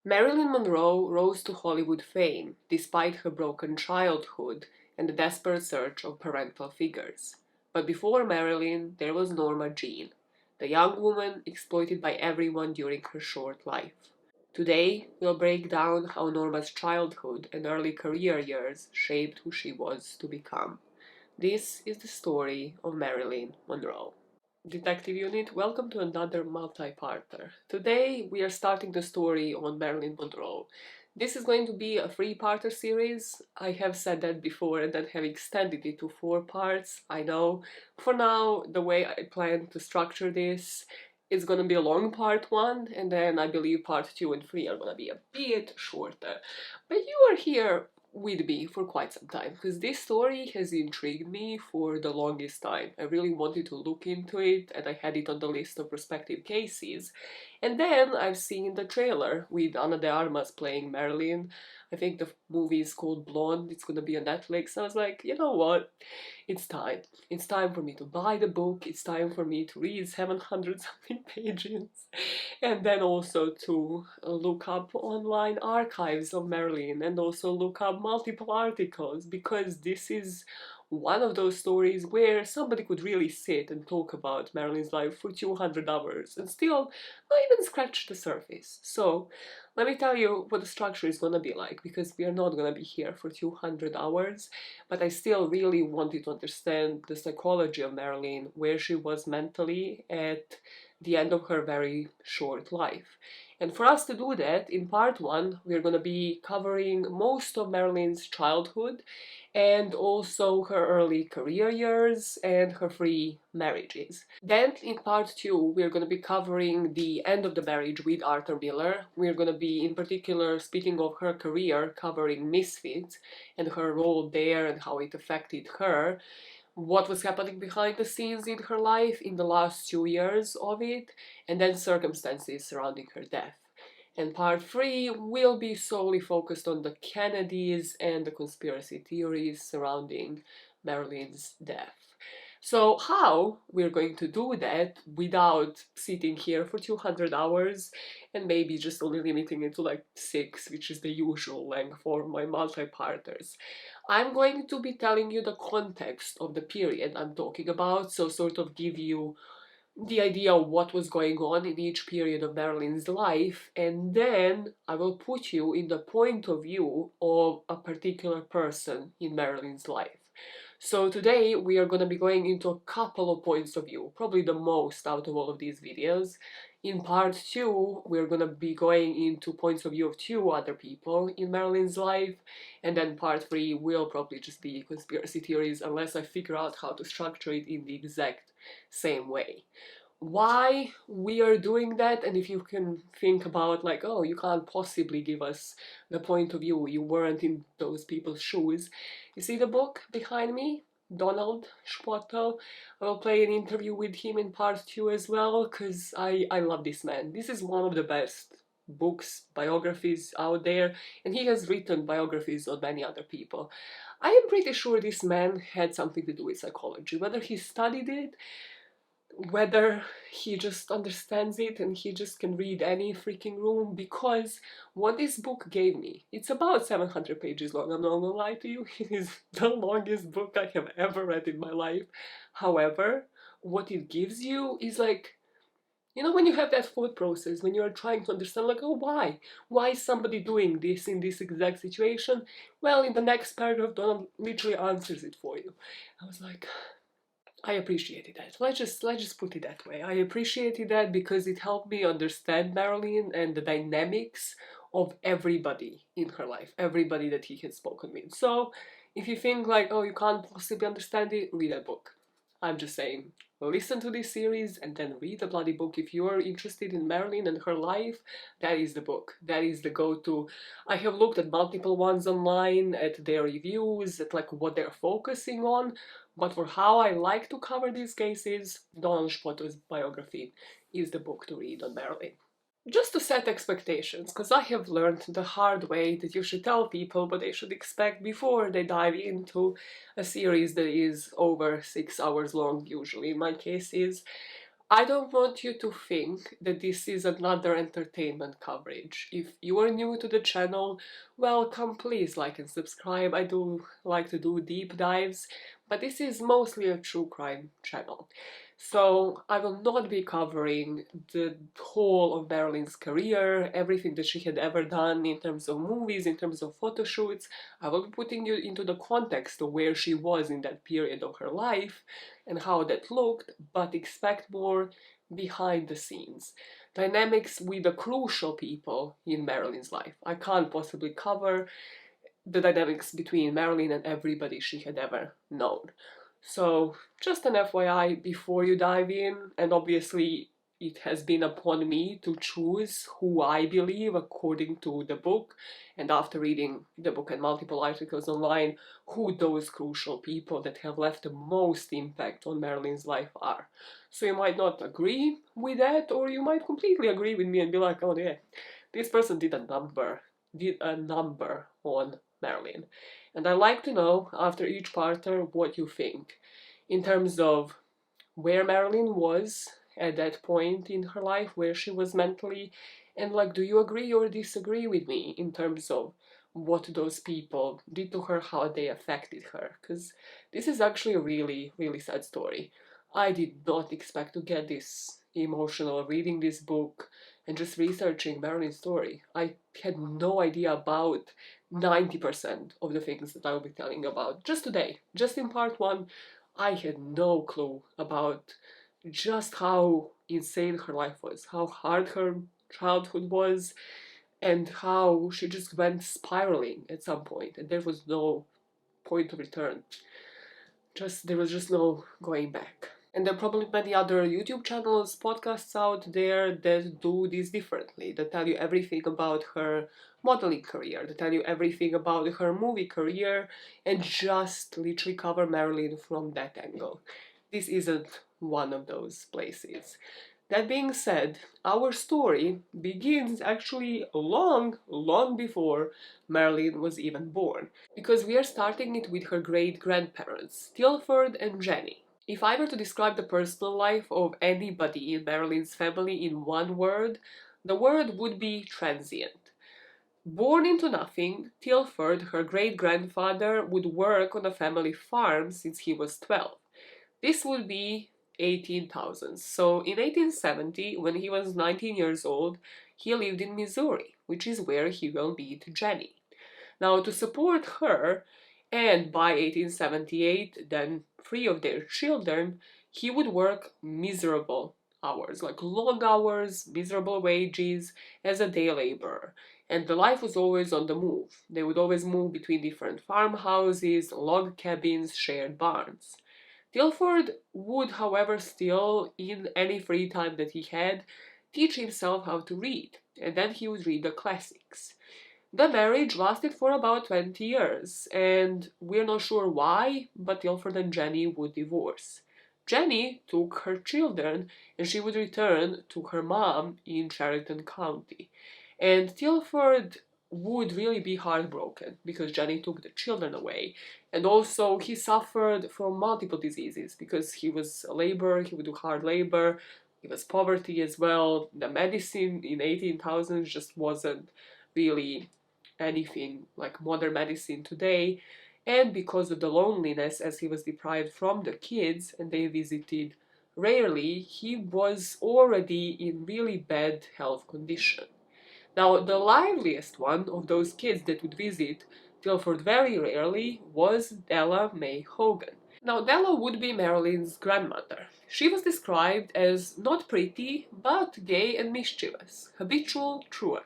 Marilyn Monroe rose to Hollywood fame despite her broken childhood and the desperate search of parental figures. But before Marilyn, there was Norma Jeane, the young woman exploited by everyone during her short life. Today, we'll break down how Norma's childhood and early career years shaped who she was to become. This is the story of Marilyn Monroe. Detective Unit, welcome to another multi-parter. Today we are starting the story on Marilyn Monroe. This is going to be a three-parter series. I have said that before and then have extended it to 4 parts. I know. For now, the way I plan to structure this is going to be a long part 1, and then I believe part 2 and 3 are going to be a bit shorter. But you are here with me for quite some time because this story has intrigued me for the longest time. I really wanted to look into it and I had it on the list of prospective cases. And then I've seen the trailer with Ana de Armas playing Marilyn. I think the movie is called Blonde. It's gonna be on Netflix. I was like, you know what? It's time. It's time for me to buy the book. It's time for me to read 700 something pages. And then also to look up online archives of Marilyn and also look up multiple articles because this is one of those stories where somebody could really sit and talk about Marilyn's life for 200 hours and still not even scratch the surface. So let me tell you what the structure is going to be like because we are not going to be here for 200 hours, but I still really wanted to understand the psychology of Marilyn, where she was mentally at the end of her very short life. And for us to do that, in part 1, we're going to be covering most of Marilyn's childhood and also her early career years and her 3 marriages. Then in part 2, we're going to be covering the end of the marriage with Arthur Miller. We're going to be in particular speaking of her career, covering Misfits and her role there and how it affected her, what was happening behind the scenes in her life in the last 2 years of it, and then circumstances surrounding her death. And part 3 will be solely focused on the Kennedys and the conspiracy theories surrounding Marilyn's death. So how we're going to do that without sitting here for 200 hours and maybe just only limiting it to like 6, which is the usual length for my multi-parters. I'm going to be telling you the context of the period I'm talking about, so sort of give you the idea of what was going on in each period of Marilyn's life, and then I will put you in the point of view of a particular person in Marilyn's life. So today we are going to be going into a couple of points of view, probably the most out of all of these videos. In part 2, we're going to be going into points of view of 2 other people in Marilyn's life, and then part 3 will probably just be conspiracy theories unless I figure out how to structure it in the exact same way. Why we are doing that, and if you can think about like, oh, you can't possibly give us the point of view, you weren't in those people's shoes. You see the book behind me? Donald Spottel. I will play an interview with him in part 2 as well, because I love this man. This is one of the best books, biographies out there, and he has written biographies on many other people. I am pretty sure this man had something to do with psychology, whether he studied it, whether he just understands it and he just can read any freaking room, because what this book gave me, it's about 700 pages long, I'm not gonna lie to you, it is the longest book I have ever read in my life. However, what it gives you is like, you know, when you have that thought process, when you're trying to understand like, oh, why is somebody doing this in this exact situation? Well, in the next paragraph, Donald literally answers it for you. I was like, I appreciated that. Let's just put it that way. I appreciated that because it helped me understand Marilyn and the dynamics of everybody in her life, everybody that he had spoken with. So if you think like, oh, you can't possibly understand it, read that book. I'm just saying, listen to this series and then read the bloody book. If you are interested in Marilyn and her life, that is the book. That is the go-to. I have looked at multiple ones online, at their reviews, at like what they're focusing on, but for how I like to cover these cases, Donald Spotter's biography is the book to read on Marilyn. Just to set expectations, because I have learned the hard way that you should tell people what they should expect before they dive into a series that is over 6 hours long, usually in my case is. I don't want you to think that this is another entertainment coverage. If you are new to the channel, welcome, please like and subscribe. I do like to do deep dives, but this is mostly a true crime channel. So I will not be covering the whole of Marilyn's career, everything that she had ever done in terms of movies, in terms of photo shoots. I will be putting you into the context of where she was in that period of her life and how that looked, but expect more behind the scenes. Dynamics with the crucial people in Marilyn's life. I can't possibly cover the dynamics between Marilyn and everybody she had ever known. So, just an FYI before you dive in, and obviously it has been upon me to choose who I believe according to the book, and after reading the book and multiple articles online, who those crucial people that have left the most impact on Marilyn's life are. So you might not agree with that, or you might completely agree with me and be like, oh yeah, this person did a number on Marilyn. And I'd like to know, after each parter, what you think in terms of where Marilyn was at that point in her life, where she was mentally, and like, do you agree or disagree with me in terms of what those people did to her, how they affected her? Because this is actually a really, really sad story. I did not expect to get this emotional reading this book and just researching Marilyn's story. I had no idea about 90% of the things that I will be telling about just today. Just in part one, I had no clue about just how insane her life was, how hard her childhood was, and how she just went spiraling at some point, and there was no point of return. There was just no going back. And there are probably many other YouTube channels, podcasts out there that do this differently, that tell you everything about her modeling career, that tell you everything about her movie career, and just literally cover Marilyn from that angle. This isn't one of those places. That being said, our story begins actually long, long before Marilyn was even born, because we are starting it with her great-grandparents, Tilford and Jenny. If I were to describe the personal life of anybody in Marilyn's family in one word, the word would be transient. Born into nothing, Tilford, her great-grandfather, would work on a family farm since he was 12. This would be 18,000. So in 1870, when he was 19 years old, he lived in Missouri, which is where he will meet Jenny. Now, to support her, and by 1878, then 3 of their children, he would work miserable hours, like long hours, miserable wages, as a day laborer. And the life was always on the move. They would always move between different farmhouses, log cabins, shared barns. Tilford would, however, still, in any free time that he had, teach himself how to read, and then he would read the classics. The marriage lasted for about 20 years, and we're not sure why, but Tilford and Jenny would divorce. Jenny took her children, and she would return to her mom in Chariton County. And Tilford would really be heartbroken because Jenny took the children away. And also, he suffered from multiple diseases because he was a laborer, he would do hard labor, he was poverty as well. The medicine in 18,000 just wasn't really anything like modern medicine today, and because of the loneliness, as he was deprived from the kids and they visited rarely, he was already in really bad health condition. Now, the liveliest one of those kids that would visit Tilford very rarely was Della May Hogan. Now, Della would be Marilyn's grandmother. She was described as not pretty, but gay and mischievous, habitual, truant.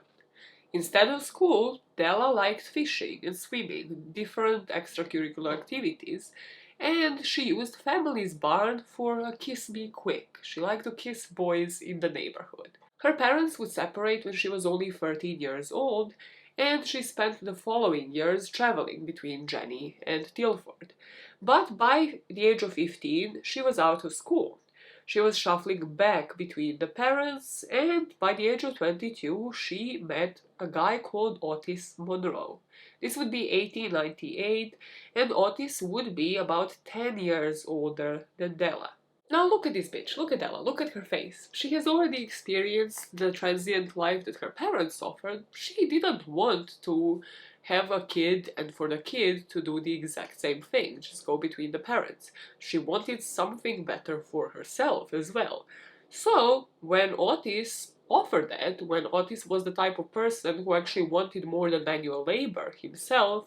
Instead of school, Della liked fishing and swimming, different extracurricular activities, and she used family's barn for a kiss me quick. She liked to kiss boys in the neighborhood. Her parents would separate when she was only 13 years old, and she spent the following years traveling between Jenny and Tilford. But by the age of 15, she was out of school. She was shuffling back between the parents, and by the age of 22, she met a guy called Otis Monroe. This would be 1898, and Otis would be about 10 years older than Della. Now look at this bitch, look at Ella, look at her face. She has already experienced the transient life that her parents offered. She didn't want to have a kid and for the kid to do the exact same thing, just go between the parents. She wanted something better for herself as well. So, when Otis offered that, when Otis was the type of person who actually wanted more than manual labor himself,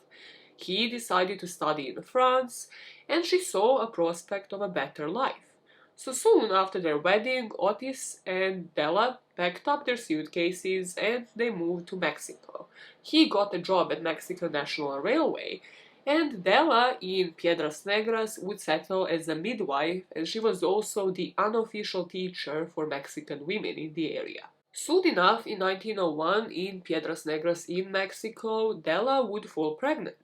he decided to study in France, and she saw a prospect of a better life. So soon after their wedding, Otis and Della packed up their suitcases and they moved to Mexico. He got a job at Mexican National Railway, and Della in Piedras Negras would settle as a midwife, and she was also the unofficial teacher for Mexican women in the area. Soon enough, in 1901, in Piedras Negras in Mexico, Della would fall pregnant.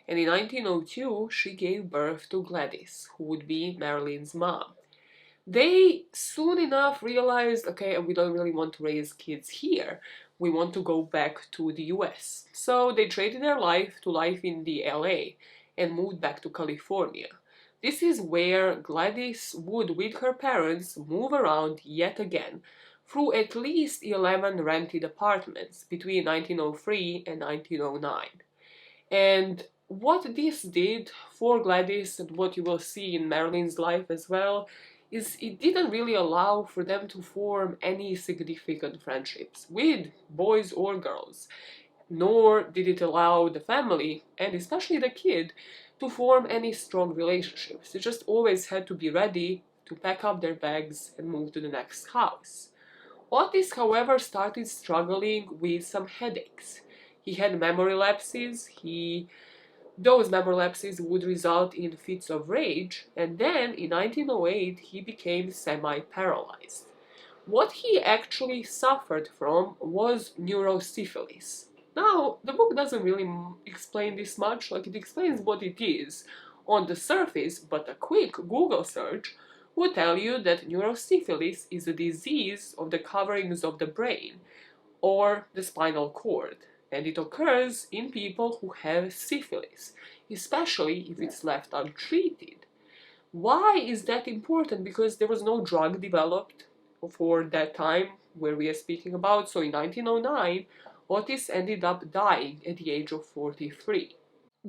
And in 1902, she gave birth to Gladys, who would be Marilyn's mom. They soon enough realized, okay, we don't really want to raise kids here. We want to go back to the US. So they traded their life to life in the LA and moved back to California. This is where Gladys would, with her parents, move around yet again through at least 11 rented apartments between 1903 and 1909. And what this did for Gladys, and what you will see in Marilyn's life as well, is it didn't really allow for them to form any significant friendships with boys or girls, nor did it allow the family, and especially the kid, to form any strong relationships. They just always had to be ready to pack up their bags and move to the next house. Otis, however, started struggling with some headaches. He had memory lapses, those memory lapses would result in fits of rage, and then in 1908 he became semi-paralyzed. What he actually suffered from was neurosyphilis. Now, the book doesn't really explain this much, like it explains what it is on the surface, but a quick Google search will tell you that neurosyphilis is a disease of the coverings of the brain or the spinal cord, and it occurs in people who have syphilis, especially if it's left untreated. Why is that important? Because there was no drug developed for that time where we are speaking about. So in 1909, Otis ended up dying at the age of 43.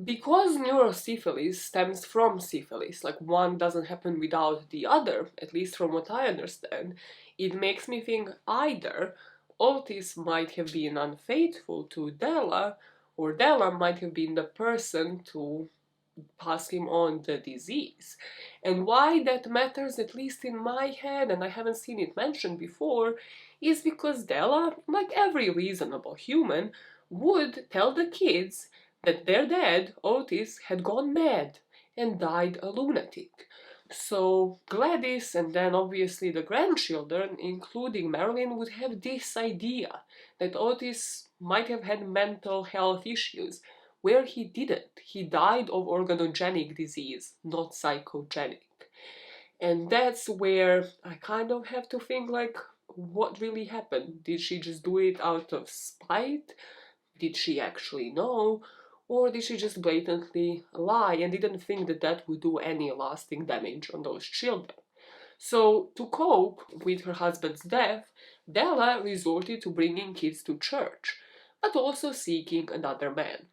Because neurosyphilis stems from syphilis, like one doesn't happen without the other, at least from what I understand, it makes me think either Otis might have been unfaithful to Della, or Della might have been the person to pass him on the disease. And why that matters, at least in my head, and I haven't seen it mentioned before, is because Della, like every reasonable human, would tell the kids that their dad, Otis, had gone mad and died a lunatic. So Gladys and then obviously the grandchildren, including Marilyn, would have this idea that Otis might have had mental health issues, where he didn't. He died of organogenic disease, not psychogenic. And that's where I kind of have to think like, what really happened? Did she just do it out of spite? Did she actually know? Or did she just blatantly lie and didn't think that that would do any lasting damage on those children? So, to cope with her husband's death, Della resorted to bringing kids to church, but also seeking another man.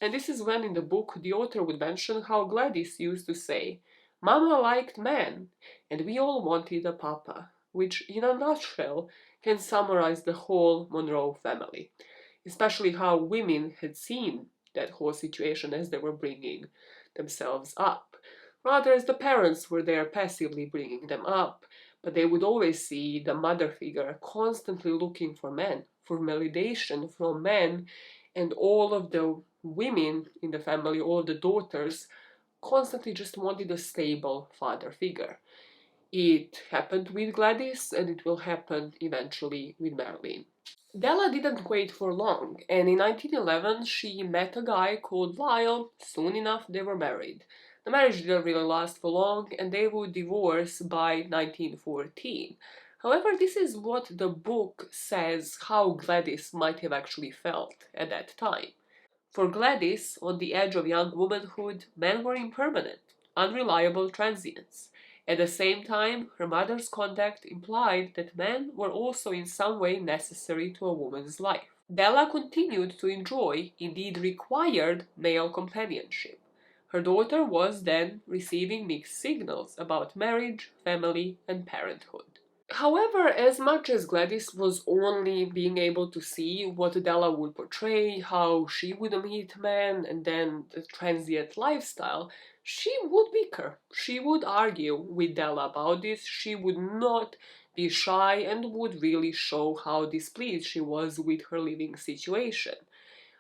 And this is when in the book the author would mention how Gladys used to say, Mama liked men, and we all wanted a papa, which in a nutshell can summarize the whole Monroe family, especially how women had seen that whole situation as they were bringing themselves up. Rather, as the parents were there passively bringing them up, but they would always see the mother figure constantly looking for men, for validation from men, and all of the women in the family, all of the daughters, constantly just wanted a stable father figure. It happened with Gladys, and it will happen eventually with Marilyn. Della didn't wait for long, and in 1911 she met a guy called Lyle. Soon enough, they were married. The marriage didn't really last for long, and they would divorce by 1914. However, this is what the book says how Gladys might have actually felt at that time. For Gladys, on the edge of young womanhood, men were impermanent, unreliable transients, At the same time, her mother's conduct implied that men were also in some way necessary to a woman's life. Della continued to enjoy, indeed required, male companionship. Her daughter was then receiving mixed signals about marriage, family, and parenthood. However, as much as Gladys was only being able to see what Della would portray, how she would meet men, and then the transient lifestyle, she would bicker. She would argue with Della about this. She would not be shy and would really show how displeased she was with her living situation,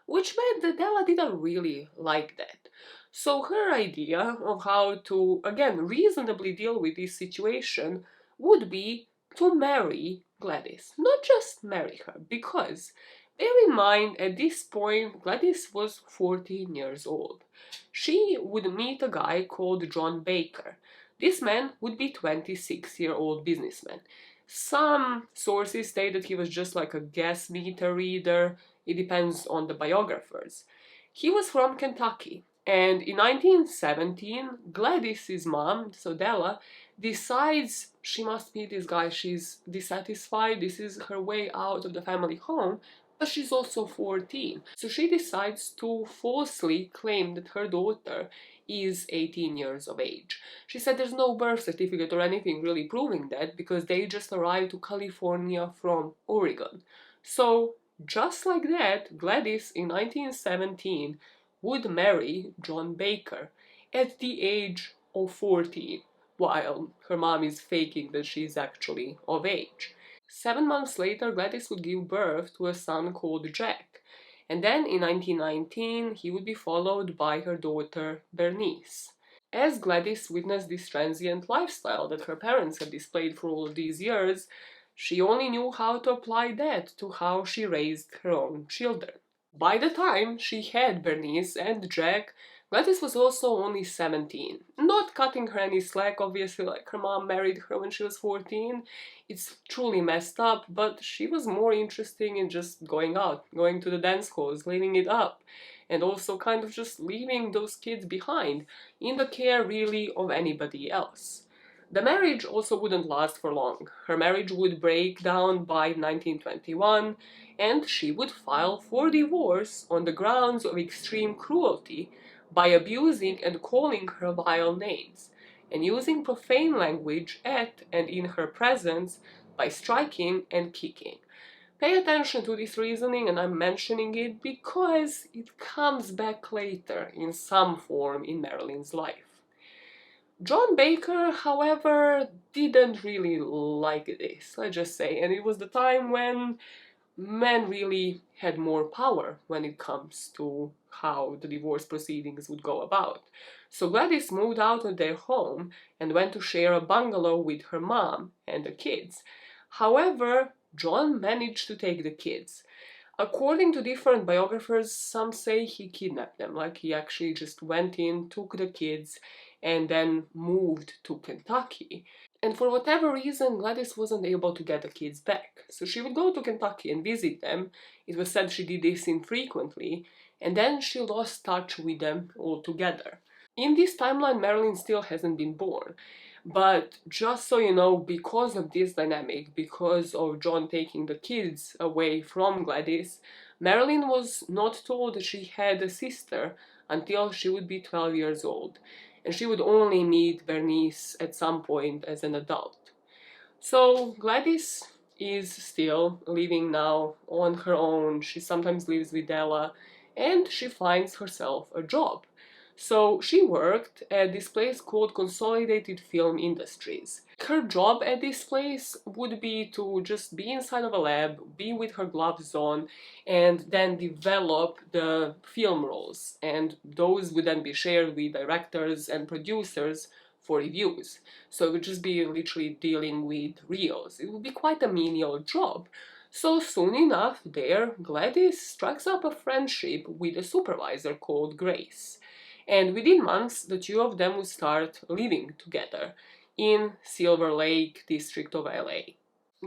which meant that Della didn't really like that. So her idea of how to, again, reasonably deal with this situation would be to marry Gladys. Not just marry her, because bear in mind at this point Gladys was 14 years old. She would meet a guy called John Baker. This man would be 26-year-old businessman. Some sources state that he was just like a gas meter reader. It depends on the biographers. He was from Kentucky, and in 1917, Gladys's mom, so Della, decides she must meet this guy. She's dissatisfied, this is her way out of the family home, but she's also 14. So she decides to falsely claim that her daughter is 18 years of age. She said there's no birth certificate or anything really proving that because they just arrived to California from Oregon. So just like that, Gladys in 1917 would marry John Baker at the age of 14, while her mom is faking that she's actually of age. 7 months later, Gladys would give birth to a son called Jack, and then in 1919 he would be followed by her daughter Bernice. As Gladys witnessed this transient lifestyle that her parents had displayed for all of these years, she only knew how to apply that to how she raised her own children. By the time she had Bernice and Jack, Gladys was also only 17. Not cutting her any slack, obviously, like her mom married her when she was 14. It's truly messed up, but she was more interested in just going out, going to the dance halls, living it up, and also kind of just leaving those kids behind, in the care really of anybody else. The marriage also wouldn't last for long. Her marriage would break down by 1921, and she would file for divorce on the grounds of extreme cruelty by abusing and calling her vile names, and using profane language at and in her presence by striking and kicking. Pay attention to this reasoning, and I'm mentioning it because it comes back later in some form in Marilyn's life. John Baker, however, didn't really like this, let's just say, and it was the time when men really had more power when it comes to how the divorce proceedings would go about. So Gladys moved out of their home and went to share a bungalow with her mom and the kids. However, John managed to take the kids. According to different biographers, some say he kidnapped them, like he actually just went in, took the kids, and then moved to Kentucky. And for whatever reason, Gladys wasn't able to get the kids back. So she would go to Kentucky and visit them. It was said she did this infrequently, and then she lost touch with them altogether. In this timeline, Marilyn still hasn't been born. But just so you know, because of this dynamic, because of John taking the kids away from Gladys, Marilyn was not told that she had a sister until she would be 12 years old, and she would only meet Bernice at some point as an adult. So Gladys is still living now on her own. She sometimes lives with Della, and she finds herself a job. So she worked at this place called Consolidated Film Industries. Her job at this place would be to just be inside of a lab, be with her gloves on, and then develop the film rolls. And those would then be shared with directors and producers for reviews. So it would just be literally dealing with reels. It would be quite a menial job. So soon enough, there, Gladys strikes up a friendship with a supervisor called Grace. And within months, the two of them would start living together in Silver Lake district of LA.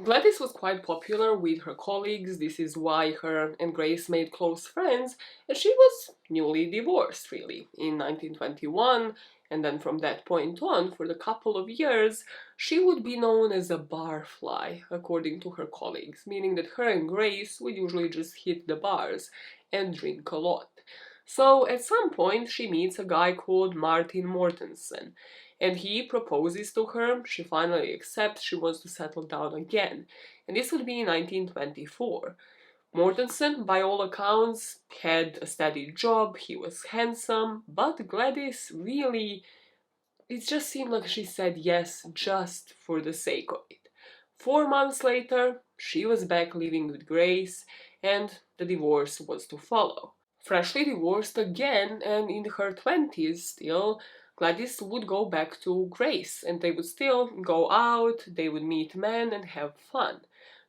Gladys was quite popular with her colleagues. This is why her and Grace made close friends, and she was newly divorced, really, in 1921. And then from that point on, for the couple of years, she would be known as a barfly, according to her colleagues, meaning that her and Grace would usually just hit the bars and drink a lot. So at some point, she meets a guy called Martin Mortensen, and he proposes to her. She finally accepts. She wants to settle down again, and this would be in 1924. Mortensen, by all accounts, had a steady job, he was handsome, but Gladys really, it just seemed like she said yes just for the sake of it. 4 months later, she was back living with Grace, and the divorce was to follow. Freshly divorced again, and in her 20s still, Gladys would go back to Grace, and they would still go out, they would meet men and have fun.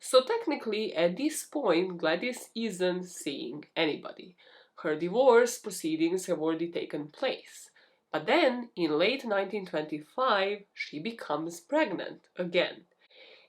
So technically, at this point, Gladys isn't seeing anybody. Her divorce proceedings have already taken place. But then, in late 1925, she becomes pregnant again.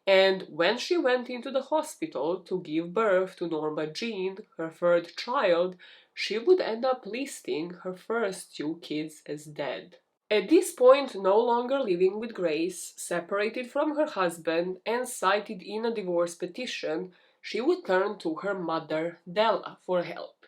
And when she went into the hospital to give birth to Norma Jeane, her third child, she would end up listing her first two kids as dead. At this point, no longer living with Grace, separated from her husband, and cited in a divorce petition, she would turn to her mother, Della, for help.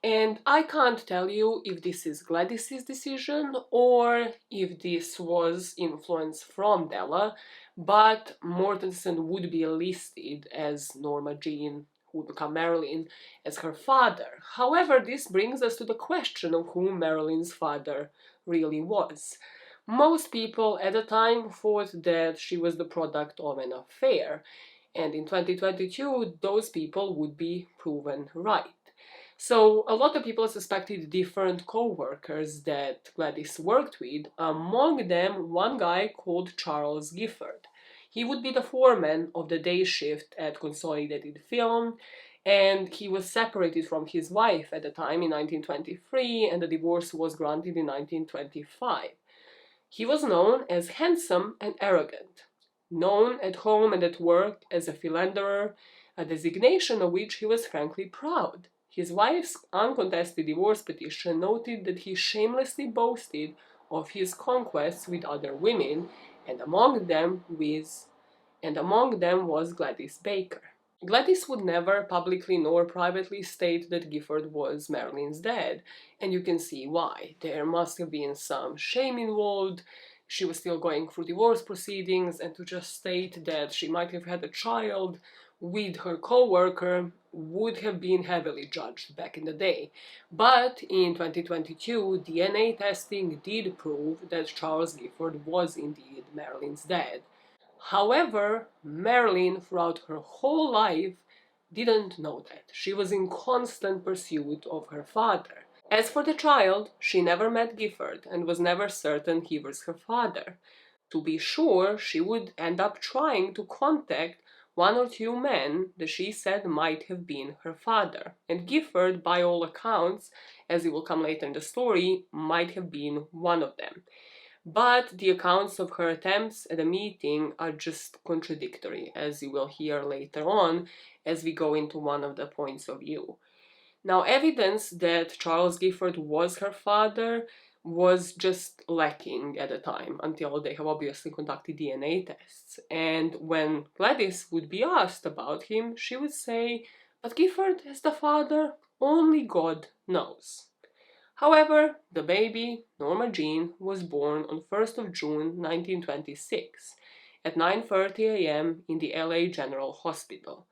And I can't tell you if this is Gladys's decision or if this was influence from Della, but Mortensen would be listed as Norma Jeane, who would become Marilyn, as her father. However, this brings us to the question of who Marilyn's father really was. Most people at the time thought that she was the product of an affair, and in 2022, those people would be proven right. So a lot of people suspected different co-workers that Gladys worked with, among them one guy called Charles Gifford. He would be the foreman of the day shift at Consolidated Film, and he was separated from his wife at the time in 1923, and the divorce was granted in 1925. He was known as handsome and arrogant, known at home and at work as a philanderer, a designation of which he was frankly proud. His wife's uncontested divorce petition noted that he shamelessly boasted of his conquests with other women, and among them was Gladys Baker. Gladys would never publicly nor privately state that Gifford was Marilyn's dad, and you can see why. There must have been some shame involved. She was still going through divorce proceedings, and to just state that she might have had a child with her co-worker would have been heavily judged back in the day. But in 2022, DNA testing did prove that Charles Gifford was indeed Marilyn's dad. However, Marilyn, throughout her whole life, didn't know that. She was in constant pursuit of her father. As for the child, she never met Gifford and was never certain he was her father. To be sure, she would end up trying to contact one or two men that she said might have been her father. And Gifford, by all accounts, as it will come later in the story, might have been one of them. But the accounts of her attempts at a meeting are just contradictory, as you will hear later on as we go into one of the points of view. Now, evidence that Charles Gifford was her father was just lacking at the time, until they have obviously conducted DNA tests. And when Gladys would be asked about him, she would say, "But Gifford is the father, only God knows." However, the baby, Norma Jeane, was born on 1st of June 1926 at 9:30 a.m. in the LA General Hospital.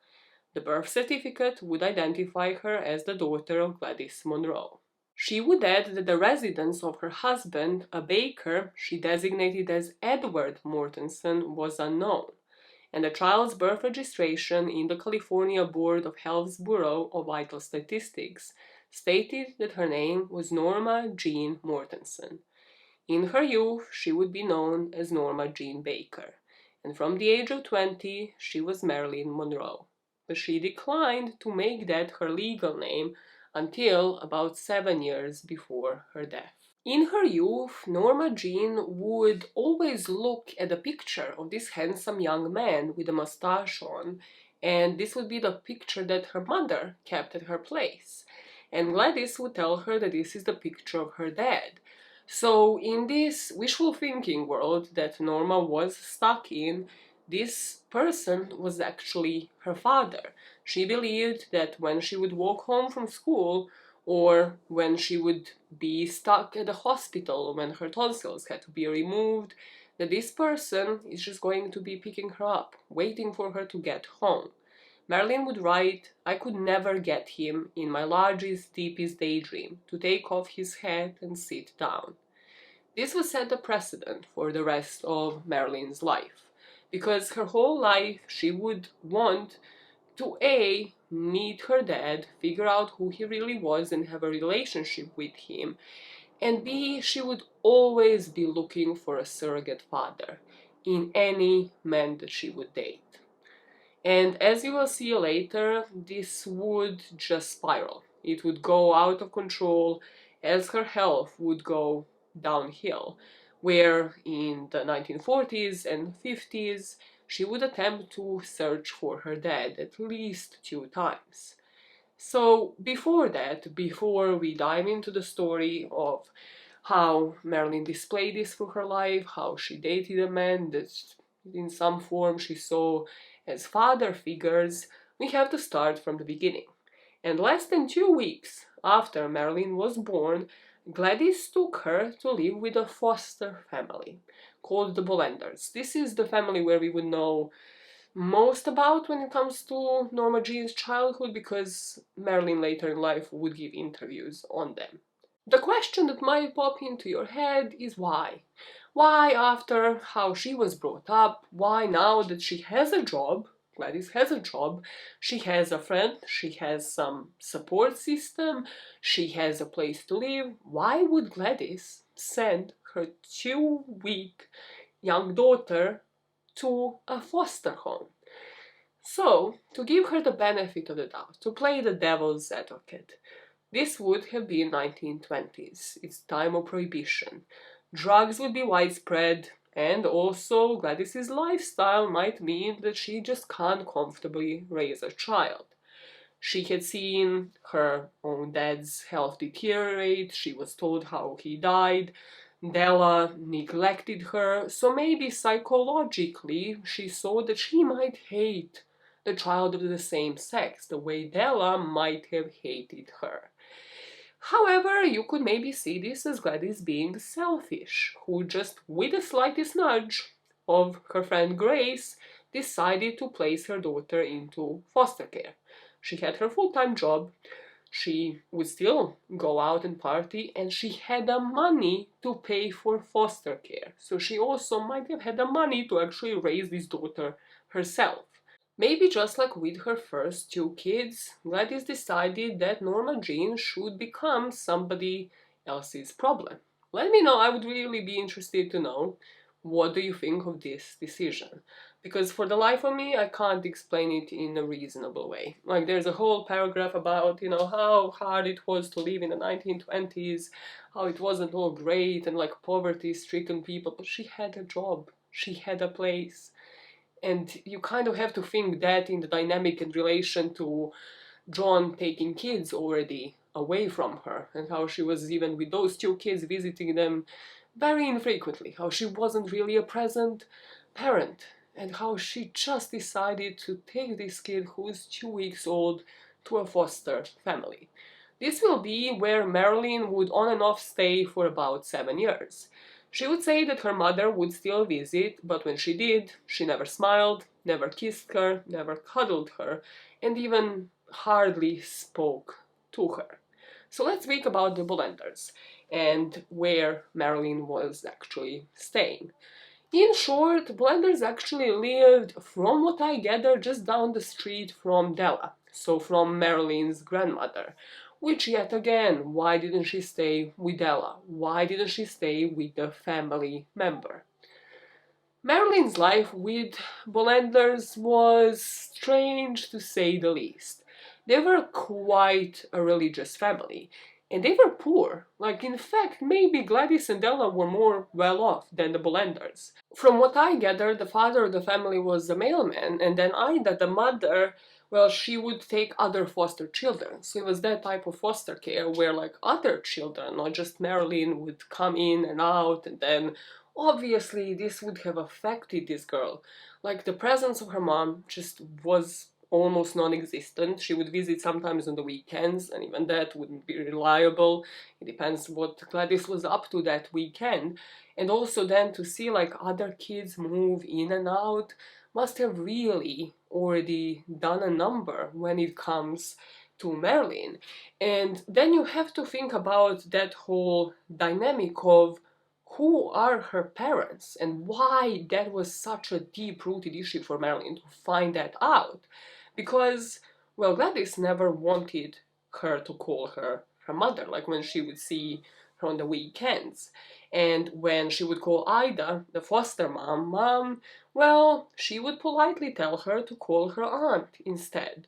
The birth certificate would identify her as the daughter of Gladys Monroe. She would add that the residence of her husband, a baker she designated as Edward Mortensen, was unknown, and the child's birth registration in the California Board of Health's Bureau of Vital Statistics stated that her name was Norma Jeane Mortensen. In her youth, she would be known as Norma Jeane Baker, and from the age of 20, she was Marilyn Monroe. But she declined to make that her legal name until about 7 years before her death. In her youth, Norma Jeane would always look at a picture of this handsome young man with a mustache on, and this would be the picture that her mother kept at her place. And Gladys would tell her that this is the picture of her dad. So, in this wishful thinking world that Norma was stuck in, this person was actually her father. She believed that when she would walk home from school, or when she would be stuck at the hospital when her tonsils had to be removed, that this person is just going to be picking her up, waiting for her to get home. Marilyn would write, "I could never get him in my largest, deepest daydream to take off his hat and sit down." This would set a precedent for the rest of Marilyn's life, because her whole life she would want to A, meet her dad, figure out who he really was and have a relationship with him, and B, she would always be looking for a surrogate father in any man that she would date. And as you will see later, this would just spiral. It would go out of control as her health would go downhill, where in the 1940s and 50s she would attempt to search for her dad at least 2 times. So before that, before we dive into the story of how Marilyn displayed this through her life, how she dated a man that in some form she saw as father figures, we have to start from the beginning. And less than 2 weeks after Marilyn was born, Gladys took her to live with a foster family called the Bolenders. This is the family where we would know most about when it comes to Norma Jeane's childhood, because Marilyn later in life would give interviews on them. The question that might pop into your head is why? Why, after how she was brought up, why now that she has a job, Gladys has a job, she has a friend, she has some support system, she has a place to live, why would Gladys send her 2-week young daughter to a foster home? So, to give her the benefit of the doubt, to play the devil's advocate, this would have been 1920s. It's time of prohibition. Drugs would be widespread, and also Gladys's lifestyle might mean that she just can't comfortably raise a child. She had seen her own dad's health deteriorate, she was told how he died, Della neglected her, so maybe psychologically she saw that she might hate the child of the same sex the way Della might have hated her. However, you could maybe see this as Gladys being selfish, who just with the slightest nudge of her friend Grace decided to place her daughter into foster care. She had her full-time job, she would still go out and party, and she had the money to pay for foster care. So she also might have had the money to actually raise this daughter herself. Maybe just like with her first 2 kids, Gladys decided that Norma Jeane should become somebody else's problem. Let me know, I would really be interested to know, what do you think of this decision? Because for the life of me, I can't explain it in a reasonable way. Like, there's a whole paragraph about, how hard it was to live in the 1920s, how it wasn't all great, and like poverty-stricken people, but she had a job, she had a place. And you kind of have to think that in the dynamic in relation to John taking kids already away from her, and how she was even with those 2 kids visiting them very infrequently, how she wasn't really a present parent, and how she just decided to take this kid who's 2 weeks old to a foster family. This will be where Marilyn would on and off stay for about 7 years. She would say that her mother would still visit, but when she did, she never smiled, never kissed her, never cuddled her, and even hardly spoke to her. So let's speak about the Bolenders and where Marilyn was actually staying. In short, Bolenders actually lived, from what I gather, just down the street from Della, so from Marilyn's grandmother. Which, yet again, why didn't she stay with Della? Why didn't she stay with the family member? Marilyn's life with Bolenders was strange, to say the least. They were quite a religious family, And they were poor. Like, in fact, maybe Gladys and Ella were more well off than the Bolenders. From what I gathered, the father of the family was the mailman, and then Ida, the mother, well, she would take other foster children. So it was that type of foster care where, like, other children, not just Marilyn, would come in and out, and then obviously this would have affected this girl. Like, the presence of her mom just was almost non-existent. She would visit sometimes on the weekends, and even that wouldn't be reliable. It depends what Gladys was up to that weekend. And also then to see like other kids move in and out must have really already done a number when it comes to Marilyn. And then you have to think about that whole dynamic of who are her parents and why that was such a deep-rooted issue for Marilyn to find that out. Because, well, Gladys never wanted her to call her mother, like when she would see her on the weekends. And when she would call Ida, the foster mom, well, she would politely tell her to call her aunt instead.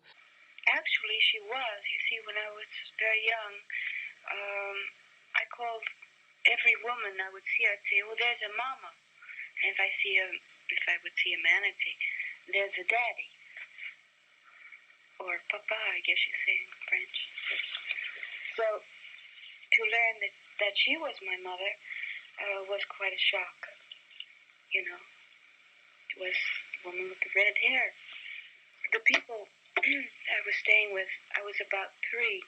Actually, she was. You see, when I was very young, I called every woman I would see. I'd say, "Oh, there's a mama." And if I would see a manatee, there's a daddy. Or papa, I guess you say in French. So to learn that she was my mother was quite a shock. You know, it was the woman with the red hair. The people I was staying with, I was about 3,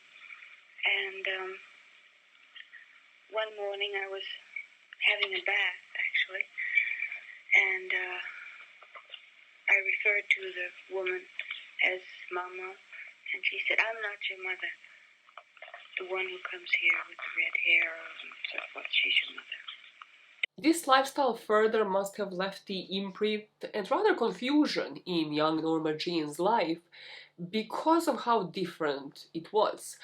and one morning I was having a bath, actually, and I referred to the woman as Mama, and she said, "I'm not your mother. The one who comes here with the red hair and so forth, she's your mother." This lifestyle further must have left the imprint and rather confusion in young Norma Jeane's life because of how different it was.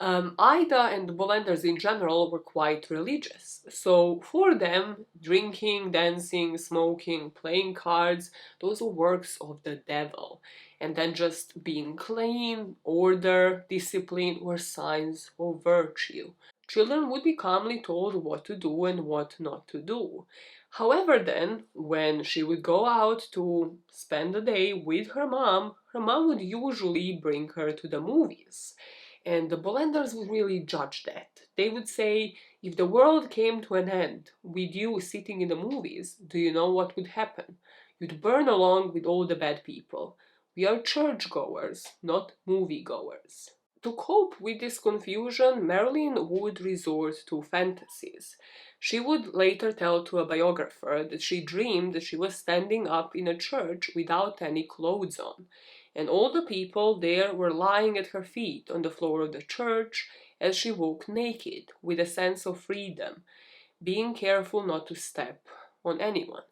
Ida and the Bolenders in general were quite religious, so for them, drinking, dancing, smoking, playing cards, those were works of the devil. And then just being clean, order, discipline were signs of virtue. Children would be calmly told what to do and what not to do. However, then, when she would go out to spend the day with her mom would usually bring her to the movies. And the Bolenders would really judge that. They would say, if the world came to an end with you sitting in the movies, do you know what would happen? You'd burn along with all the bad people. We are churchgoers, not moviegoers. To cope with this confusion, Marilyn would resort to fantasies. She would later tell to a biographer that she dreamed that she was standing up in a church without any clothes on, and all the people there were lying at her feet on the floor of the church as she walked naked, with a sense of freedom, being careful not to step on anyone.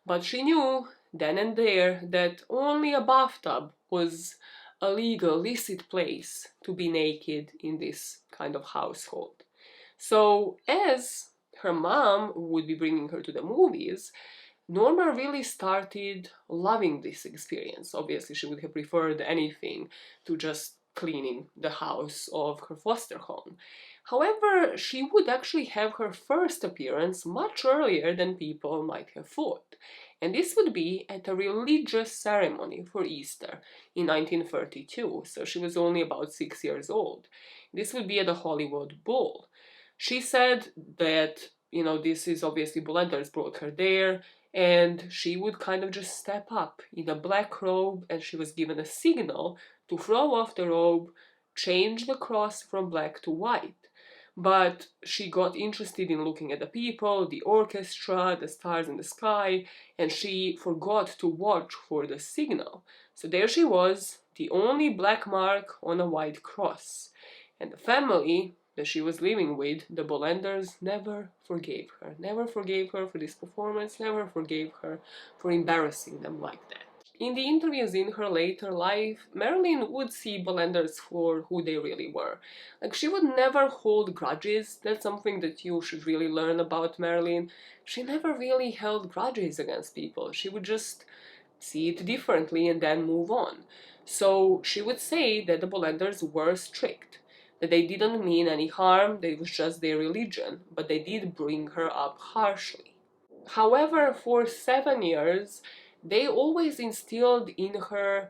But she knew then and there that only a bathtub was a legal, licit place to be naked in this kind of household. So, as her mom would be bringing her to the movies, Norma really started loving this experience. Obviously, she would have preferred anything to just cleaning the house of her foster home. However, she would actually have her first appearance much earlier than people might have thought. And this would be at a religious ceremony for Easter in 1932, so she was only about 6 years old. This would be at the Hollywood Bowl. She said that, this is obviously Bolenders brought her there, and she would kind of just step up in a black robe, and she was given a signal to throw off the robe, change the cross from black to white. But she got interested in looking at the people, the orchestra, the stars in the sky, and she forgot to watch for the signal. So there she was, the only black mark on a white cross. And the family that she was living with, the Bolenders, never forgave her for this performance, never forgave her for embarrassing them like that. In the interviews in her later life, Marilyn would see Bolenders for who they really were. Like, she would never hold grudges. That's something that you should really learn about Marilyn. She never really held grudges against people. She would just see it differently and then move on. So she would say that the Bolenders were strict. that they didn't mean any harm, that it was just their religion, but they did bring her up harshly. However, for 7 years, they always instilled in her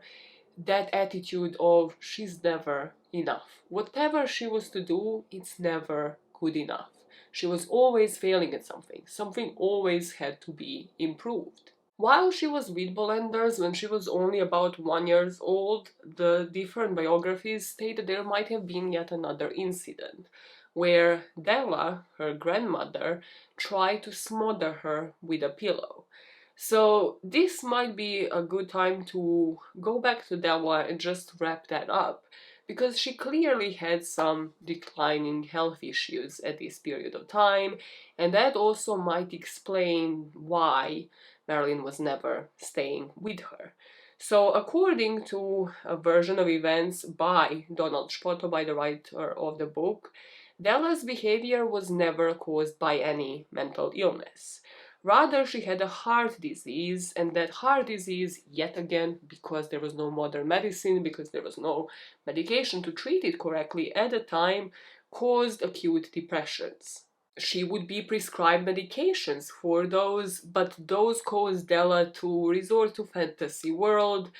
that attitude of she's never enough. Whatever she was to do, it's never good enough. She was always failing at something. Something always had to be improved. While she was with Bollanders, when she was only about 1 year old, the different biographies state that there might have been yet another incident where Della, her grandmother, tried to smother her with a pillow. So this might be a good time to go back to Della and just wrap that up, because she clearly had some declining health issues at this period of time, and that also might explain why Marilyn was never staying with her. So, according to a version of events by Donald Spoto, by the writer of the book, Della's behavior was never caused by any mental illness. Rather, she had a heart disease, and that heart disease, yet again, because there was no modern medicine, because there was no medication to treat it correctly at the time, caused acute depressions. She would be prescribed medications for those, but those caused Della to resort to fantasy world,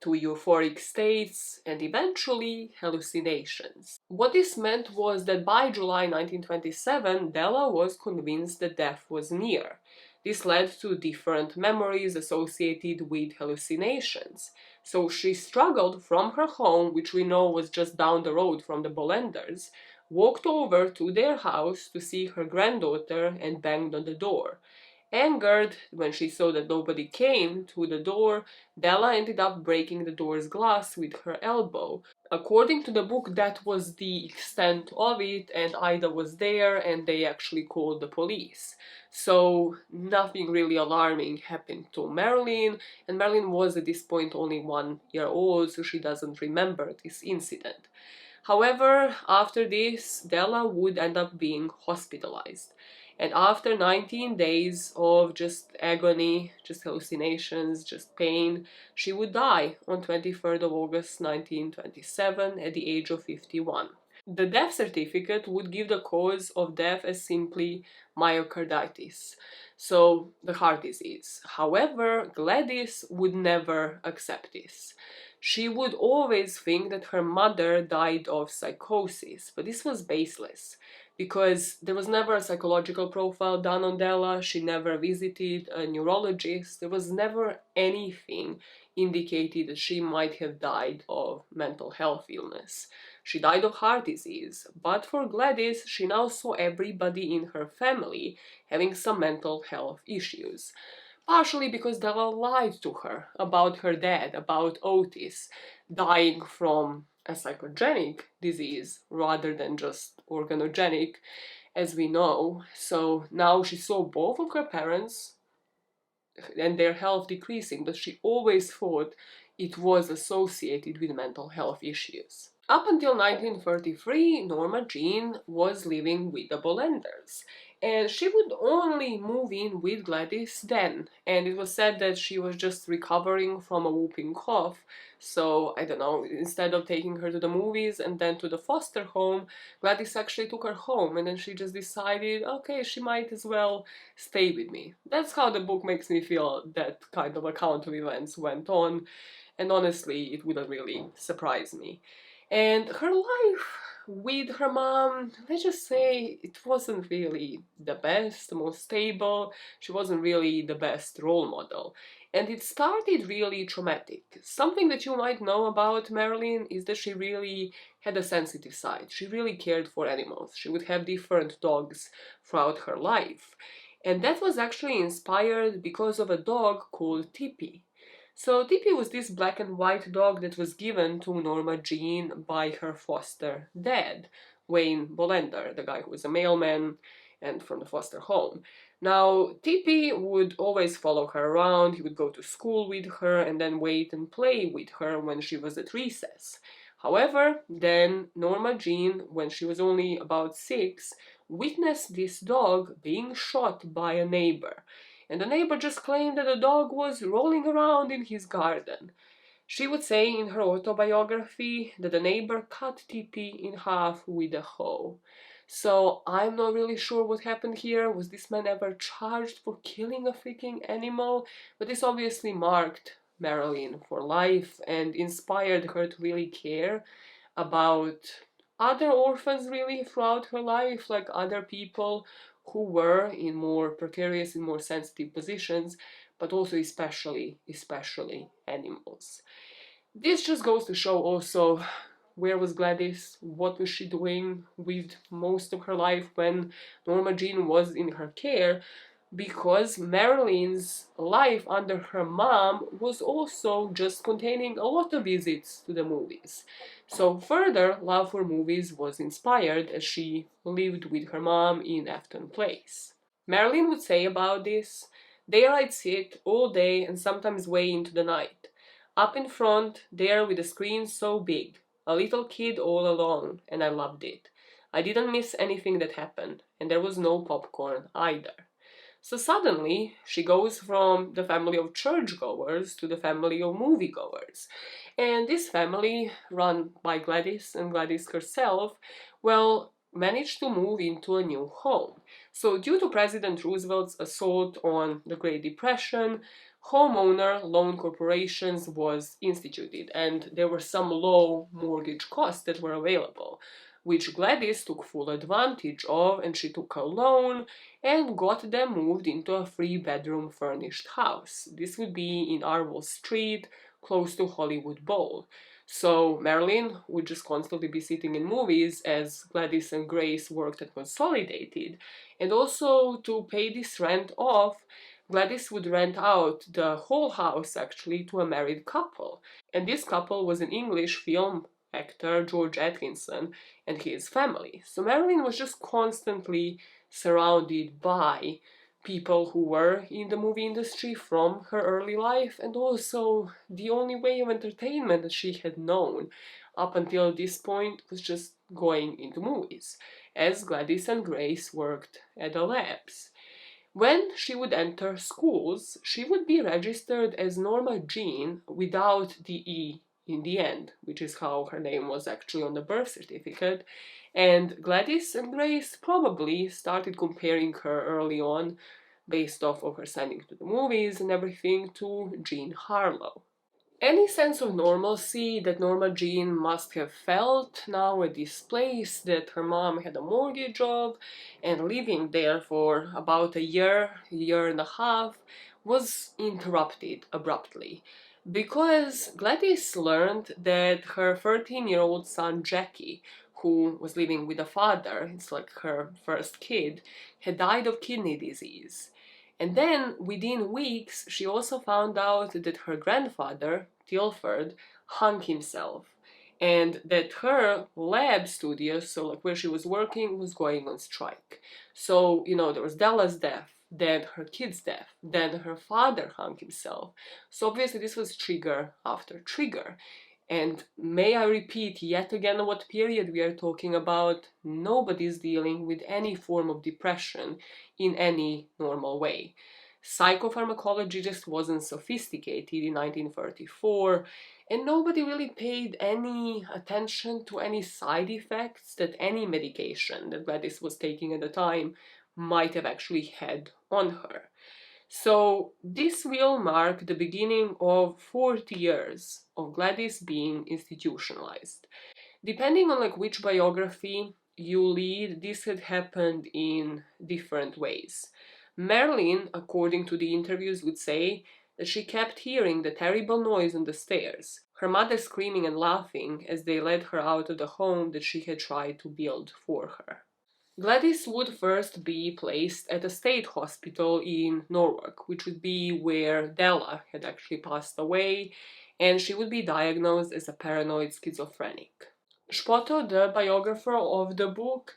to euphoric states, and eventually hallucinations. What this meant was that by July 1927, Della was convinced that death was near. This led to different memories associated with hallucinations. So she struggled from her home, which we know was just down the road from the Bollanders, walked over to their house to see her granddaughter, and banged on the door. Angered when she saw that nobody came to the door, Della ended up breaking the door's glass with her elbow. According to the book, that was the extent of it, and Ida was there, and they actually called the police. So nothing really alarming happened to Marilyn, and Marilyn was at this point only 1 year old, so she doesn't remember this incident. However, after this, Della would end up being hospitalized. And after 19 days of just agony, just hallucinations, just pain, she would die on 23rd of August 1927 at the age of 51. The death certificate would give the cause of death as simply myocarditis, so the heart disease. However, Gladys would never accept this. She would always think that her mother died of psychosis, but this was baseless, because there was never a psychological profile done on Della, she never visited a neurologist, there was never anything indicated that she might have died of mental health illness. She died of heart disease, but for Gladys, she now saw everybody in her family having some mental health issues. Partially because Della lied to her about her dad, about Otis, dying from a psychogenic disease rather than just organogenic, as we know. So now she saw both of her parents and their health decreasing, but she always thought it was associated with mental health issues. Up until 1933, Norma Jeane was living with the Bollanders, and she would only move in with Gladys then, and it was said that she was just recovering from a whooping cough, so I don't know, instead of taking her to the movies and then to the foster home, Gladys actually took her home, and then she just decided, okay, she might as well stay with me. That's how the book makes me feel that kind of account of events went on, and honestly, it wouldn't really surprise me. And her life with her mom, let's just say, it wasn't really the best, the most stable. She wasn't really the best role model. And it started really traumatic. Something that you might know about Marilyn is that she really had a sensitive side. She really cared for animals. She would have different dogs throughout her life. And that was actually inspired because of a dog called Tippy. So Tippy was this black and white dog that was given to Norma Jeane by her foster dad, Wayne Bolander, the guy who was a mailman and from the foster home. Now, Tippy would always follow her around, he would go to school with her and then wait and play with her when she was at recess. However, then Norma Jeane, when she was only about 6, witnessed this dog being shot by a neighbor. And the neighbor just claimed that the dog was rolling around in his garden. She would say in her autobiography that the neighbor cut Tippy in half with a hoe. So I'm not really sure what happened here. Was this man ever charged for killing a freaking animal? But this obviously marked Marilyn for life and inspired her to really care about other orphans really throughout her life, like other people who were in more precarious and more sensitive positions, but also especially animals. This just goes to show also where was Gladys, what was she doing with most of her life when Norma Jeane was in her care, because Marilyn's life under her mom was also just containing a lot of visits to the movies. So further love for movies was inspired as she lived with her mom in Afton Place. Marilyn would say about this, "There I'd sit all day and sometimes way into the night. Up in front, there with a screen so big, a little kid all alone, and I loved it. I didn't miss anything that happened, and there was no popcorn either." So suddenly, she goes from the family of churchgoers to the family of moviegoers. And this family, run by Gladys and Gladys herself, well, managed to move into a new home. So due to President Roosevelt's assault on the Great Depression, homeowner loan corporations was instituted, and there were some low mortgage costs that were available, which Gladys took full advantage of, and she took a loan and got them moved into a 3-bedroom furnished house. This would be in Arvell Street, close to Hollywood Bowl. So Marilyn would just constantly be sitting in movies as Gladys and Grace worked at Consolidated. And also to pay this rent off, Gladys would rent out the whole house actually to a married couple. And this couple was an English film actor, George Atkinson, and his family. So Marilyn was just constantly surrounded by people who were in the movie industry from her early life, and also the only way of entertainment that she had known up until this point was just going into movies, as Gladys and Grace worked at the labs. When she would enter schools, she would be registered as Norma Jeane without the E in the end, which is how her name was actually on the birth certificate. And Gladys and Grace probably started comparing her early on, based off of her sending to the movies and everything, to Jean Harlow. Any sense of normalcy that Norma Jeane must have felt now at this place that her mom had a mortgage of and living there for about a year and a half, was interrupted abruptly. Because Gladys learned that her 13-year-old son Jackie, who was living with a father, it's like her first kid, had died of kidney disease. And then, within weeks, she also found out that her grandfather, Tilford, hung himself, and that her lab studio, so like where she was working, was going on strike. So, there was Della's death, then her kid's death, then her father hung himself. So obviously this was trigger after trigger. And may I repeat yet again what period we are talking about? Nobody's dealing with any form of depression in any normal way. Psychopharmacology just wasn't sophisticated in 1934, and nobody really paid any attention to any side effects that any medication that Gladys was taking at the time might have actually had on her. So this will mark the beginning of 40 years of Gladys being institutionalized. Depending on which biography you read, this had happened in different ways. Marilyn, according to the interviews, would say that she kept hearing the terrible noise on the stairs, her mother screaming and laughing as they led her out of the home that she had tried to build for her. Gladys would first be placed at a state hospital in Norwalk, which would be where Della had actually passed away, and she would be diagnosed as a paranoid schizophrenic. Spoto, the biographer of the book,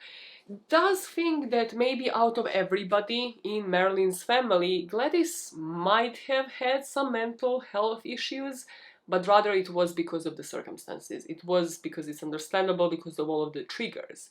does think that maybe out of everybody in Marilyn's family, Gladys might have had some mental health issues, but rather it was because of the circumstances. It was because it's understandable because of all of the triggers.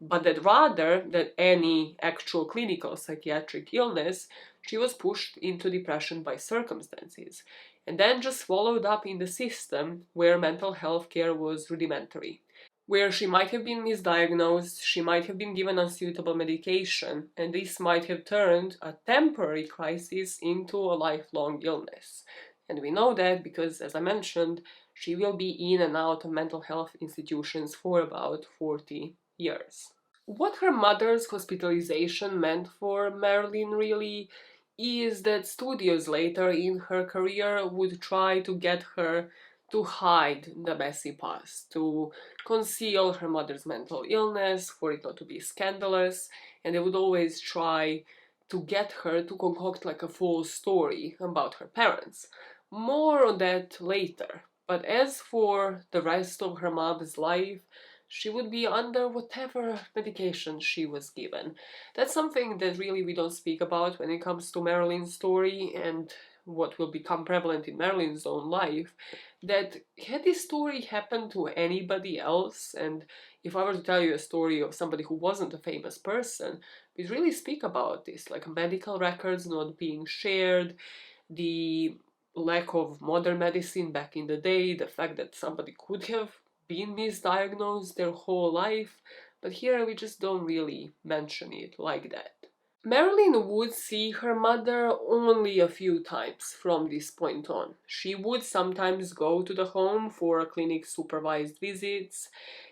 But that rather than any actual clinical psychiatric illness, she was pushed into depression by circumstances. and then just followed up in the system where mental health care was rudimentary, where she might have been misdiagnosed, she might have been given unsuitable medication, and this might have turned a temporary crisis into a lifelong illness. And we know that because, as I mentioned, she will be in and out of mental health institutions for about 40 years. What her mother's hospitalization meant for Marilyn really is that studios later in her career would try to get her to hide the messy past, to conceal her mother's mental illness, for it not to be scandalous, and they would always try to get her to concoct like a false story about her parents. More on that later. But as for the rest of her mom's life, she would be under whatever medication she was given. That's something that really we don't speak about when it comes to Marilyn's story and what will become prevalent in Marilyn's own life, that had this story happened to anybody else, and if I were to tell you a story of somebody who wasn't a famous person, we'd really speak about this, like medical records not being shared, the lack of modern medicine back in the day, the fact that somebody could have been misdiagnosed their whole life, but here we just don't really mention it like that. Marilyn would see her mother only a few times from this point on. She would sometimes go to the home for clinic supervised visits,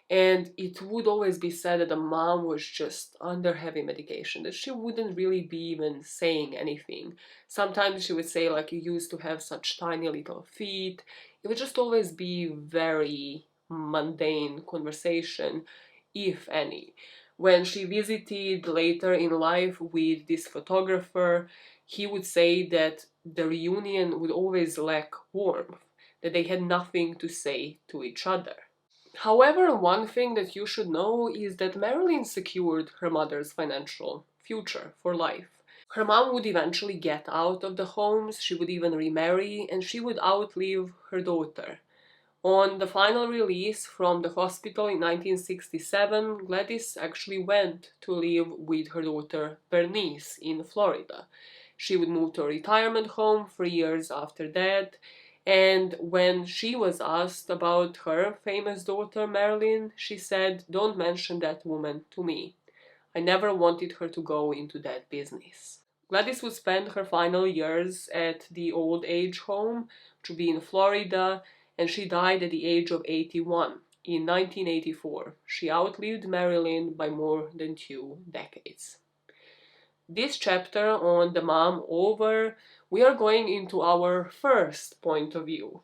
and it would always be said that the mom was just under heavy medication, that she wouldn't really be even saying anything. Sometimes she would say, like, you used to have such tiny little feet. It would just always be very mundane conversation, if any. When she visited later in life with this photographer, he would say that the reunion would always lack warmth, that they had nothing to say to each other. However, one thing that you should know is that Marilyn secured her mother's financial future for life. Her mom would eventually get out of the homes, she would even remarry, and she would outlive her daughter. On the final release from the hospital in 1967, Gladys actually went to live with her daughter Bernice in Florida. She would move to a retirement home 3 years after that, and when she was asked about her famous daughter Marilyn, she said, "Don't mention that woman to me. I never wanted her to go into that business." Gladys would spend her final years at the old age home, which would be in Florida, and she died at the age of 81 in 1984. She outlived Marilyn by more than 2 decades. This chapter on the mom over, we are going into our first point of view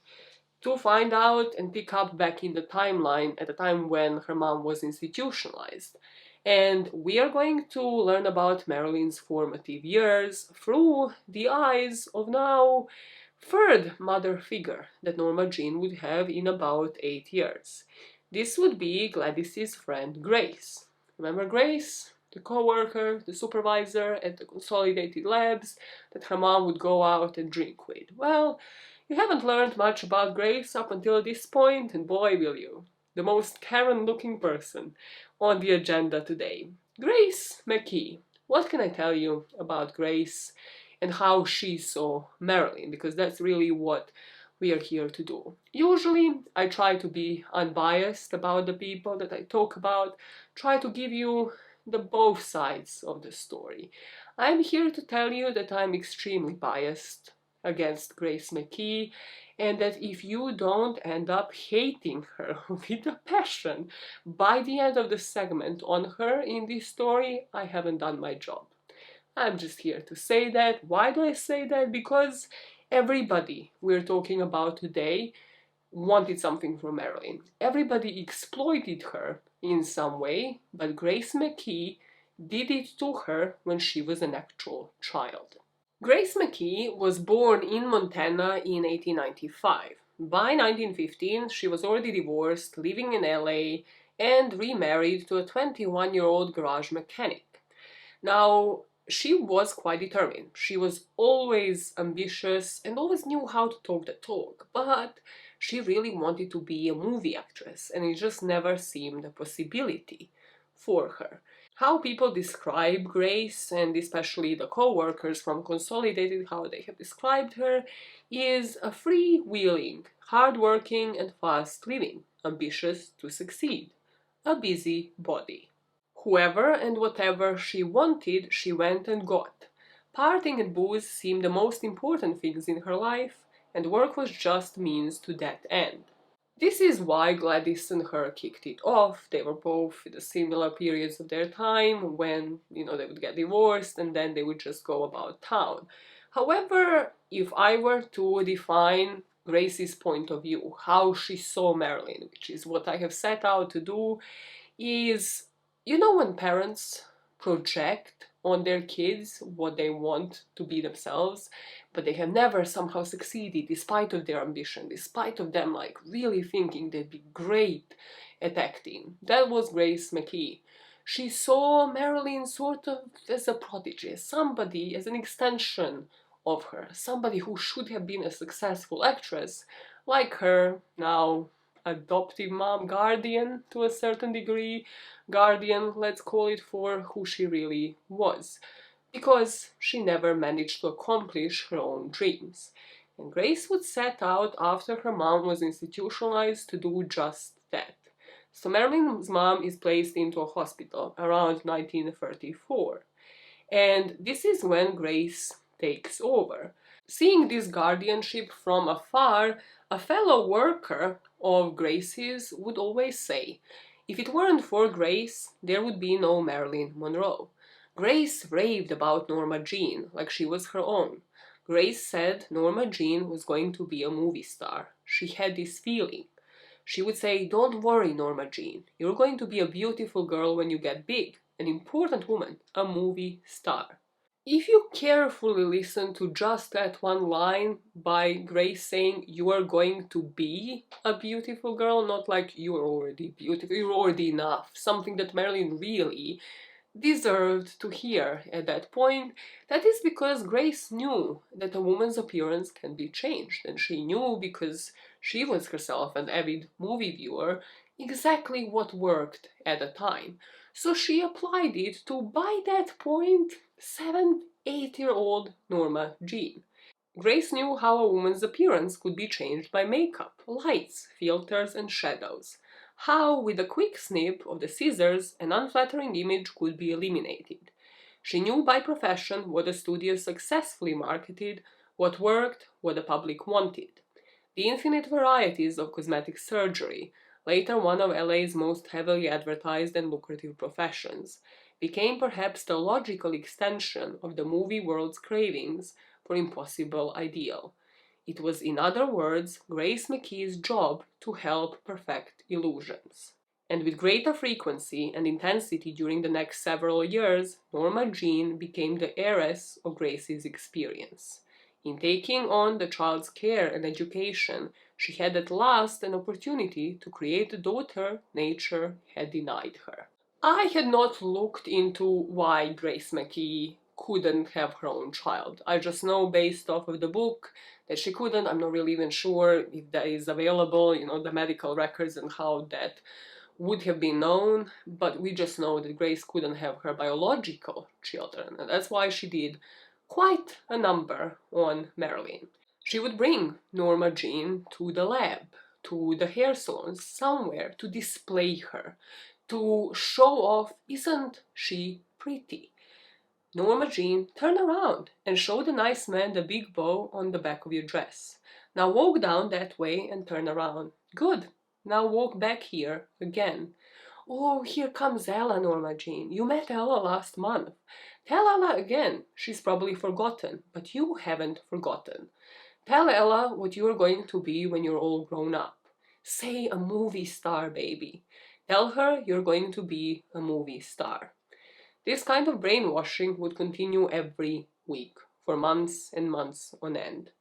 to find out and pick up back in the timeline at the time when her mom was institutionalized. And we are going to learn about Marilyn's formative years through the eyes of now third mother figure that Norma Jeane would have in about 8 years. This would be Gladys's friend Grace. Remember Grace? The co-worker, the supervisor at the Consolidated Labs that her mom would go out and drink with. Well, you haven't learned much about Grace up until this point, and boy will you. The most Karen-looking person on the agenda today. Grace McKee. What can I tell you about Grace and how she saw Marilyn? Because that's really what we are here to do. Usually, I try to be unbiased about the people that I talk about, try to give you the both sides of the story. I'm here to tell you that I'm extremely biased against Grace McKee, and that if you don't end up hating her with a passion by the end of the segment on her in this story, I haven't done my job. I'm just here to say that. Why do I say that? Because everybody we're talking about today wanted something from Marilyn. Everybody exploited her in some way, but Grace McKee did it to her when she was an actual child. Grace McKee was born in Montana in 1895. By 1915, she was already divorced, living in LA, and remarried to a 21-year-old garage mechanic. Now, she was quite determined. She was always ambitious and always knew how to talk the talk, but she really wanted to be a movie actress, and it just never seemed a possibility for her. How people describe Grace, and especially the co-workers from Consolidated, how they have described her, is a freewheeling, hard-working and fast-living, ambitious to succeed, a busy body. Whoever and whatever she wanted, she went and got. Partying and booze seemed the most important things in her life, and work was just means to that end. This is why Gladys and her kicked it off. They were both in the similar periods of their time when, they would get divorced and then they would just go about town. However, if I were to define Grace's point of view, how she saw Marilyn, which is what I have set out to do, is, when parents project on their kids what they want to be themselves, but they have never somehow succeeded despite of their ambition, despite of them really thinking they'd be great at acting. That was Grace McKee. She saw Marilyn sort of as a prodigy, as somebody, as an extension of her, somebody who should have been a successful actress, like her now adoptive mom, guardian to a certain degree, guardian, let's call it, for who she really was, because she never managed to accomplish her own dreams. And Grace would set out after her mom was institutionalized to do just that. So Marilyn's mom is placed into a hospital around 1934. And this is when Grace takes over. Seeing this guardianship from afar, a fellow worker of Grace's would always say, if it weren't for Grace, there would be no Marilyn Monroe. Grace raved about Norma Jeane like she was her own. Grace said Norma Jeane was going to be a movie star. She had this feeling. She would say, don't worry, Norma Jeane, you're going to be a beautiful girl when you get big, an important woman, a movie star. If you carefully listen to just that one line by Grace saying you are going to be a beautiful girl, not like you are already beautiful, you're already enough, something that Marilyn really deserved to hear at that point, that is because Grace knew that a woman's appearance can be changed, and she knew, because she was herself an avid movie viewer, exactly what worked at the time. So she applied it to, by that point, 7-8-year-old Norma Jeane. Grace knew how a woman's appearance could be changed by makeup, lights, filters, and shadows. How, with a quick snip of the scissors, an unflattering image could be eliminated. She knew by profession what the studio successfully marketed, what worked, what the public wanted. The infinite varieties of cosmetic surgery, later one of LA's most heavily advertised and lucrative professions, became perhaps the logical extension of the movie world's cravings for impossible ideal. It was, in other words, Grace McKee's job to help perfect illusions. And with greater frequency and intensity during the next several years, Norma Jeane became the heiress of Grace's experience. In taking on the child's care and education, she had at last an opportunity to create the daughter nature had denied her. I had not looked into why Grace McKee couldn't have her own child. I just know based off of the book that she couldn't. I'm not really even sure if that is available, the medical records and how that would have been known, but we just know that Grace couldn't have her biological children, and that's why she did quite a number on Marilyn. She would bring Norma Jeane to the lab, to the hair salons, somewhere to display her, to show off, isn't she pretty? Norma Jeane, turn around and show the nice man the big bow on the back of your dress. Now walk down that way and turn around. Good. Now walk back here again. Oh, here comes Ella, Norma Jeane. You met Ella last month. Tell Ella again. She's probably forgotten, but you haven't forgotten. Tell Ella what you are going to be when you're all grown up. Say a movie star, baby. Tell her you're going to be a movie star. This kind of brainwashing would continue every week, for months and months on end.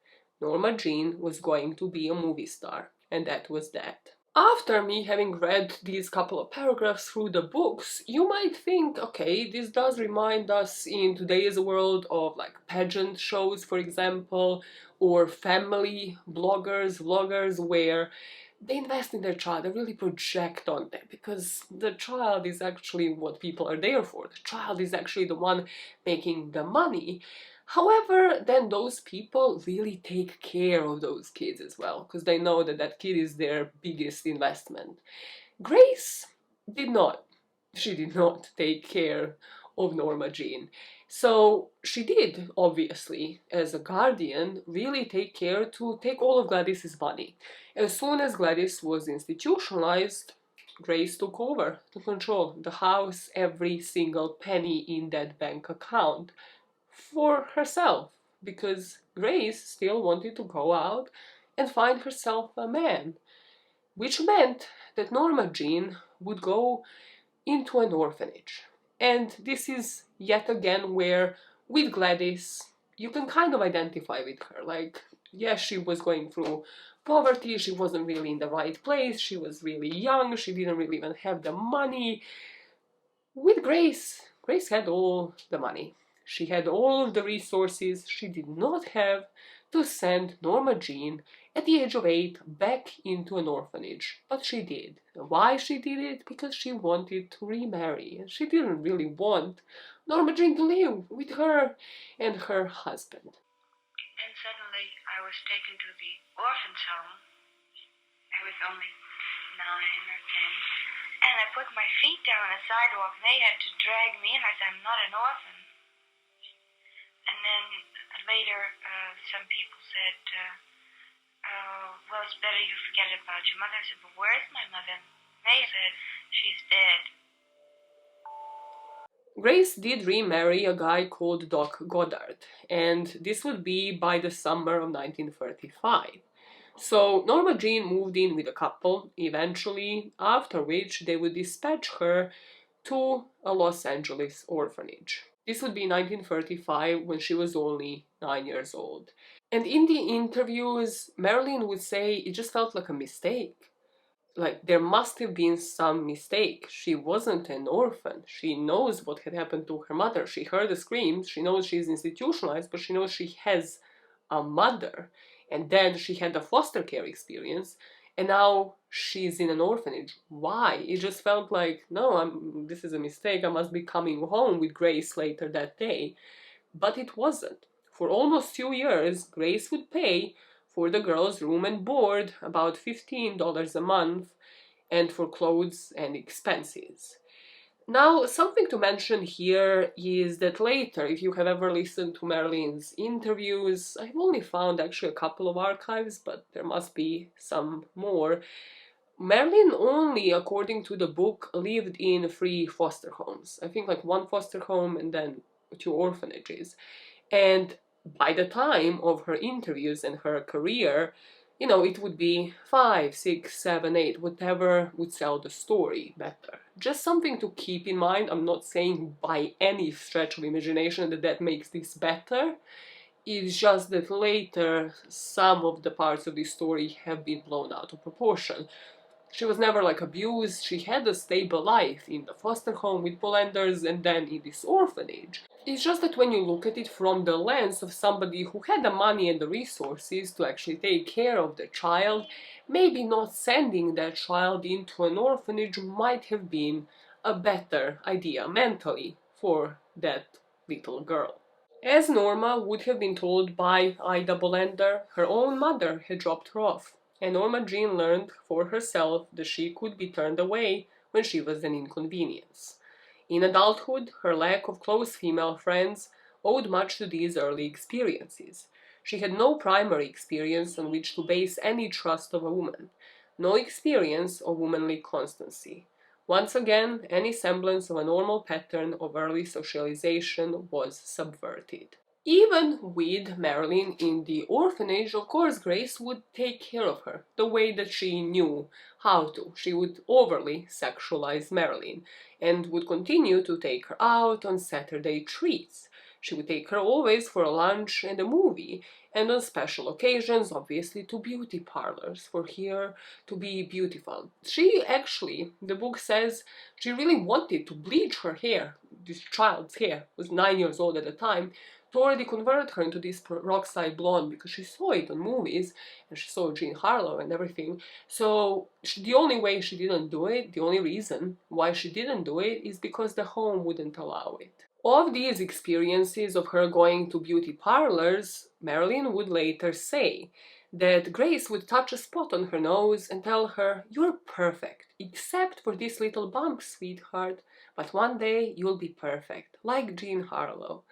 Norma Jeane was going to be a movie star, and that was that. After me having read these couple of paragraphs through the books, you might think, okay, this does remind us in today's world of pageant shows, for example, or family bloggers, vloggers, where they invest in their child, they really project on them, because the child is actually what people are there for. The child is actually the one making the money. However, then those people really take care of those kids as well, because they know that that kid is their biggest investment. Grace did not. She did not take care of Norma Jeane. So she did, obviously, as a guardian, really take care to take all of Gladys's money. As soon as Gladys was institutionalized, Grace took over to control the house, every single penny in that bank account for herself, because Grace still wanted to go out and find herself a man, which meant that Norma Jeane would go into an orphanage. And this is yet again where, with Gladys, you can kind of identify with her. Like, yes, she was going through poverty, she wasn't really in the right place, she was really young, she didn't really even have the money. With Grace, Grace had all the money. She had all of the resources. She did not have to send Norma Jeane at the age of 8 back into an orphanage, but she did. Why she did it? Because she wanted to remarry, and she didn't really want Norma Jeane to live with her and her husband. And suddenly I was taken to the orphan's home. I was only 9 or 10. And I put my feet down on the sidewalk, and they had to drag me in. I said, I'm not an orphan. And then later, some people said, well, it's better you forget about your mother. I said, but where's my mother? They said, she's dead. Grace did remarry a guy called Doc Goddard, and this would be by the summer of 1935. So Norma Jeane moved in with a couple eventually, after which they would dispatch her to a Los Angeles orphanage. This would be 1935, when she was only 9 years old. And in the interviews, Marilyn would say it just felt like a mistake. Like, there must have been some mistake. She wasn't an orphan. She knows what had happened to her mother. She heard the screams. She knows she's institutionalized, but she knows she has a mother. And then she had a foster care experience, and now she's in an orphanage. Why? It just felt like, no, this is a mistake. I must be coming home with Grace later that day. But it wasn't. For almost 2 years, Grace would pay for the girls' room and board, about $15 a month, and for clothes and expenses. Now, something to mention here is that later, if you have ever listened to Marilyn's interviews, I've only found actually a couple of archives, but there must be some more. Marilyn only, according to the book, lived in 3 foster homes. I think like 1 foster home and then 2 orphanages. And by the time of her interviews and her career, you know, it would be 5, 6, 7, 8, whatever would sell the story better. Just something to keep in mind. I'm not saying by any stretch of imagination that that makes this better. It's just that later some of the parts of the story have been blown out of proportion. She was never like abused. She had a stable life in the foster home with Polanders and then in this orphanage. It's just that when you look at it from the lens of somebody who had the money and the resources to actually take care of the child, maybe not sending that child into an orphanage might have been a better idea mentally for that little girl. As Norma would have been told by Ida Bolender, her own mother had dropped her off, and Norma Jeane learned for herself that she could be turned away when she was an inconvenience. In adulthood, her lack of close female friends owed much to these early experiences. She had no primary experience on which to base any trust of a woman, no experience of womanly constancy. Once again, any semblance of a normal pattern of early socialization was subverted. Even with Marilyn in the orphanage, of course, Grace would take care of her the way that she knew how to. She would overly sexualize Marilyn and would continue to take her out on Saturday treats. She would take her always for a lunch and a movie, and on special occasions, obviously, to beauty parlors for her to be beautiful. She actually, the book says, she really wanted to bleach her hair. This child's hair was 9 years old at the time, to already convert her into this peroxide blonde because she saw it on movies and she saw Jean Harlow and everything. So the only way she didn't do it, the only reason why she didn't do it is because the home wouldn't allow it. Of these experiences of her going to beauty parlors, Marilyn would later say that Grace would touch a spot on her nose and tell her, "You're perfect, except for this little bump, sweetheart, but one day you'll be perfect, like Jean Harlow."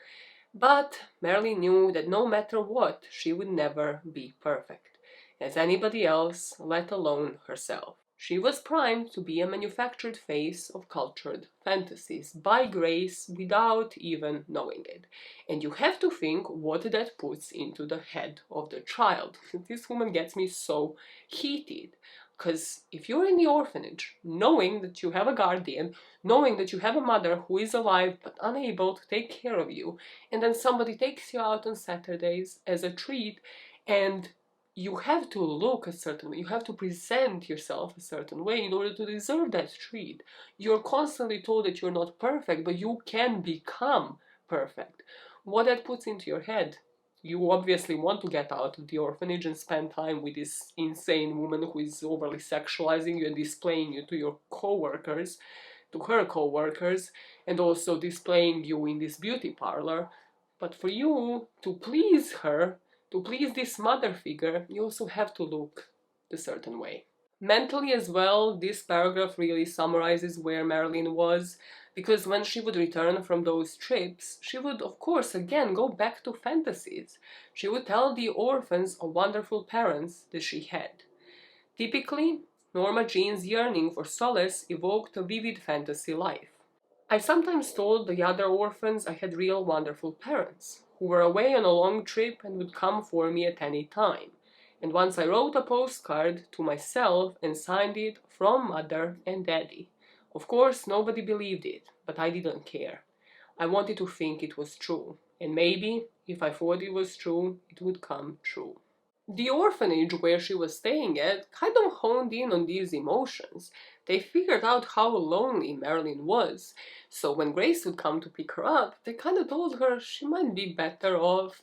But Marilyn knew that no matter what, she would never be perfect, as anybody else, let alone herself. She was primed to be a manufactured face of cultured fantasies by Grace without even knowing it. And you have to think what that puts into the head of the child. This woman gets me so heated. Because if you're in the orphanage, knowing that you have a guardian, knowing that you have a mother who is alive but unable to take care of you, and then somebody takes you out on Saturdays as a treat, and you have to look a certain way, you have to present yourself a certain way in order to deserve that treat. You're constantly told that you're not perfect, but you can become perfect. What that puts into your head? You obviously want to get out of the orphanage and spend time with this insane woman who is overly sexualizing you and displaying you to your co-workers, to her co-workers, and also displaying you in this beauty parlor. But for you to please her, to please this mother figure, you also have to look a certain way. Mentally as well, this paragraph really summarizes where Marilyn was, because when she would return from those trips, she would, of course, again go back to fantasies. She would tell the orphans of wonderful parents that she had. Typically, Norma Jeane's yearning for solace evoked a vivid fantasy life. I sometimes told the other orphans I had real wonderful parents, who were away on a long trip and would come for me at any time. And once I wrote a postcard to myself and signed it from Mother and Daddy. Of course, nobody believed it, but I didn't care. I wanted to think it was true, and maybe, if I thought it was true, it would come true. The orphanage where she was staying at kind of honed in on these emotions. They figured out how lonely Marilyn was, so when Grace would come to pick her up, they kind of told her she might be better off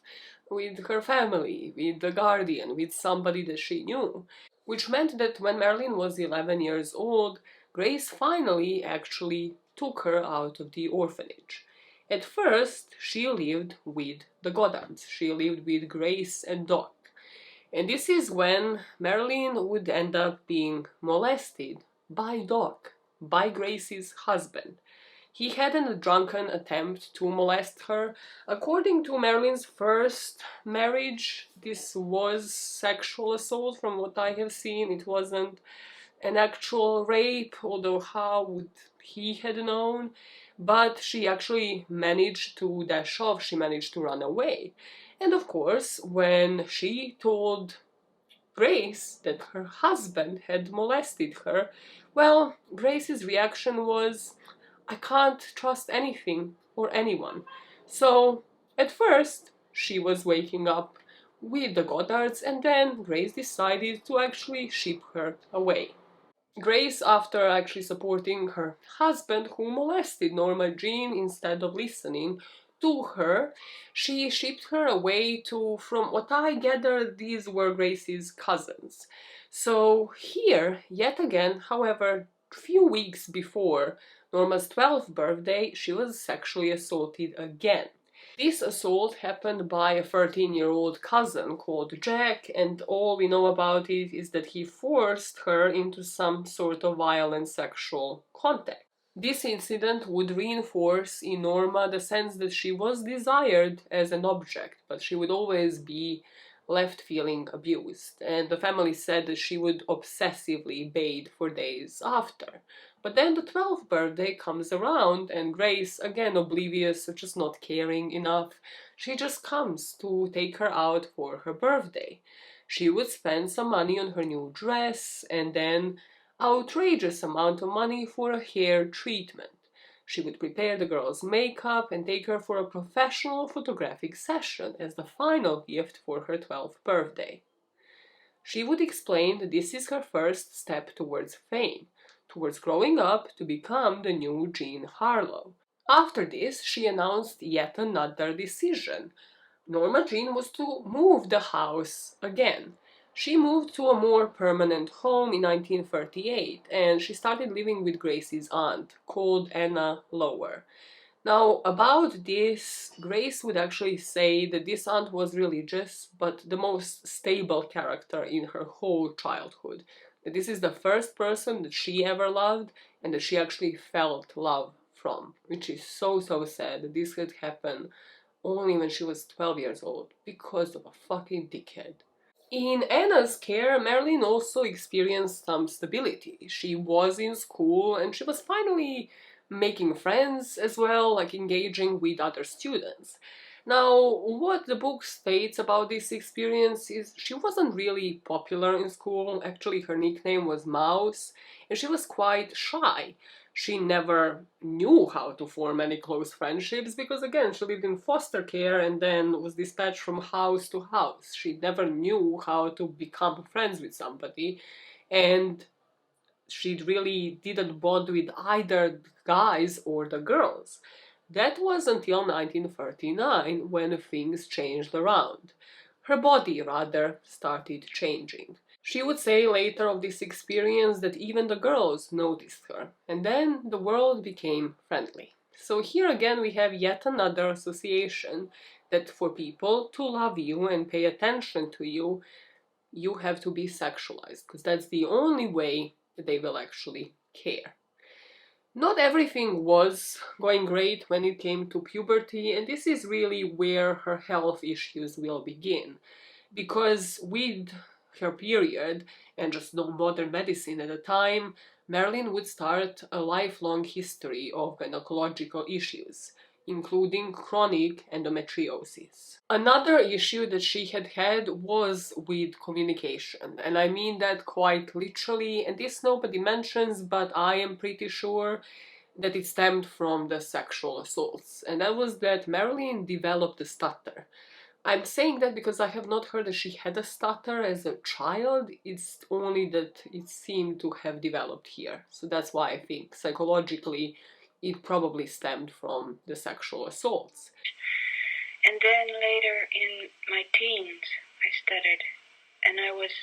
with her family, with the guardian, with somebody that she knew. Which meant that when Marilyn was 11 years old, Grace finally actually took her out of the orphanage. At first, she lived with the Goddards. She lived with Grace and Doc. And this is when Marilyn would end up being molested by Doc, by Grace's husband. He had a drunken attempt to molest her. According to Marilyn's first marriage, this was sexual assault from what I have seen. It wasn't an actual rape, although how would he had known? But she actually managed to dash off, she managed to run away. And of course, when she told Grace that her husband had molested her, well, Grace's reaction was, "I can't trust anything or anyone." So, at first, she was waking up with the Goddards, and then Grace decided to actually ship her away. Grace, after actually supporting her husband who molested Norma Jeane instead of listening to her, she shipped her away to, from what I gather, these were Grace's cousins. So here, yet again, however, a few weeks before Norma's 12th birthday, she was sexually assaulted again. This assault happened by a 13-year-old cousin called Jack, and all we know about it is that he forced her into some sort of violent sexual contact. This incident would reinforce in Norma the sense that she was desired as an object, but she would always be left feeling abused, and the family said that she would obsessively bathe for days after. But then the 12th birthday comes around, and Grace, again oblivious, just not caring enough, she just comes to take her out for her birthday. She would spend some money on her new dress, and then outrageous amount of money for a hair treatment. She would prepare the girl's makeup and take her for a professional photographic session as the final gift for her 12th birthday. She would explain that this is her first step towards fame, towards growing up to become the new Jean Harlow. After this, she announced yet another decision. Norma Jeane was to move the house again. She moved to a more permanent home in 1938, and she started living with Grace's aunt, called Anna Lower. Now, about this, Grace would actually say that this aunt was religious, but the most stable character in her whole childhood. That this is the first person that she ever loved, and that she actually felt love from, which is so sad that this had happened only when she was 12 years old, because of a fucking dickhead. In Anna's care, Marilyn also experienced some stability. She was in school and she was finally making friends as well, like engaging with other students. Now, what the book states about this experience is she wasn't really popular in school. Actually, her nickname was Mouse, and she was quite shy. She never knew how to form any close friendships because, again, she lived in foster care and then was dispatched from house to house. She never knew how to become friends with somebody, and she really didn't bond with either the guys or the girls. That was until 1939 when things changed around. Her body, rather, started changing. She would say later of this experience that even the girls noticed her, and then the world became friendly. So here again we have yet another association that for people to love you and pay attention to you, you have to be sexualized, because that's the only way that they will actually care. Not everything was going great when it came to puberty, and this is really where her health issues will begin. Because with her period and just no modern medicine at the time, Marilyn would start a lifelong history of gynecological issues, including chronic endometriosis. Another issue that she had was with communication, and I mean that quite literally, and this nobody mentions, but I am pretty sure that it stemmed from the sexual assaults, and that was that Marilyn developed a stutter. I'm saying that because I have not heard that she had a stutter as a child, it's only that it seemed to have developed here. So that's why I think psychologically it probably stemmed from the sexual assaults. And then later in my teens, I stuttered, and I was,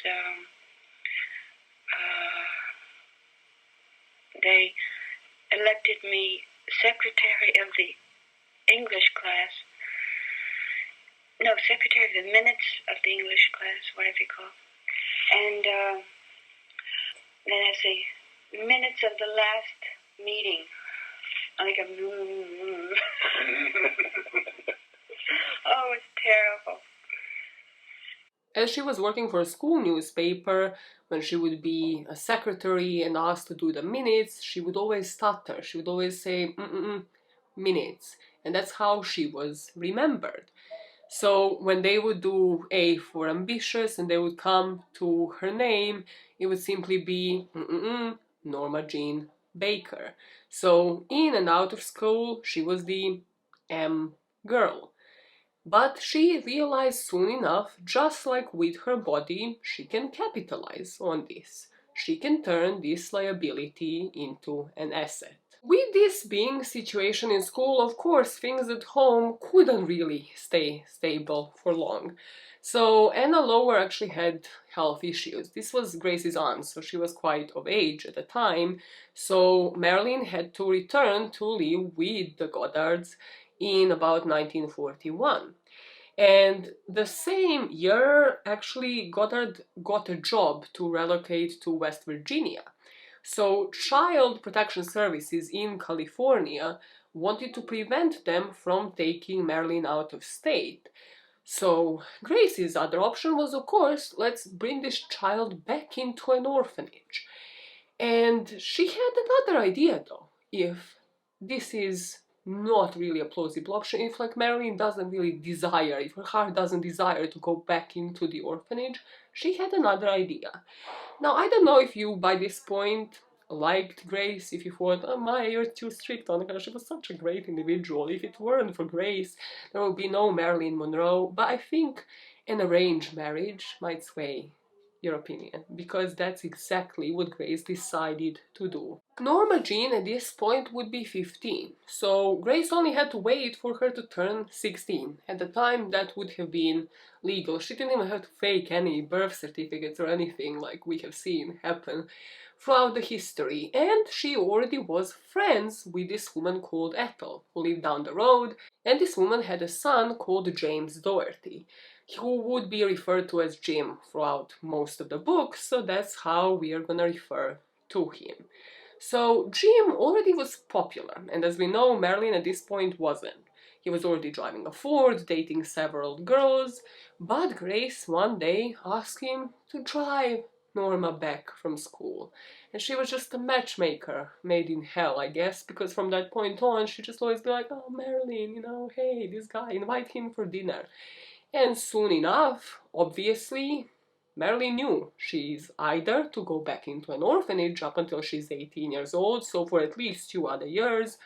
they elected me secretary of the English class. No, secretary of the minutes of the English class, whatever you call it. And then I say, minutes of the last meeting. Like a oh, it's terrible. As she was working for a school newspaper, when she would be a secretary and asked to do the minutes, she would always stutter. She would always say, minutes. And that's how she was remembered. So when they would do A for ambitious and they would come to her name, it would simply be Norma Jeane Baker. So in and out of school, she was the M girl. But she realized soon enough, just like with her body, she can capitalize on this. She can turn this liability into an asset. With this being situation in school, of course, things at home couldn't really stay stable for long. So Anna Lower actually had health issues. This was Grace's aunt, so she was quite of age at the time. So Marilyn had to return to live with the Goddards in about 1941. And the same year, actually, Goddard got a job to relocate to West Virginia. So Child Protection Services in California wanted to prevent them from taking Marilyn out of state. So Grace's other option was, of course, let's bring this child back into an orphanage. And she had another idea, though. If this is not really a plausible option, if like Marilyn doesn't really desire, if her heart doesn't desire to go back into the orphanage, she had another idea. Now, I don't know if you, by this point, liked Grace, if you thought, oh Maya, you're too strict on her, she was such a great individual. If it weren't for Grace, there would be no Marilyn Monroe. But I think an arranged marriage might sway your opinion, because that's exactly what Grace decided to do. Norma Jeane at this point would be 15, so Grace only had to wait for her to turn 16. At the time, that would have been legal. She didn't even have to fake any birth certificates or anything like we have seen happen throughout the history. And she already was friends with this woman called Ethel, who lived down the road, and this woman had a son called James Doherty, who would be referred to as Jim throughout most of the book, so that's how we are gonna refer to him. So Jim already was popular, and as we know, Marilyn at this point wasn't. He was already driving a Ford, dating several girls, but Grace one day asked him to drive Norma back from school. And she was just a matchmaker made in hell, I guess, because from that point on, she just always be like, oh, Marilyn, you know, hey, this guy, invite him for dinner. And soon enough, obviously, Marilyn knew she's either to go back into an orphanage up until she's 18 years old, so for at least 2 other years,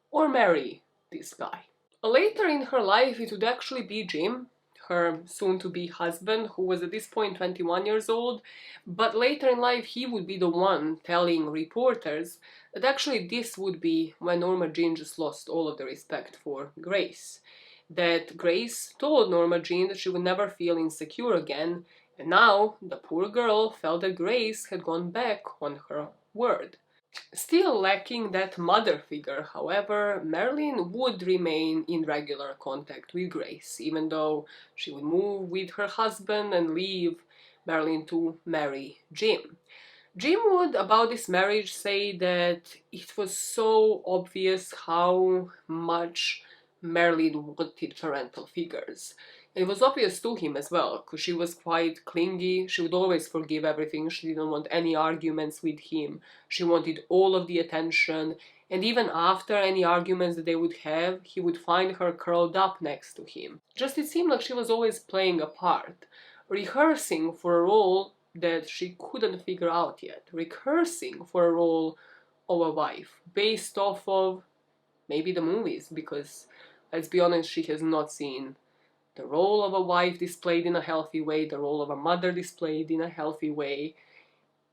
or marry this guy. Later in her life, it would actually be Jim, her soon-to-be husband, who was at this point 21 years old, but later in life he would be the one telling reporters that actually this would be when Norma Jeane just lost all of the respect for Grace. That Grace told Norma Jeane that she would never feel insecure again, and now the poor girl felt that Grace had gone back on her word. Still lacking that mother figure, however, Marilyn would remain in regular contact with Grace, even though she would move with her husband and leave Marilyn to marry Jim. Jim would, about this marriage, say that it was so obvious how much Marilyn wanted parental figures. It was obvious to him as well, because she was quite clingy. She would always forgive everything. She didn't want any arguments with him. She wanted all of the attention. And even after any arguments that they would have, he would find her curled up next to him. Just it seemed like she was always playing a part, rehearsing for a role that she couldn't figure out yet. Rehearsing for a role of a wife, based off of maybe the movies, because let's be honest, she has not seen the role of a wife displayed in a healthy way, the role of a mother displayed in a healthy way,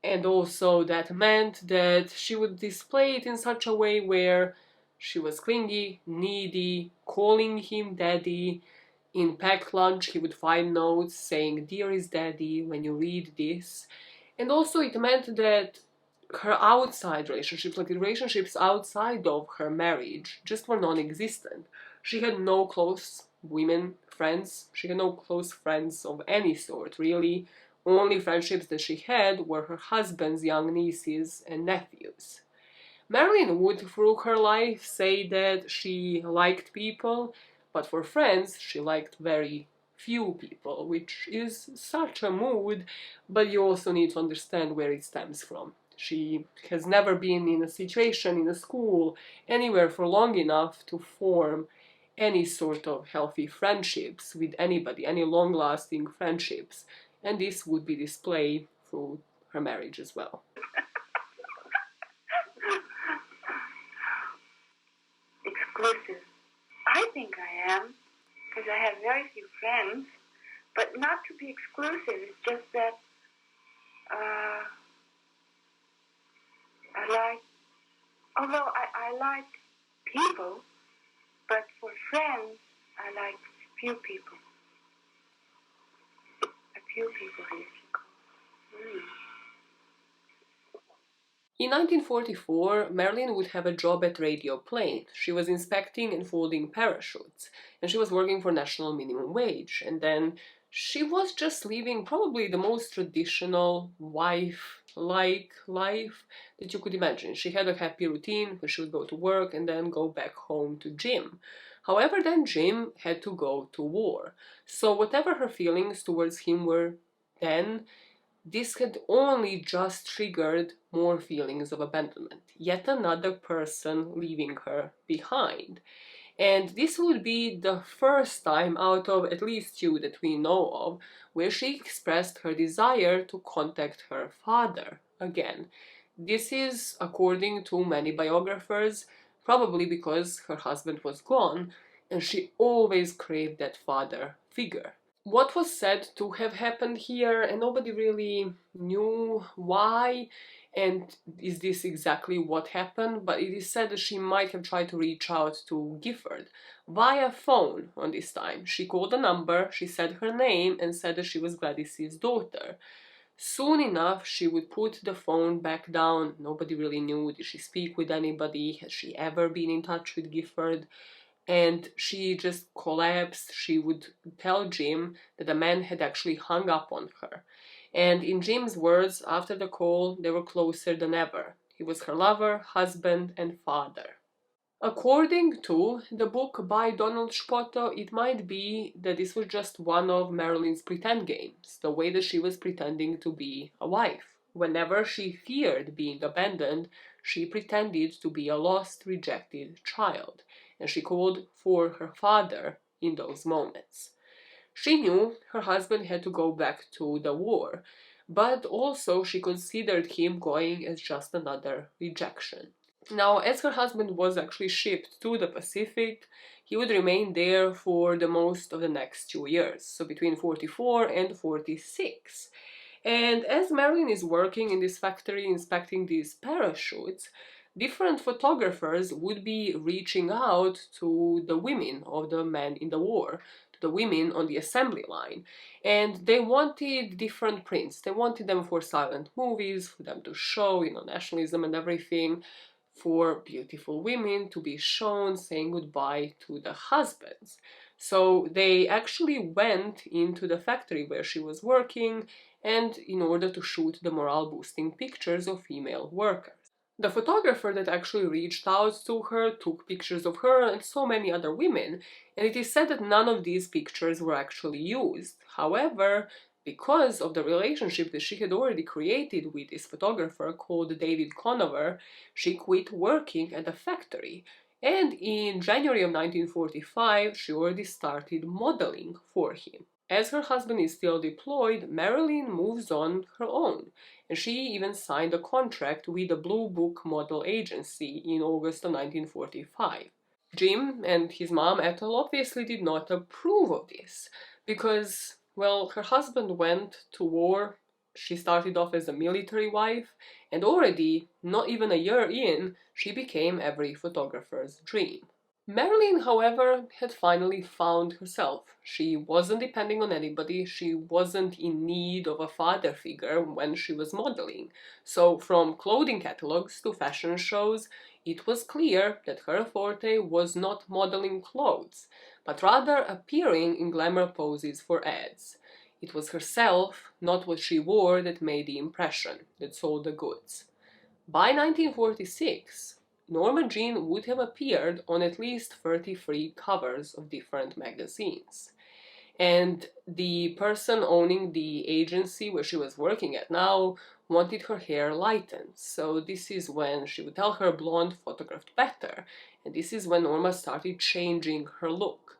and also that meant that she would display it in such a way where she was clingy, needy, calling him daddy. In packed lunch he would find notes saying, "Dearest daddy, when you read this." And also it meant that her outside relationships, like the relationships outside of her marriage, just were non-existent. She had no close women friends. She had no close friends of any sort, really. Only friendships that she had were her husband's young nieces and nephews. Marilyn would, through her life, say that she liked people, but for friends, she liked very few people, which is such a mood, but you also need to understand where it stems from. She has never been in a situation, in a school, anywhere for long enough to form any sort of healthy friendships with anybody, any long-lasting friendships, and this would be displayed through her marriage as well. Exclusive. I think I am, because I have very few friends, but not to be exclusive. It's just that I like people, but for friends, I like few people. A few people, I should call. In 1944, Marilyn would have a job at Radio Plane. She was inspecting and folding parachutes, and she was working for national minimum wage. And then she was just living probably the most traditional wife-like life that you could imagine. She had a happy routine where she would go to work and then go back home to Jim. However, then Jim had to go to war. So whatever her feelings towards him were then, this had only just triggered more feelings of abandonment. Yet another person leaving her behind. And this would be the first time out of at least 2 that we know of where she expressed her desire to contact her father again. This is according to many biographers, probably because her husband was gone and she always craved that father figure. What was said to have happened here, and nobody really knew why and is this exactly what happened, but it is said that she might have tried to reach out to Gifford via phone on this time. She called a number, she said her name and said that she was Gladys's daughter. Soon enough, she would put the phone back down. Nobody really knew. Did she speak with anybody? Has she ever been in touch with Gifford? And she just collapsed. She would tell Jim that the man had actually hung up on her. And in Jim's words, after the call, they were closer than ever. He was her lover, husband, and father. According to the book by Donald Spoto, it might be that this was just one of Marilyn's pretend games, the way that she was pretending to be a wife. Whenever she feared being abandoned, she pretended to be a lost, rejected child, and she called for her father in those moments. She knew her husband had to go back to the war, but also she considered him going as just another rejection. Now, as her husband was actually shipped to the Pacific, he would remain there for the most of the next 2 years, so between 44 and 46. And as Marilyn is working in this factory inspecting these parachutes, different photographers would be reaching out to the women of the men in the war, to the women on the assembly line, and they wanted different prints. They wanted them for silent movies, for them to show, nationalism and everything, for beautiful women to be shown saying goodbye to the husbands. So they actually went into the factory where she was working and in order to shoot the morale-boosting pictures of female workers. The photographer that actually reached out to her took pictures of her and so many other women, and it is said that none of these pictures were actually used. However, because of the relationship that she had already created with this photographer called David Conover, she quit working at the factory. And in January of 1945, she already started modeling for him. As her husband is still deployed, Marilyn moves on her own, and she even signed a contract with the Blue Book model agency in August of 1945. Jim and his mom Ethel obviously did not approve of this, because, well, her husband went to war, she started off as a military wife, and already, not even a year in, she became every photographer's dream. Marilyn, however, had finally found herself. She wasn't depending on anybody, she wasn't in need of a father figure when she was modeling. So from clothing catalogs to fashion shows, it was clear that her forte was not modeling clothes, but rather appearing in glamour poses for ads. It was herself, not what she wore, that made the impression, that sold the goods. By 1946, Norma Jeane would have appeared on at least 33 covers of different magazines. And the person owning the agency where she was working at now wanted her hair lightened. So this is when she would tell her blonde photographed better. And this is when Norma started changing her look.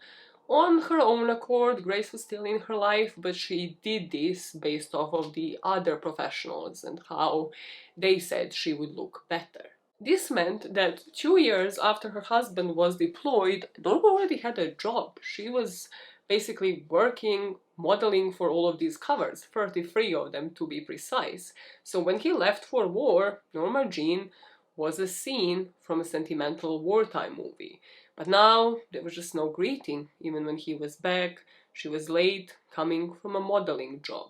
On her own accord, Grace was still in her life, but she did this based off of the other professionals and how they said she would look better. This meant that 2 years after her husband was deployed, Norma already had a job. She was basically working, modeling for all of these covers, 33 of them to be precise. So when he left for war, Norma Jeane was a scene from a sentimental wartime movie. But now there was just no greeting. Even when he was back, she was late, coming from a modeling job.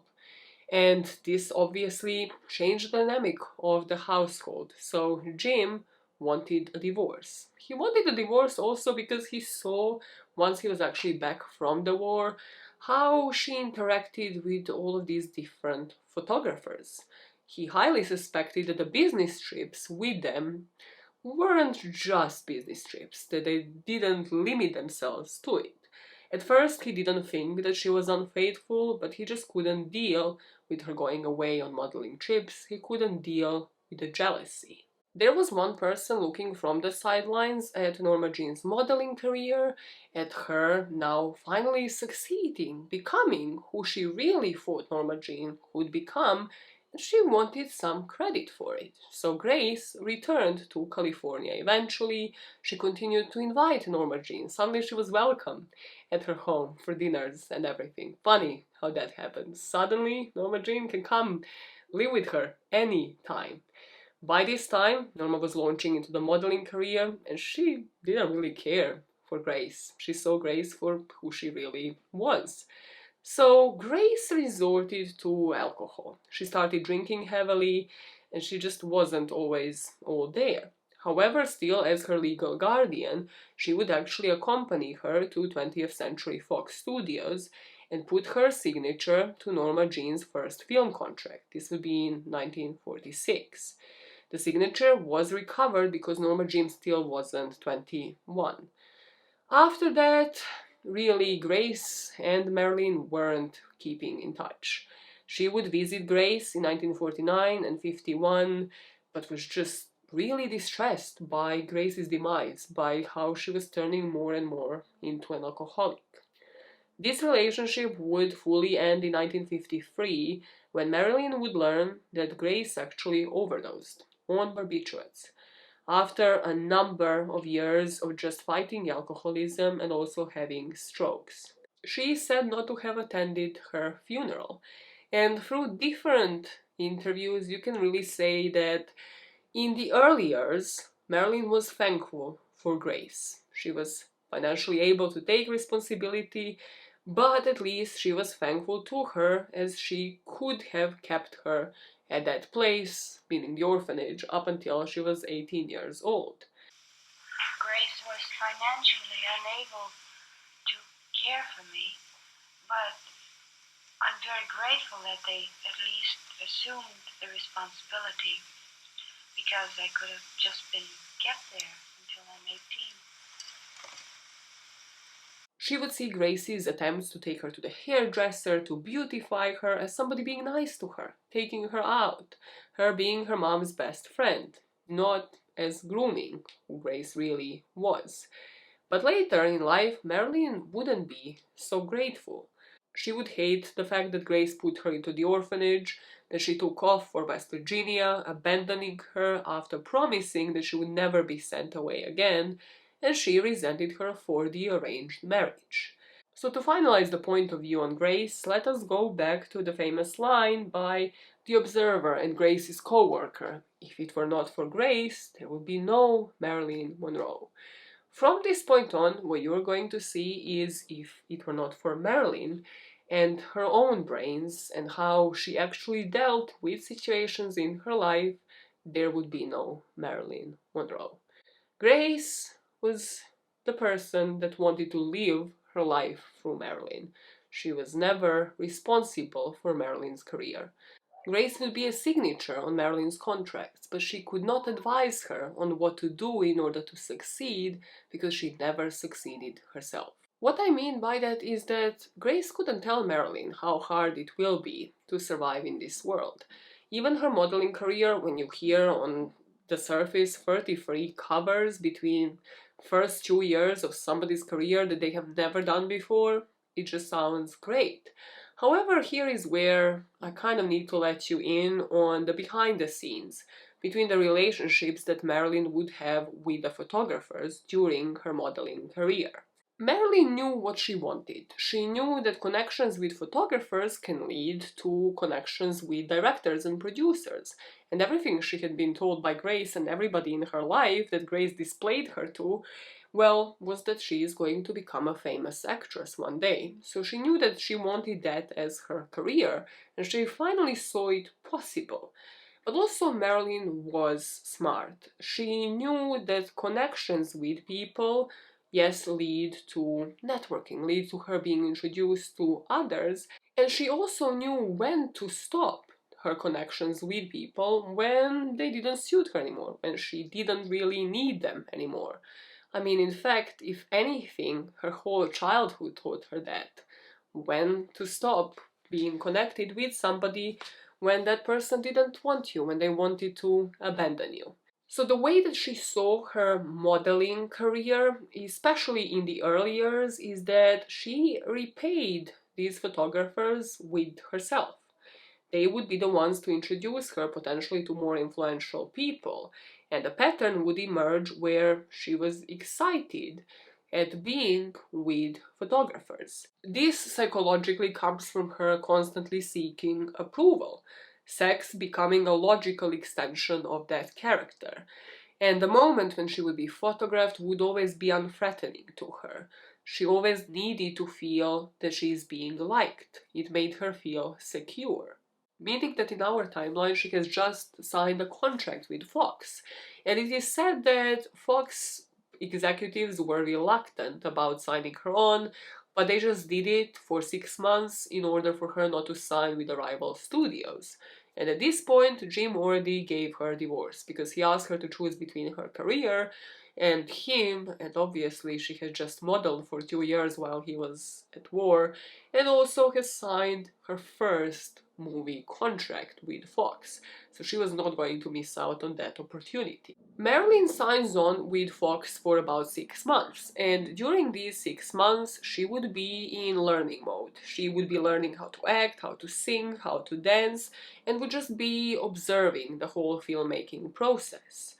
And this obviously changed the dynamic of the household. So Jim wanted a divorce. He wanted a divorce also because he saw, once he was actually back from the war, how she interacted with all of these different photographers. He highly suspected that the business trips with them weren't just business trips, that they didn't limit themselves to it. At first, he didn't think that she was unfaithful, but he just couldn't deal with her going away on modeling trips. He couldn't deal with the jealousy. There was one person looking from the sidelines at Norma Jeane's modeling career, at her now finally succeeding, becoming who she really thought Norma Jeane would become, she wanted some credit for it. So Grace returned to California. Eventually, she continued to invite Norma Jeane. Suddenly she was welcome at her home for dinners and everything. Funny how that happens. Suddenly, Norma Jeane can come live with her any time. By this time, Norma was launching into the modeling career and she didn't really care for Grace. She saw Grace for who she really was. So Grace resorted to alcohol. She started drinking heavily and she just wasn't always all there. However, still as her legal guardian, she would actually accompany her to 20th Century Fox Studios and put her signature to Norma Jeane's first film contract. This would be in 1946. The signature was recovered because Norma Jeane still wasn't 21. After that, really, Grace and Marilyn weren't keeping in touch. She would visit Grace in 1949 and 51, but was just really distressed by Grace's demise, by how she was turning more and more into an alcoholic. This relationship would fully end in 1953 when Marilyn would learn that Grace actually overdosed on barbiturates after a number of years of just fighting alcoholism and also having strokes. She said not to have attended her funeral. And through different interviews, you can really say that in the early years, Marilyn was thankful for Grace. She was financially able to take responsibility, but at least she was thankful to her as she could have kept her at that place, meaning the orphanage, up until she was 18 years old. Grace was financially unable to care for me, but I'm very grateful that they at least assumed the responsibility, because I could have just been kept there until I'm 18. She would see Gracie's attempts to take her to the hairdresser, to beautify her, as somebody being nice to her, taking her out, her being her mom's best friend, not as grooming, who Grace really was. But later in life, Marilyn wouldn't be so grateful. She would hate the fact that Grace put her into the orphanage, that she took off for West Virginia, abandoning her after promising that she would never be sent away again, and she resented her for the arranged marriage. So to finalize the point of view on Grace, let us go back to the famous line by the Observer and Grace's co-worker: "If it were not for Grace, there would be no Marilyn Monroe." From this point on, what you're going to see is, if it were not for Marilyn and her own brains and how she actually dealt with situations in her life, there would be no Marilyn Monroe. Grace was the person that wanted to live her life through Marilyn. She was never responsible for Marilyn's career. Grace would be a signature on Marilyn's contracts, but she could not advise her on what to do in order to succeed because she never succeeded herself. What I mean by that is that Grace couldn't tell Marilyn how hard it will be to survive in this world. Even her modeling career, when you hear on the surface 33 covers between first 2 years of somebody's career that they have never done before, it just sounds great. However, here is where I kind of need to let you in on the behind the scenes between the relationships that Marilyn would have with the photographers during her modeling career. Marilyn knew what she wanted. She knew that connections with photographers can lead to connections with directors and producers. And everything she had been told by Grace and everybody in her life that Grace displayed her to, well, was that she is going to become a famous actress one day. So she knew that she wanted that as her career, and she finally saw it possible. But also Marilyn was smart. She knew that connections with people, yes, lead to networking, lead to her being introduced to others, and she also knew when to stop her connections with people when they didn't suit her anymore, when she didn't really need them anymore. I mean, in fact, if anything, her whole childhood taught her that. When to stop being connected with somebody when that person didn't want you, when they wanted to abandon you. So the way that she saw her modeling career, especially in the early years, is that she repaid these photographers with herself. they would be the ones to introduce her potentially to more influential people. And a pattern would emerge where she was excited at being with photographers. This psychologically comes from her constantly seeking approval, sex becoming a logical extension of that character. And the moment when she would be photographed would always be unthreatening to her. She always needed to feel that she is being liked. It made her feel secure. Meaning that in our timeline she has just signed a contract with Fox. And it is said that Fox executives were reluctant about signing her on, but they just did it for 6 months in order for her not to sign with the rival studios. And at this point, Jim already gave her a divorce because he asked her to choose between her career and him, and obviously she had just modeled for 2 years while he was at war, and also has signed her first movie contract with Fox, so she was not going to miss out on that opportunity. Marilyn signs on with Fox for about 6 months, and during these 6 months she would be in learning mode. She would be learning how to act, how to sing, how to dance, and would just be observing the whole filmmaking process.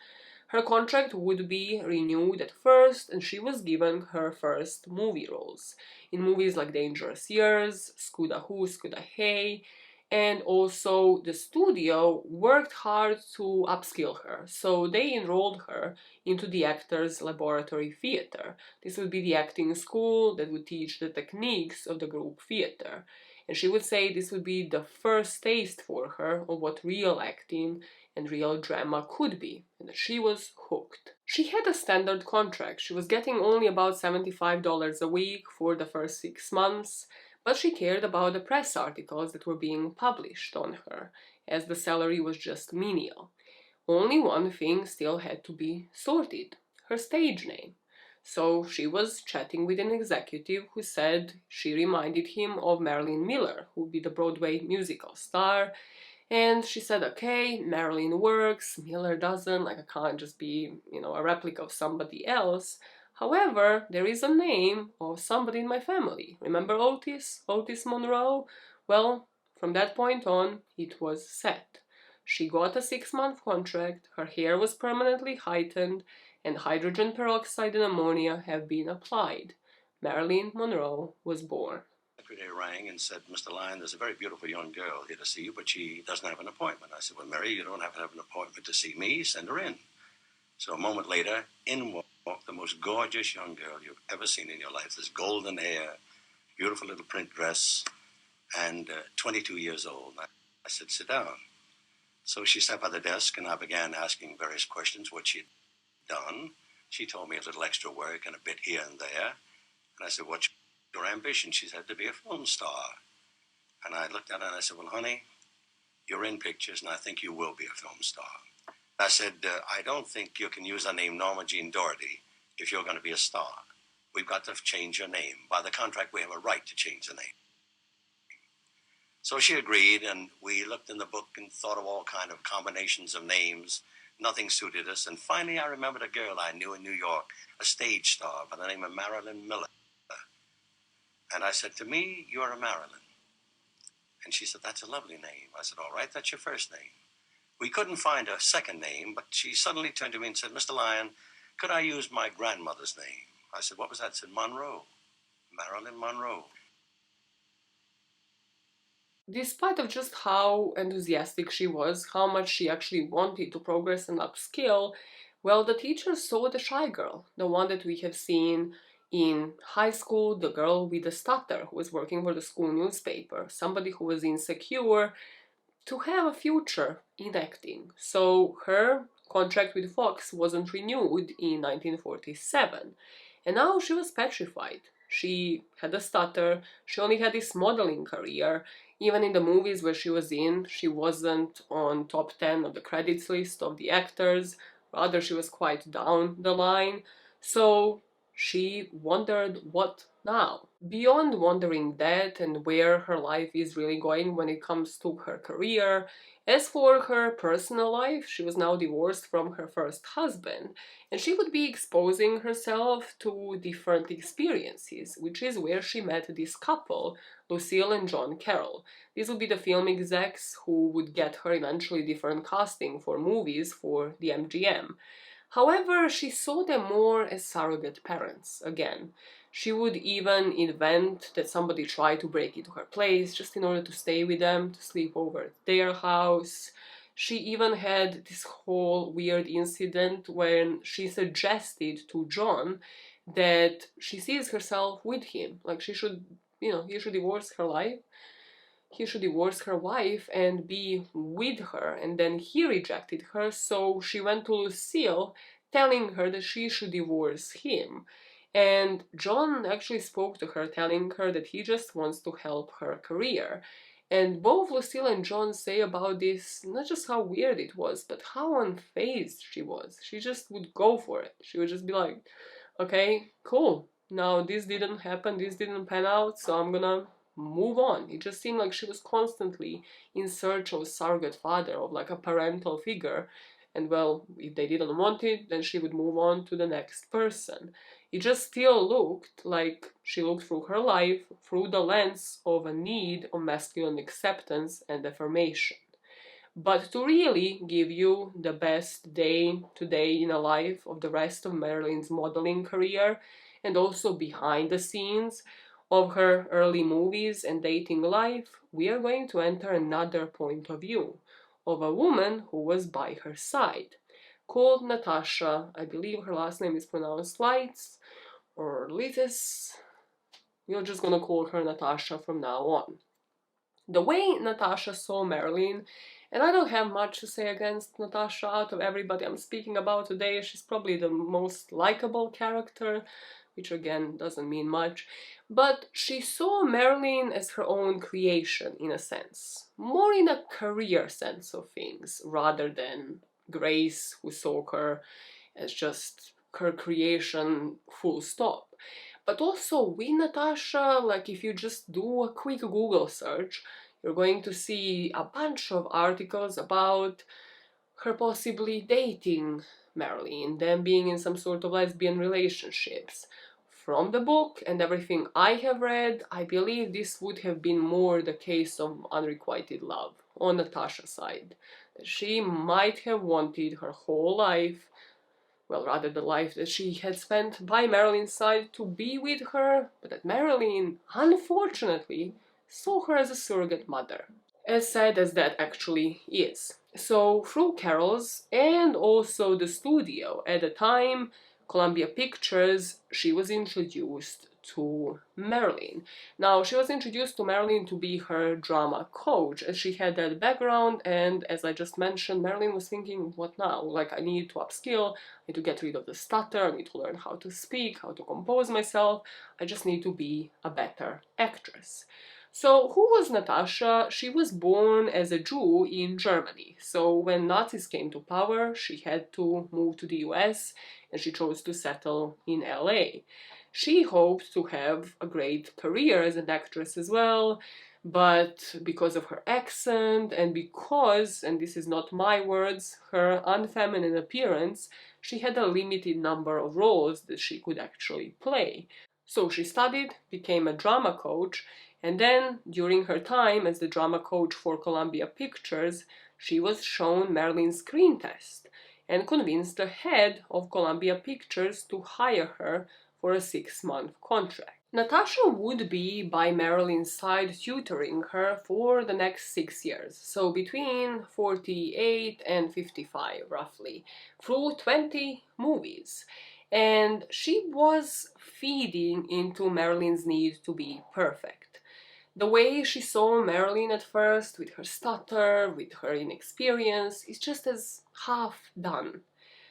Her contract would be renewed at first, and she was given her first movie roles in movies like Dangerous Years, Skuda Who, Skuda Hey, and also the studio worked hard to upskill her, so they enrolled her into the Actors Laboratory Theater. This would be the acting school that would teach the techniques of the group theater. And she would say this would be the first taste for her of what real acting and real drama could be, and that she was hooked. She had a standard contract. She was getting only about $75 a week for the first 6 months, but she cared about the press articles that were being published on her, as the salary was just menial. Only one thing still had to be sorted: her stage name. So she was chatting with an executive who said she reminded him of Marilyn Miller, who would be the Broadway musical star. And she said, okay, Marilyn works, Miller doesn't, like I can't just be, a replica of somebody else. However, there is a name of somebody in my family. Remember Otis? Otis Monroe? Well, from that point on, it was set. She got a 6-month contract, her hair was permanently heightened, and hydrogen peroxide and ammonia have been applied. Marilyn Monroe was born. Secretary rang and said, Mr. Lyon, there's a very beautiful young girl here to see you, but she doesn't have an appointment. I said, well, Mary, you don't have to have an appointment to see me. Send her in. So a moment later, in walked the most gorgeous young girl you've ever seen in your life. This golden hair, beautiful little print dress, and 22 years old. I said, sit down. So she sat by the desk, and I began asking various questions, what she'd done. She told me a little extra work and a bit here and there. And I said, what's your ambition? She said, to be a film star. And I looked at her and I said, well, honey, you're in pictures, and I think you will be a film star. I said, I don't think you can use the name Norma Jeane Doherty if you're going to be a star. We've got to change your name. By the contract, we have a right to change the name. So she agreed, and we looked in the book and thought of all kind of combinations of names. Nothing suited us. And finally, I remembered a girl I knew in New York, a stage star by the name of Marilyn Miller. And I said, to me, you're a Marilyn. And she said, that's a lovely name. I said, all right, that's your first name. We couldn't find a second name, but she suddenly turned to me and said, Mr. Lyon, could I use my grandmother's name? I said, what was that? I said, Monroe. Marilyn Monroe. Despite of just how enthusiastic she was, how much she actually wanted to progress and upskill, well, the teachers saw the shy girl, the one that we have seen in high school, the girl with the stutter who was working for the school newspaper, somebody who was insecure, to have a future in acting. So her contract with Fox wasn't renewed in 1947, and now she was petrified. She had a stutter, she only had this modeling career. Even in the movies where she was in, she wasn't on top 10 of the credits list of the actors, rather she was quite down the line. So she wondered what now. Beyond wondering that and where her life is really going when it comes to her career, as for her personal life, she was now divorced from her first husband, and she would be exposing herself to different experiences, which is where she met this couple, Lucille and John Carroll. These would be the film execs who would get her eventually different casting for movies for the MGM. However, she saw them more as surrogate parents again. She would even invent that somebody tried to break into her place just in order to stay with them, to sleep over at their house. She even had this whole weird incident when she suggested to John that she sees herself with him. Like she should, he should divorce her life. He should divorce her wife and be with her, and then he rejected her, so she went to Lucille telling her that she should divorce him. And John actually spoke to her, telling her that he just wants to help her career. And both Lucille and John say about this not just how weird it was, but how unfazed she was. She just would go for it. She would just be like, okay, cool. Now this didn't happen, this didn't pan out, so I'm gonna move on. It just seemed like she was constantly in search of a surrogate father, of like a parental figure. And well, if they didn't want it, then she would move on to the next person. It just still looked like she looked through her life through the lens of a need of masculine acceptance and affirmation. But to really give you the best day-to-day in a life of the rest of Marilyn's modeling career, and also behind the scenes of her early movies and dating life, we are going to enter another point of view of a woman who was by her side, called Natasha. I believe her last name is pronounced Lytess or Lytess. We're just gonna call her Natasha from now on. The way Natasha saw Marilyn, and I don't have much to say against Natasha out of everybody I'm speaking about today, she's probably the most likable character, which again doesn't mean much, but she saw Marilyn as her own creation in a sense, more in a career sense of things, rather than Grace, who saw her as just her creation full stop. But also with Natasha, like if you just do a quick Google search, you're going to see a bunch of articles about her possibly dating Marilyn, them being in some sort of lesbian relationships. From the book and everything I have read, I believe this would have been more the case of unrequited love on Natasha's side. That she might have wanted her whole life, well, rather the life that she had spent by Marilyn's side, to be with her, but that Marilyn, unfortunately, saw her as a surrogate mother. As sad as that actually is. So, through Carol's and also the studio at the time, Columbia Pictures, she was introduced to Marilyn. Now, she was introduced to Marilyn to be her drama coach, as she had that background, and as I just mentioned, Marilyn was thinking, what now? Like, I need to upskill, I need to get rid of the stutter, I need to learn how to speak, how to compose myself, I just need to be a better actress. So, who was Natasha? She was born as a Jew in Germany. So, when Nazis came to power, she had to move to the US and she chose to settle in LA. She hoped to have a great career as an actress as well, but because of her accent and because, and this is not my words, her unfeminine appearance, she had a limited number of roles that she could actually play. So she studied, became a drama coach, and then, during her time as the drama coach for Columbia Pictures, she was shown Marilyn's screen test and convinced the head of Columbia Pictures to hire her for a 6-month contract. Natasha would be by Marilyn's side tutoring her for the next 6 years, so between 48 and 55 roughly, through 20 movies. And she was feeding into Marilyn's need to be perfect. The way she saw Marilyn at first, with her stutter, with her inexperience, is just as half done.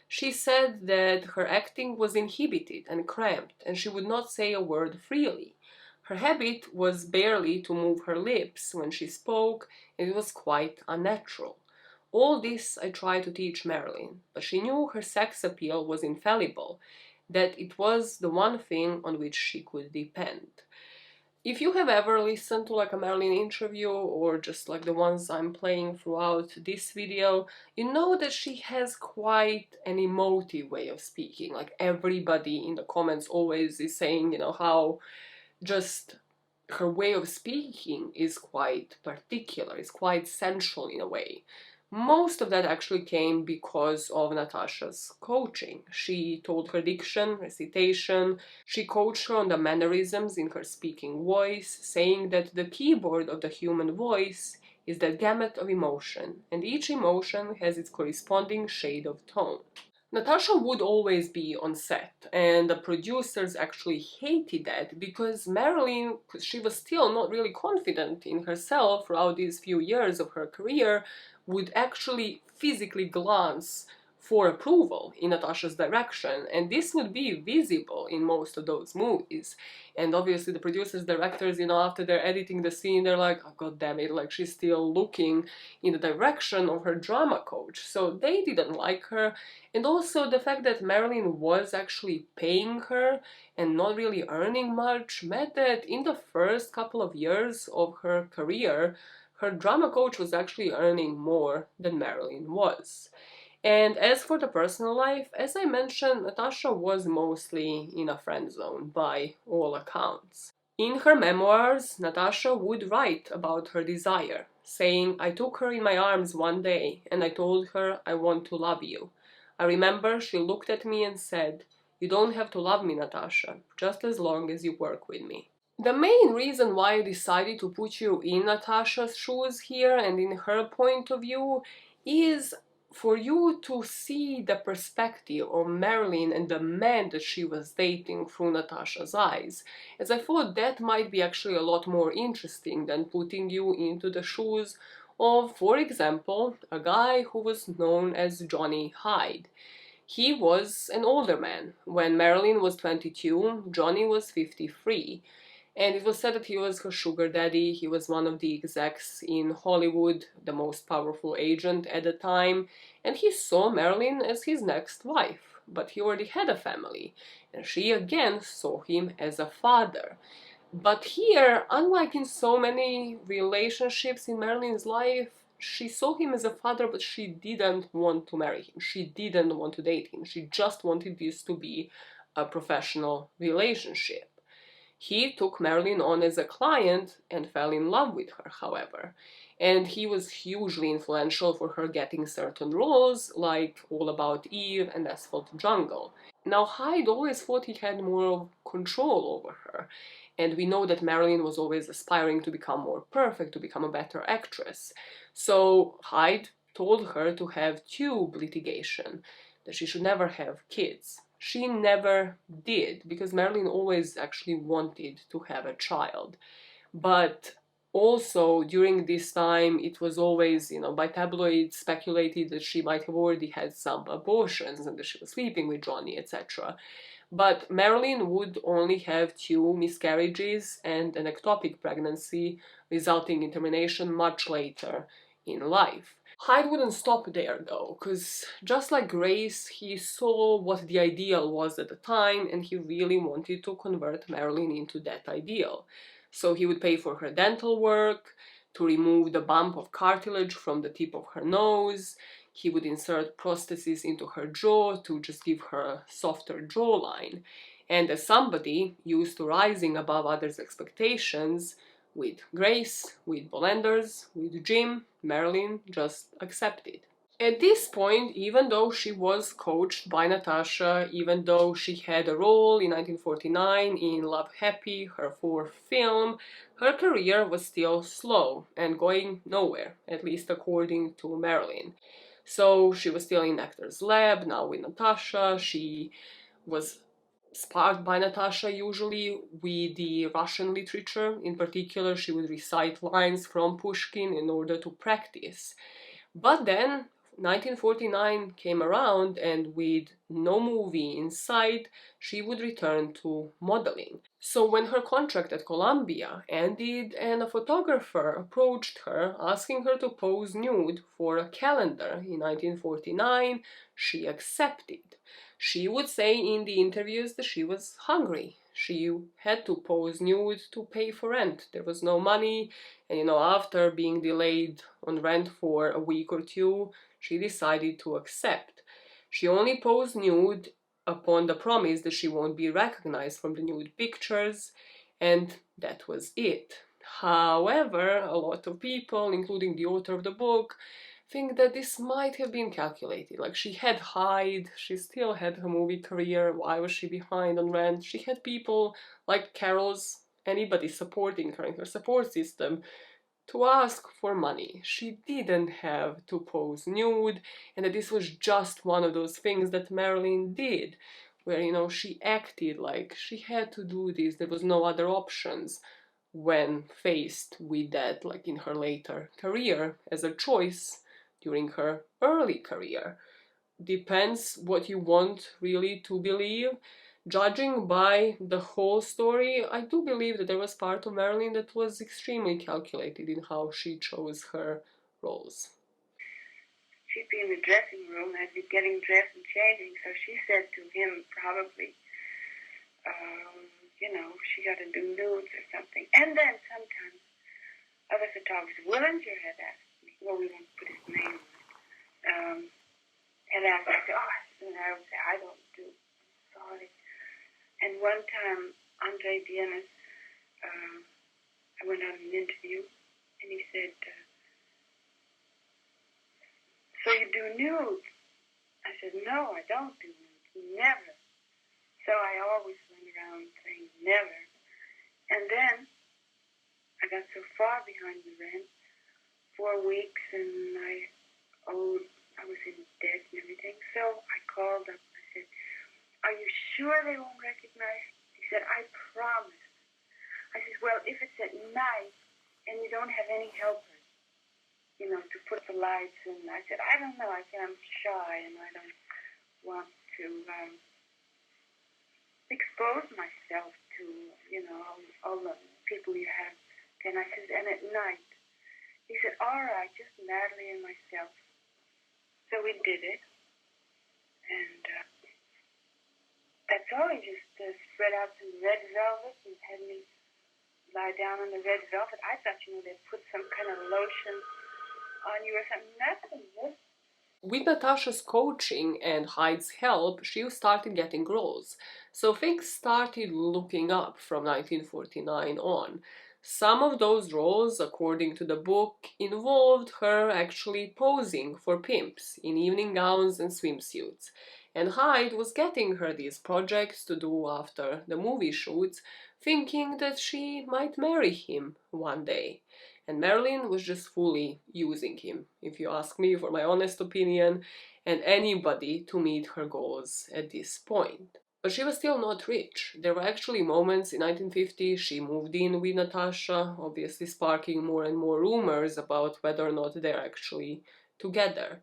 She said that her acting was inhibited and cramped, and she would not say a word freely. Her habit was barely to move her lips when she spoke, and it was quite unnatural. All this I tried to teach Marilyn, but she knew her sex appeal was infallible. that it was the one thing on which she could depend. If you have ever listened to like a Marilyn interview or just like the ones I'm playing throughout this video, you know that she has quite an emotive way of speaking. Like everybody in the comments always is saying, you know, how just her way of speaking is quite particular, is quite sensual in a way. Most of that actually came because of Natasha's coaching. She told her diction, recitation, she coached her on the mannerisms in her speaking voice, saying that the keyboard of the human voice is the gamut of emotion, and each emotion has its corresponding shade of tone. Natasha would always be on set, and the producers actually hated that because Marilyn, she was still not really confident in herself throughout these few years of her career, would actually physically glance for approval in Natasha's direction, and this would be visible in most of those movies. And obviously the producers, directors, you know, after they're editing the scene, they're like, oh god damn it, like she's still looking in the direction of her drama coach. So they didn't like her. And also the fact that Marilyn was actually paying her and not really earning much meant that in the first couple of years of her career, her drama coach was actually earning more than Marilyn was. And as for the personal life, as I mentioned, Natasha was mostly in a friend zone by all accounts. In her memoirs, Natasha would write about her desire, saying, I took her in my arms one day and I told her I want to love you. I remember she looked at me and said, you don't have to love me, Natasha, just as long as you work with me. The main reason why I decided to put you in Natasha's shoes here and in her point of view is for you to see the perspective of Marilyn and the man that she was dating through Natasha's eyes, as I thought that might be actually a lot more interesting than putting you into the shoes of, for example, a guy who was known as Johnny Hyde. He was an older man. When Marilyn was 22, Johnny was 53. And it was said that he was her sugar daddy, he was one of the execs in Hollywood, the most powerful agent at the time, and he saw Marilyn as his next wife. But he already had a family, and she again saw him as a father. But here, unlike in so many relationships in Marilyn's life, she saw him as a father, but she didn't want to marry him. She didn't want to date him. She just wanted this to be a professional relationship. He took Marilyn on as a client and fell in love with her, however. And he was hugely influential for her getting certain roles, like All About Eve and Asphalt Jungle. Now, Hyde always thought he had more control over her. And we know that Marilyn was always aspiring to become more perfect, to become a better actress. So Hyde told her to have tube litigation, that she should never have kids. She never did, because Marilyn always actually wanted to have a child. But also, during this time, it was always, by tabloids speculated that she might have already had some abortions and that she was sleeping with Johnny, etc. But Marilyn would only have 2 miscarriages and an ectopic pregnancy, resulting in termination much later in life. Hyde wouldn't stop there though, because just like Grace, he saw what the ideal was at the time and he really wanted to convert Marilyn into that ideal. So he would pay for her dental work, to remove the bump of cartilage from the tip of her nose. He would insert prostheses into her jaw to just give her a softer jawline. And as somebody used to rising above others' expectations, with Grace, with Bollanders, with Jim, Marilyn just accepted. At this point, even though she was coached by Natasha, even though she had a role in 1949 in Love Happy, her 4th film, her career was still slow and going nowhere, at least according to Marilyn. So she was still in Actors Lab, now with Natasha. She was sparked by Natasha usually with the Russian literature. In particular, she would recite lines from Pushkin in order to practice. But then 1949 came around and with no movie in sight, she would return to modeling. So when her contract at Columbia ended and a photographer approached her asking her to pose nude for a calendar in 1949, she accepted. She would say in the interviews that she was hungry. She had to pose nude to pay for rent. There was no money, and after being delayed on rent for a week or two, she decided to accept. She only posed nude upon the promise that she won't be recognized from the nude pictures, and that was it. However, a lot of people, including the author of the book, think that this might have been calculated. Like, she had Hyde, she still had her movie career, why was she behind on rent? She had people like Carol's, anybody supporting her in her support system, to ask for money. She didn't have to pose nude, and that this was just one of those things that Marilyn did, where, she acted like she had to do this, there was no other options when faced with that, like in her later career, as a choice during her early career. Depends what you want really to believe. Judging by the whole story, I do believe that there was part of Marilyn that was extremely calculated in how she chose her roles. She'd be in the dressing room, I'd be getting dressed and changing, so she said to him probably, she got to do nudes or something. And then sometimes other photographers, Willinger had asked me, well, we won't put his name on it, had asked me, and I would say, I don't do, I'm sorry. And one time, Andre Dienes, I went on an interview, and he said, so you do nudes? I said, no, I don't do nudes, never. So I always went around saying never. And then I got so far behind the rent, 4 weeks, and I was in debt and everything. So I called up. I said, are you sure they won't recognize? He said, I promise. I said, well, if it's at night and you don't have any helpers, to put the lights in. I said, I don't know. I'm shy and I don't want to expose myself to, all the people you have. And I said, and at night. He said, all right, just Natalie and myself. So we did it. And that's all. He just spread out some red velvet and had me lie down on the red velvet. I thought, they'd put some kind of lotion on you or something. Nothing. With Natasha's coaching and Hyde's help, she started getting roles. So things started looking up from 1949 on. Some of those roles, according to the book, involved her actually posing for pimps in evening gowns and swimsuits. And Hyde was getting her these projects to do after the movie shoots, thinking that she might marry him one day. And Marilyn was just fully using him, if you ask me for my honest opinion, and anybody to meet her goals at this point. But she was still not rich. There were actually moments in 1950 she moved in with Natasha, obviously sparking more and more rumors about whether or not they're actually together.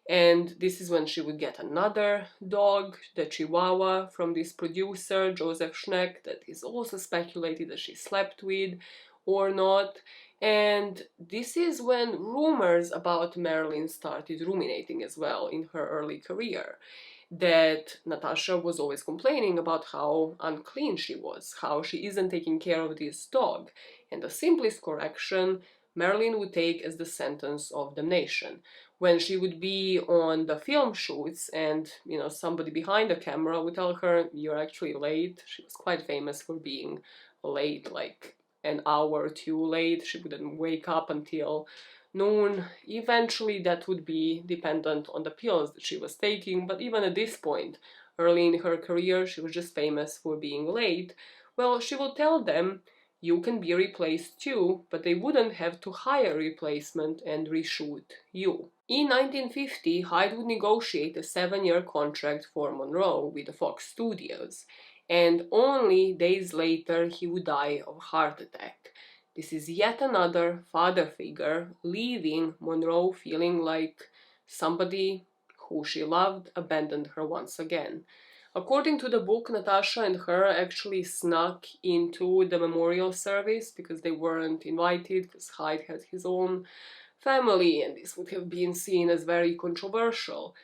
And this is when she would get another dog, the Chihuahua, from this producer, Joseph Schneck, that is also speculated that she slept with or not. And this is when rumors about Marilyn started ruminating as well in her early career. That Natasha was always complaining about how unclean she was, how she isn't taking care of this dog. And the simplest correction Marilyn would take as the sentence of damnation. When she would be on the film shoots and, somebody behind the camera would tell her, you're actually late. She was quite famous for being late, like an hour or two late. She wouldn't wake up until noon. Eventually that would be dependent on the pills that she was taking, but even at this point, early in her career, she was just famous for being late. Well, she would tell them, you can be replaced too, but they wouldn't have to hire a replacement and reshoot you. In 1950, Hyde would negotiate a 7-year contract for Monroe with the Fox Studios, and only days later he would die of a heart attack. This is yet another father figure leaving Monroe feeling like somebody who she loved abandoned her once again. According to the book, Natasha and her actually snuck into the memorial service because they weren't invited, because Hyde had his own family and this would have been seen as very controversial.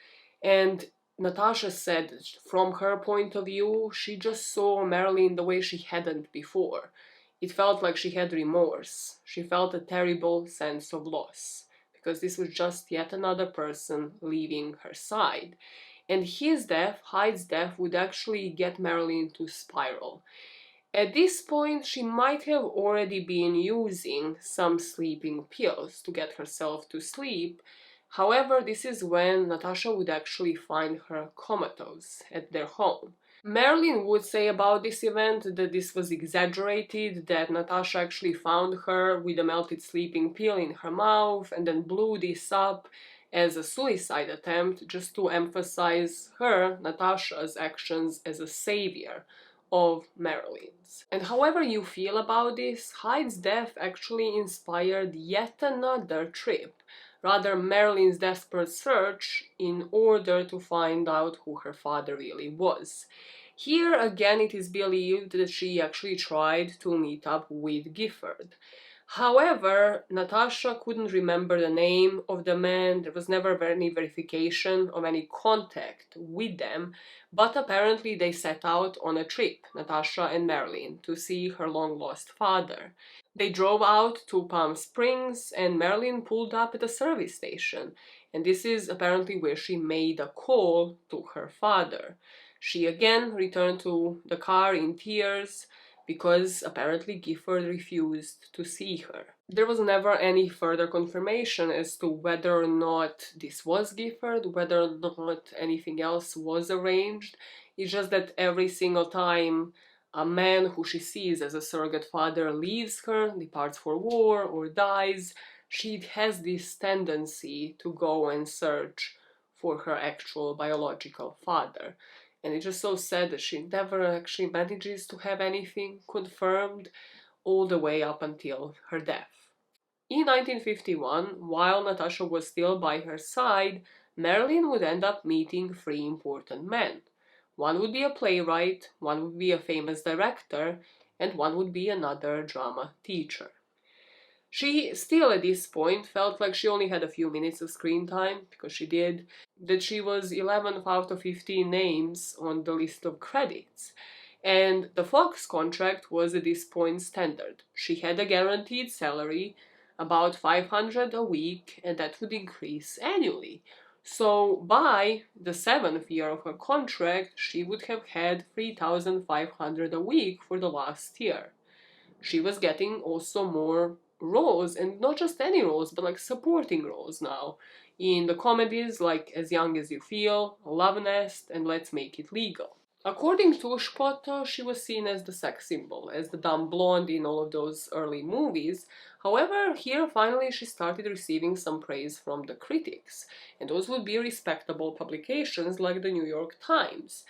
And Natasha said from her point of view, she just saw Marilyn the way she hadn't before. It felt like she had remorse. She felt a terrible sense of loss, because this was just yet another person leaving her side. And his death, Hyde's death, would actually get Marilyn to spiral. At this point, she might have already been using some sleeping pills to get herself to sleep. However, this is when Natasha would actually find her comatose at their home. Marilyn would say about this event that this was exaggerated, that Natasha actually found her with a melted sleeping pill in her mouth and then blew this up as a suicide attempt just to emphasize her, Natasha's, actions as a savior of Marilyn's. And however you feel about this, Hyde's death actually inspired yet another trip, rather Marilyn's desperate search in order to find out who her father really was. Here again it is believed that she actually tried to meet up with Gifford. However, Natasha couldn't remember the name of the man, there was never any verification of any contact with them, but apparently they set out on a trip, Natasha and Marilyn, to see her long-lost father. They drove out to Palm Springs and Marilyn pulled up at a service station, and this is apparently where she made a call to her father. She again returned to the car in tears, because apparently Gifford refused to see her. There was never any further confirmation as to whether or not this was Gifford, whether or not anything else was arranged. It's just that every single time a man who she sees as a surrogate father leaves her, departs for war, or dies, she has this tendency to go and search for her actual biological father. And it's just so sad that she never actually manages to have anything confirmed all the way up until her death. In 1951, while Natasha was still by her side, Marilyn would end up meeting three important men. One would be a playwright, one would be a famous director, and one would be another drama teacher. She still at this point felt like she only had a few minutes of screen time, because she did, that she was 11th out of 15 names on the list of credits. And the Fox contract was at this point standard. She had a guaranteed salary, about $500 a week, and that would increase annually. So by the 7th year of her contract, she would have had $3,500 a week for the last year. She was getting also more roles, and not just any roles, but like supporting roles now, in the comedies like As Young as You Feel, Love Nest, and Let's Make It Legal. According to Spoto, she was seen as the sex symbol, as the dumb blonde in all of those early movies. However, here finally she started receiving some praise from the critics, and those would be respectable publications like the New York Times.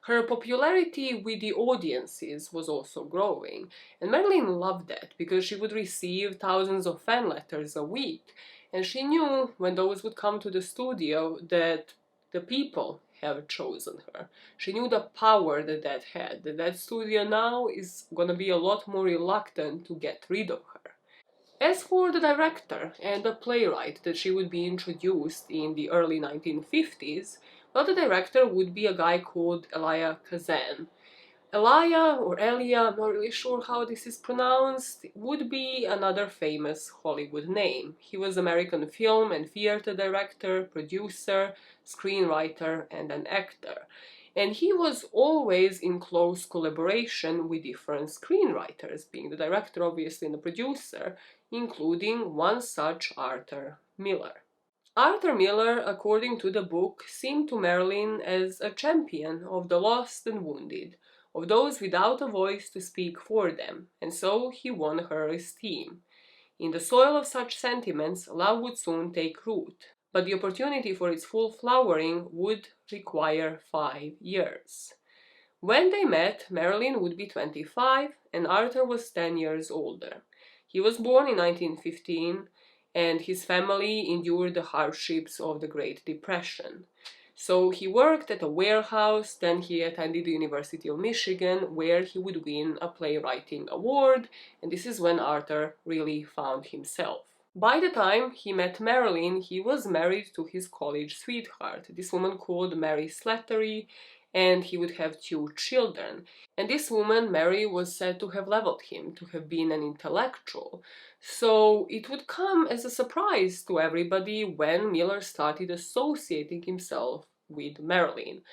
Her popularity with the audiences was also growing, and Marilyn loved that because she would receive thousands of fan letters a week, and she knew when those would come to the studio that the people have chosen her. She knew the power that that had, that studio now is gonna be a lot more reluctant to get rid of her. As for the director and the playwright that she would be introduced in the early 1950s, well, the director would be a guy called Elia Kazan. Elia, or Elia, I'm not really sure how this is pronounced, would be another famous Hollywood name. He was American film and theater director, producer, screenwriter, and an actor. And he was always in close collaboration with different screenwriters, being the director obviously and the producer, including one such Arthur Miller. Arthur Miller, according to the book, seemed to Marilyn as a champion of the lost and wounded, of those without a voice to speak for them, and so he won her esteem. In the soil of such sentiments, love would soon take root, but the opportunity for its full flowering would require 5 years. When they met, Marilyn would be 25 and Arthur was 10 years older. He was born in 1915, and his family endured the hardships of the Great Depression. So he worked at a warehouse, then he attended the University of Michigan, where he would win a playwriting award, and this is when Arthur really found himself. By the time he met Marilyn, he was married to his college sweetheart, this woman called Mary Slattery, and he would have 2 children. And this woman, Mary, was said to have leveled him, to have been an intellectual. So it would come as a surprise to everybody when Miller started associating himself with Marilyn.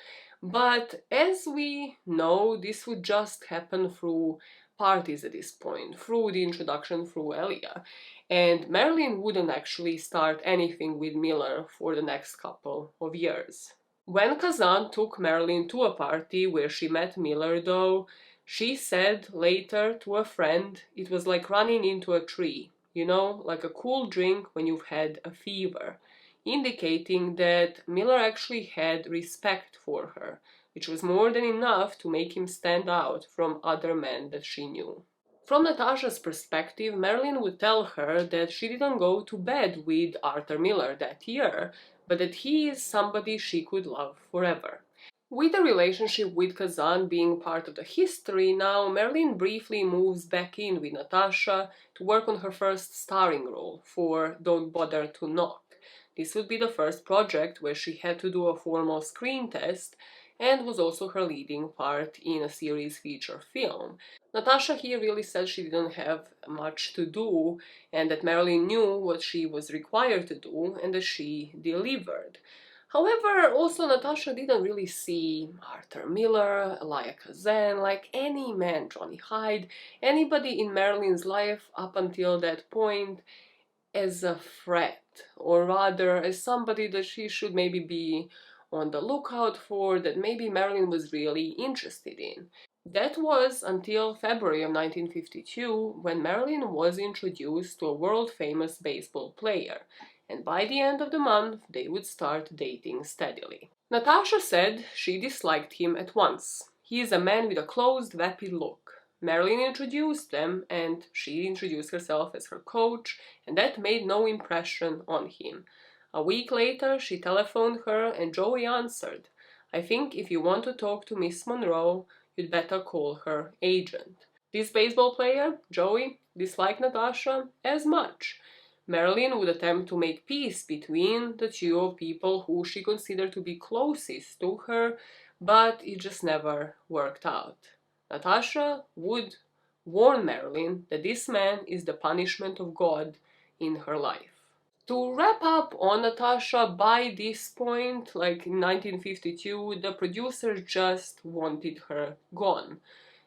But as we know, this would just happen through parties at this point, through the introduction through Elia. And Marilyn wouldn't actually start anything with Miller for the next couple of years. When Kazan took Marilyn to a party where she met Miller, though, she said later to a friend it was like running into a tree, like a cool drink when you've had a fever, indicating that Miller actually had respect for her, which was more than enough to make him stand out from other men that she knew. From Natasha's perspective, Marilyn would tell her that she didn't go to bed with Arthur Miller that year, but that he is somebody she could love forever. With the relationship with Kazan being part of the history now, Marilyn briefly moves back in with Natasha to work on her first starring role for Don't Bother to Knock. This would be the first project where she had to do a formal screen test and was also her leading part in a series feature film. Natasha here really said she didn't have much to do and that Marilyn knew what she was required to do and that she delivered. However, also Natasha didn't really see Arthur Miller, Elia Kazan, like any man, Johnny Hyde, anybody in Marilyn's life up until that point as a threat, or rather as somebody that she should maybe be on the lookout for, that maybe Marilyn was really interested in. That was until February of 1952, when Marilyn was introduced to a world-famous baseball player, and by the end of the month they would start dating steadily. Natasha said she disliked him at once. He is a man with a closed, vapid look. Marilyn introduced them, and she introduced herself as her coach, and that made no impression on him. A week later, she telephoned her, and Joey answered. I think if you want to talk to Miss Monroe, you'd better call her agent. This baseball player, Joey, disliked Natasha as much. Marilyn would attempt to make peace between the two of people who she considered to be closest to her, but it just never worked out. Natasha would warn Marilyn that this man is the punishment of God in her life. To wrap up on Natasha, by this point, like in 1952, the producers just wanted her gone.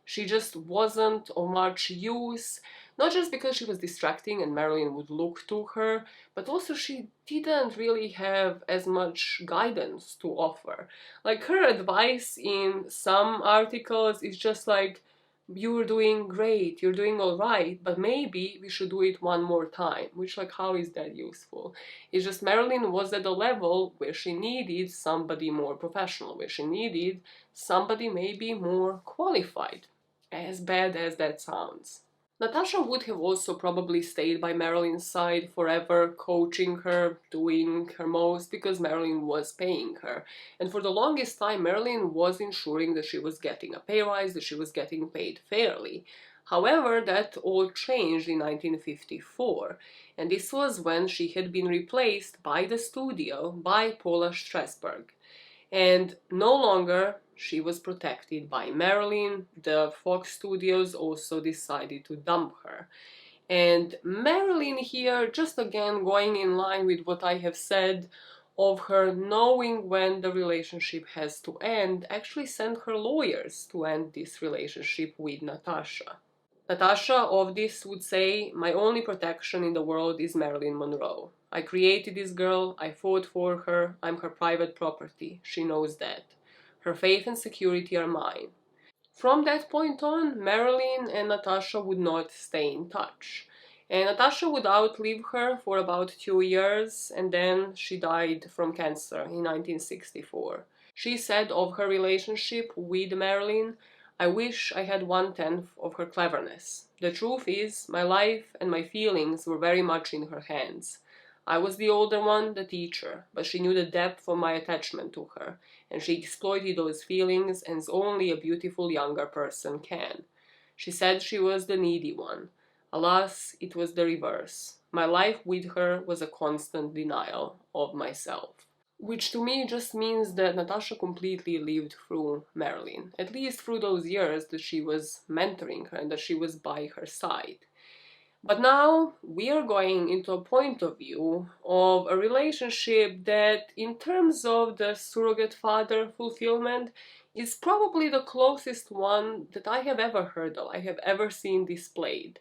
She just wasn't of much use, not just because she was distracting and Marilyn would look to her, but also she didn't really have as much guidance to offer. Like, her advice in some articles is just like, you're doing great, you're doing all right, but maybe we should do it one more time, which, like, how is that useful? It's just Marilyn was at a level where she needed somebody more professional, where she needed somebody maybe more qualified, as bad as that sounds. Natasha would have also probably stayed by Marilyn's side forever, coaching her, doing her most, because Marilyn was paying her. And for the longest time, Marilyn was ensuring that she was getting a pay rise, that she was getting paid fairly. However, that all changed in 1954, and this was when she had been replaced by the studio by Paula Strasberg. And no longer she was protected by Marilyn. The Fox Studios also decided to dump her. And Marilyn here, just again going in line with what I have said of her knowing when the relationship has to end, actually sent her lawyers to end this relationship with Natasha. Natasha of this would say, my only protection in the world is Marilyn Monroe. I created this girl, I fought for her, I'm her private property, she knows that. Her faith and security are mine. From that point on, Marilyn and Natasha would not stay in touch. And Natasha would outlive her for about 2 years, and then she died from cancer in 1964. She said of her relationship with Marilyn, I wish I had 1/10 of her cleverness. The truth is, my life and my feelings were very much in her hands. I was the older one, the teacher, but she knew the depth of my attachment to her, and she exploited those feelings as only a beautiful younger person can. She said she was the needy one. Alas, it was the reverse. My life with her was a constant denial of myself. Which to me just means that Natasha completely lived through Marilyn, at least through those years that she was mentoring her and that she was by her side. But now we are going into a point of view of a relationship that, in terms of the surrogate father fulfillment, is probably the closest one that I have ever heard of, I have ever seen displayed.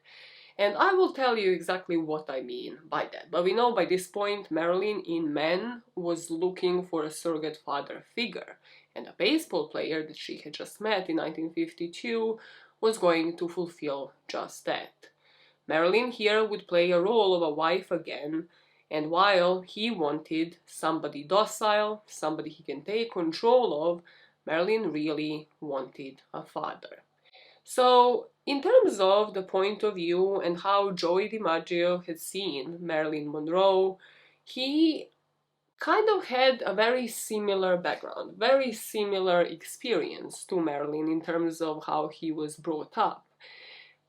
And I will tell you exactly what I mean by that. But we know by this point Marilyn in Men was looking for a surrogate father figure, and a baseball player that she had just met in 1952 was going to fulfill just that. Marilyn here would play a role of a wife again, and while he wanted somebody docile, somebody he can take control of, Marilyn really wanted a father. So, in terms of the point of view and how Joey DiMaggio had seen Marilyn Monroe, he kind of had a very similar background, very similar experience to Marilyn in terms of how he was brought up.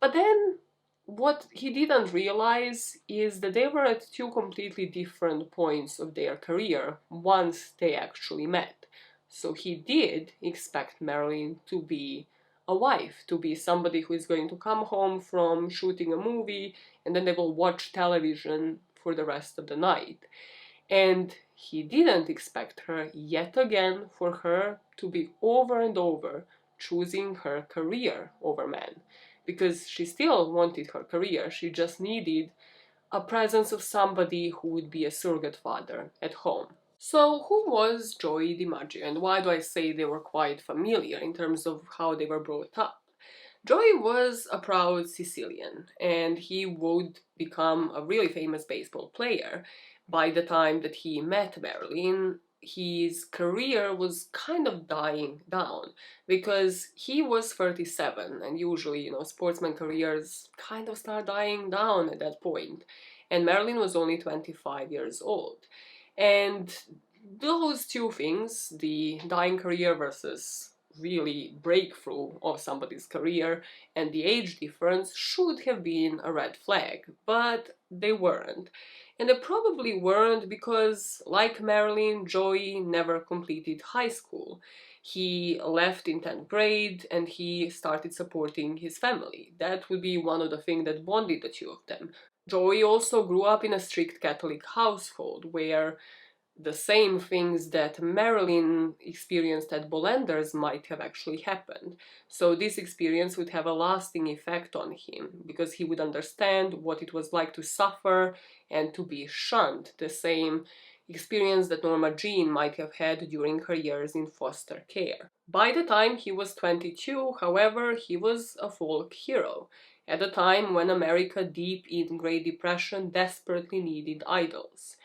But then, what he didn't realize is that they were at two completely different points of their career once they actually met. So he did expect Marilyn to be a wife, to be somebody who is going to come home from shooting a movie and then they will watch television for the rest of the night. And he didn't expect her yet again for her to be over and over choosing her career over men. Because she still wanted her career, she just needed a presence of somebody who would be a surrogate father at home. So who was Joey DiMaggio, and why do I say they were quite familiar in terms of how they were brought up? Joey was a proud Sicilian, and he would become a really famous baseball player. By the time that he met Marilyn, his career was kind of dying down because he was 37, and usually, sportsman careers kind of start dying down at that point. And Marilyn was only 25 years old. And those two things, the dying career versus really breakthrough of somebody's career and the age difference, should have been a red flag, but they weren't. And they probably weren't because, like Marilyn, Joey never completed high school. He left in 10th grade and he started supporting his family. That would be one of the things that bonded the two of them. Joey also grew up in a strict Catholic household where the same things that Marilyn experienced at Bollander's might have actually happened. So this experience would have a lasting effect on him because he would understand what it was like to suffer and to be shunned, the same experience that Norma Jeane might have had during her years in foster care. By the time he was 22, however, he was a folk hero, at a time when America, deep in Great Depression, desperately needed idols.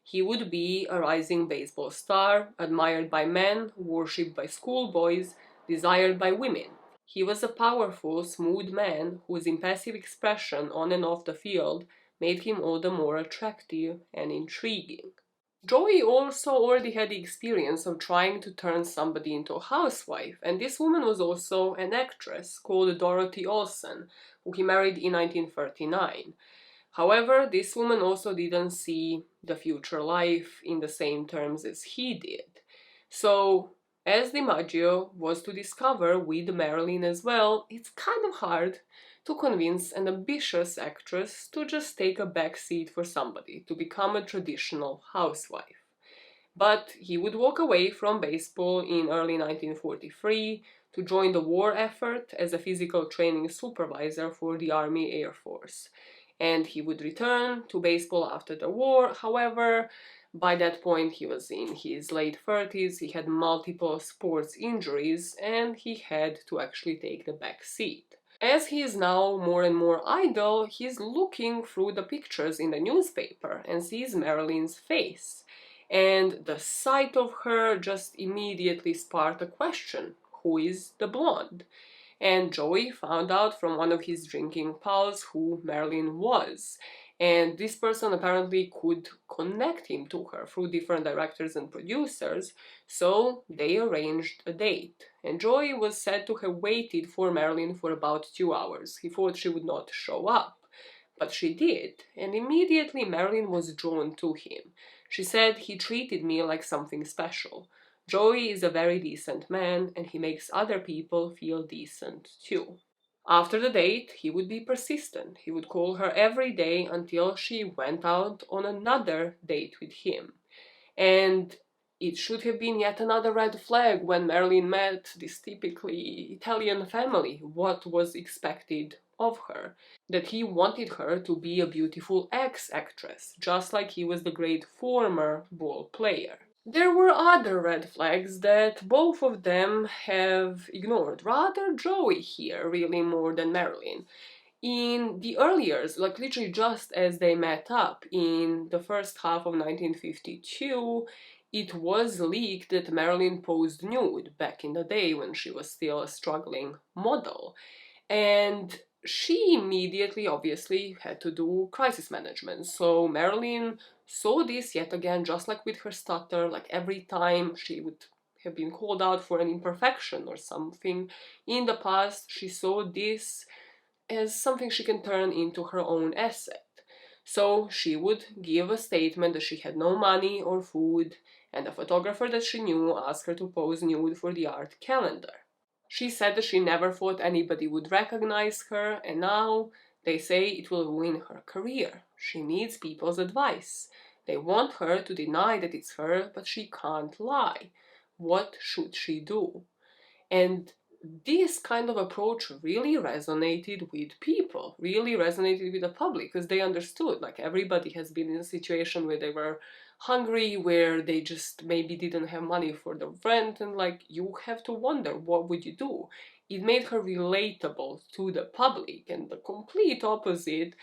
He would be a rising baseball star, admired by men, worshipped by schoolboys, desired by women. He was a powerful, smooth man whose impassive expression on and off the field made him all the more attractive and intriguing. Joey also already had the experience of trying to turn somebody into a housewife, and this woman was also an actress called Dorothy Olsen, who he married in 1939. However, this woman also didn't see the future life in the same terms as he did. So, as DiMaggio was to discover with Marilyn as well, it's kind of hard to convince an ambitious actress to just take a back seat for somebody, to become a traditional housewife. But he would walk away from baseball in early 1943 to join the war effort as a physical training supervisor for the Army Air Force. And he would return to baseball after the war. However, by that point he was in his late 30s, he had multiple sports injuries, and he had to actually take the back seat. As he is now more and more idle, he's looking through the pictures in the newspaper and sees Marilyn's face. And the sight of her just immediately sparked a question: who is the blonde? And Joey found out from one of his drinking pals who Marilyn was. And this person apparently could connect him to her through different directors and producers, so they arranged a date. And Joey was said to have waited for Marilyn for about 2 hours. He thought she would not show up. But she did, and immediately Marilyn was drawn to him. She said, "He treated me like something special. Joey is a very decent man, and he makes other people feel decent too." After the date, he would be persistent. He would call her every day until she went out on another date with him. And it should have been yet another red flag when Marilyn met this typically Italian family. What was expected of her? That he wanted her to be a beautiful ex-actress, just like he was the great former ball player. There were other red flags that both of them have ignored. Rather Joey here, really, more than Marilyn. In the early years, like literally just as they met up in the first half of 1952, it was leaked that Marilyn posed nude back in the day when she was still a struggling model. And she immediately, obviously, had to do crisis management. So Marilyn saw this yet again, just like with her stutter, like every time she would have been called out for an imperfection or something in the past, she saw this as something she can turn into her own asset. So she would give a statement that she had no money or food, and a photographer that she knew asked her to pose nude for the art calendar. She said that she never thought anybody would recognize her, and now they say it will ruin her career. She needs people's advice. They want her to deny that it's her, but she can't lie. What should she do? And this kind of approach really resonated with people, really resonated with the public, because they understood, like everybody has been in a situation where they were hungry, where they just maybe didn't have money for the rent, and like you have to wonder, what would you do? It made her relatable to the public, and the complete opposite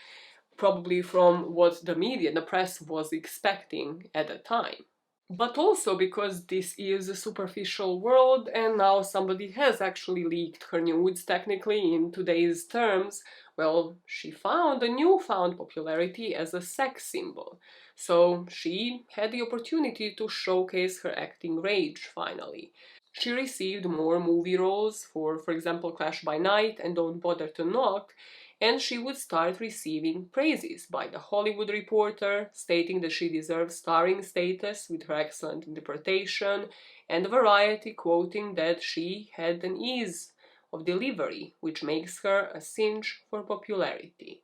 probably from what the media and the press was expecting at the time. But also because this is a superficial world and now somebody has actually leaked her nudes technically in today's terms, well, she found a newfound popularity as a sex symbol. So she had the opportunity to showcase her acting rage finally. She received more movie roles for example, Clash by Night and Don't Bother to Knock, and she would start receiving praises by The Hollywood Reporter, stating that she deserves starring status with her excellent interpretation, and Variety quoting that she had an ease of delivery, which makes her a cinch for popularity.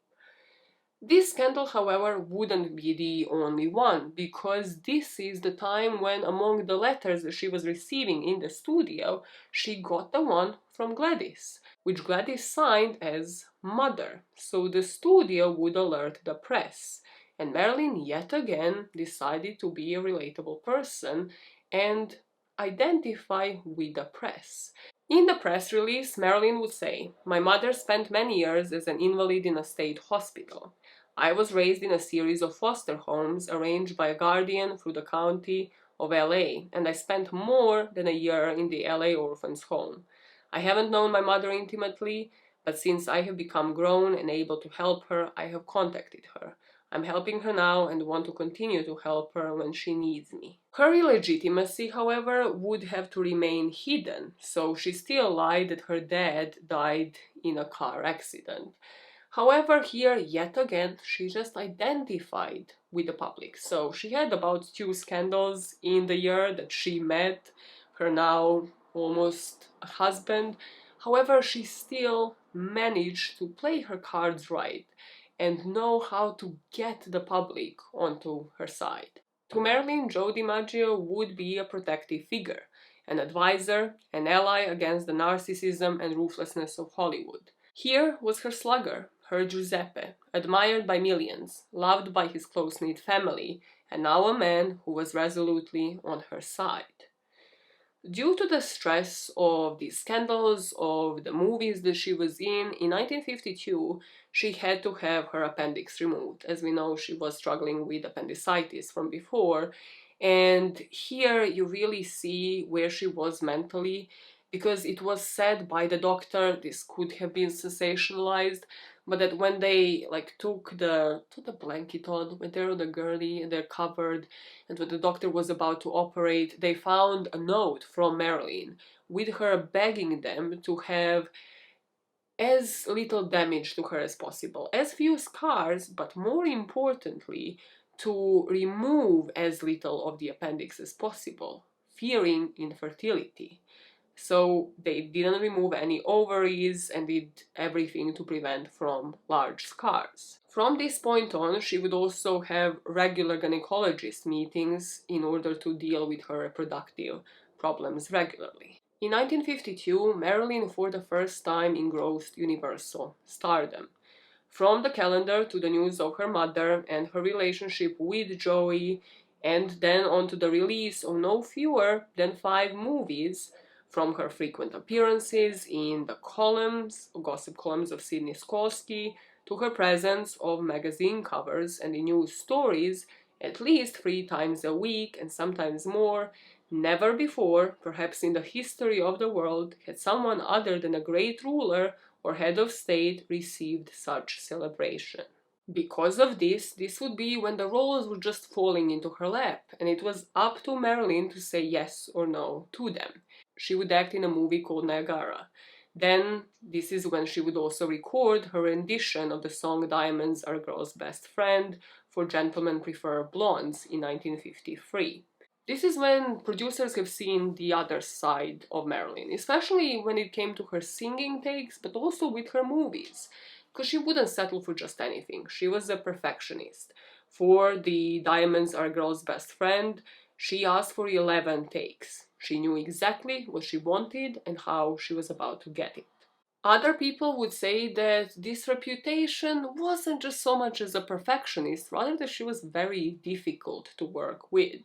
This scandal, however, wouldn't be the only one, because this is the time when, among the letters that she was receiving in the studio, she got the one from Gladys, which Gladys signed as Mother, so the studio would alert the press. And Marilyn yet again decided to be a relatable person and identify with the press. In the press release, Marilyn would say, "My mother spent many years as an invalid in a state hospital. I was raised in a series of foster homes arranged by a guardian through the county of LA, and I spent more than a year in the LA orphan's home. I haven't known my mother intimately, but since I have become grown and able to help her, I have contacted her. I'm helping her now and want to continue to help her when she needs me." Her illegitimacy, however, would have to remain hidden, so she still lied that her dad died in a car accident. However, here, yet again, she just identified with the public. So she had about 2 scandals in the year that she met her now almost husband. However, she still managed to play her cards right and know how to get the public onto her side. To Marilyn, Joe DiMaggio would be a protective figure, an advisor, an ally against the narcissism and ruthlessness of Hollywood. Here was her slugger, her Giuseppe, admired by millions, loved by his close-knit family, and now a man who was resolutely on her side. Due to the stress of the scandals, of the movies that she was in 1952, she had to have her appendix removed. As we know, she was struggling with appendicitis from before, and here you really see where she was mentally, because it was said by the doctor, this could have been sensationalized, but that when they took the blanket on, when they're on the gurney and they're covered, and when the doctor was about to operate, they found a note from Marilyn with her begging them to have as little damage to her as possible, as few scars, but more importantly, to remove as little of the appendix as possible, fearing infertility. So they didn't remove any ovaries and did everything to prevent from large scars. From this point on, she would also have regular gynecologist meetings in order to deal with her reproductive problems regularly. In 1952, Marilyn for the first time engrossed universal stardom. From the calendar to the news of her mother and her relationship with Joey, and then on to the release of no fewer than 5 movies, from her frequent appearances in the columns, gossip columns of Sidney Skolsky, to her presence of magazine covers and in news stories at least 3 times a week and sometimes more. Never before, perhaps in the history of the world, had someone other than a great ruler or head of state received such celebration. Because of this would be when the roles were just falling into her lap, and it was up to Marilyn to say yes or no to them. She would act in a movie called Niagara. Then, this is when she would also record her rendition of the song Diamonds Are a Girl's Best Friend for Gentlemen Prefer Blondes in 1953. This is when producers have seen the other side of Marilyn, especially when it came to her singing takes, but also with her movies, because she wouldn't settle for just anything. She was a perfectionist. For the Diamonds Are a Girl's Best Friend, she asked for 11 takes. She knew exactly what she wanted and how she was about to get it. Other people would say that this reputation wasn't just so much as a perfectionist, rather that she was very difficult to work with.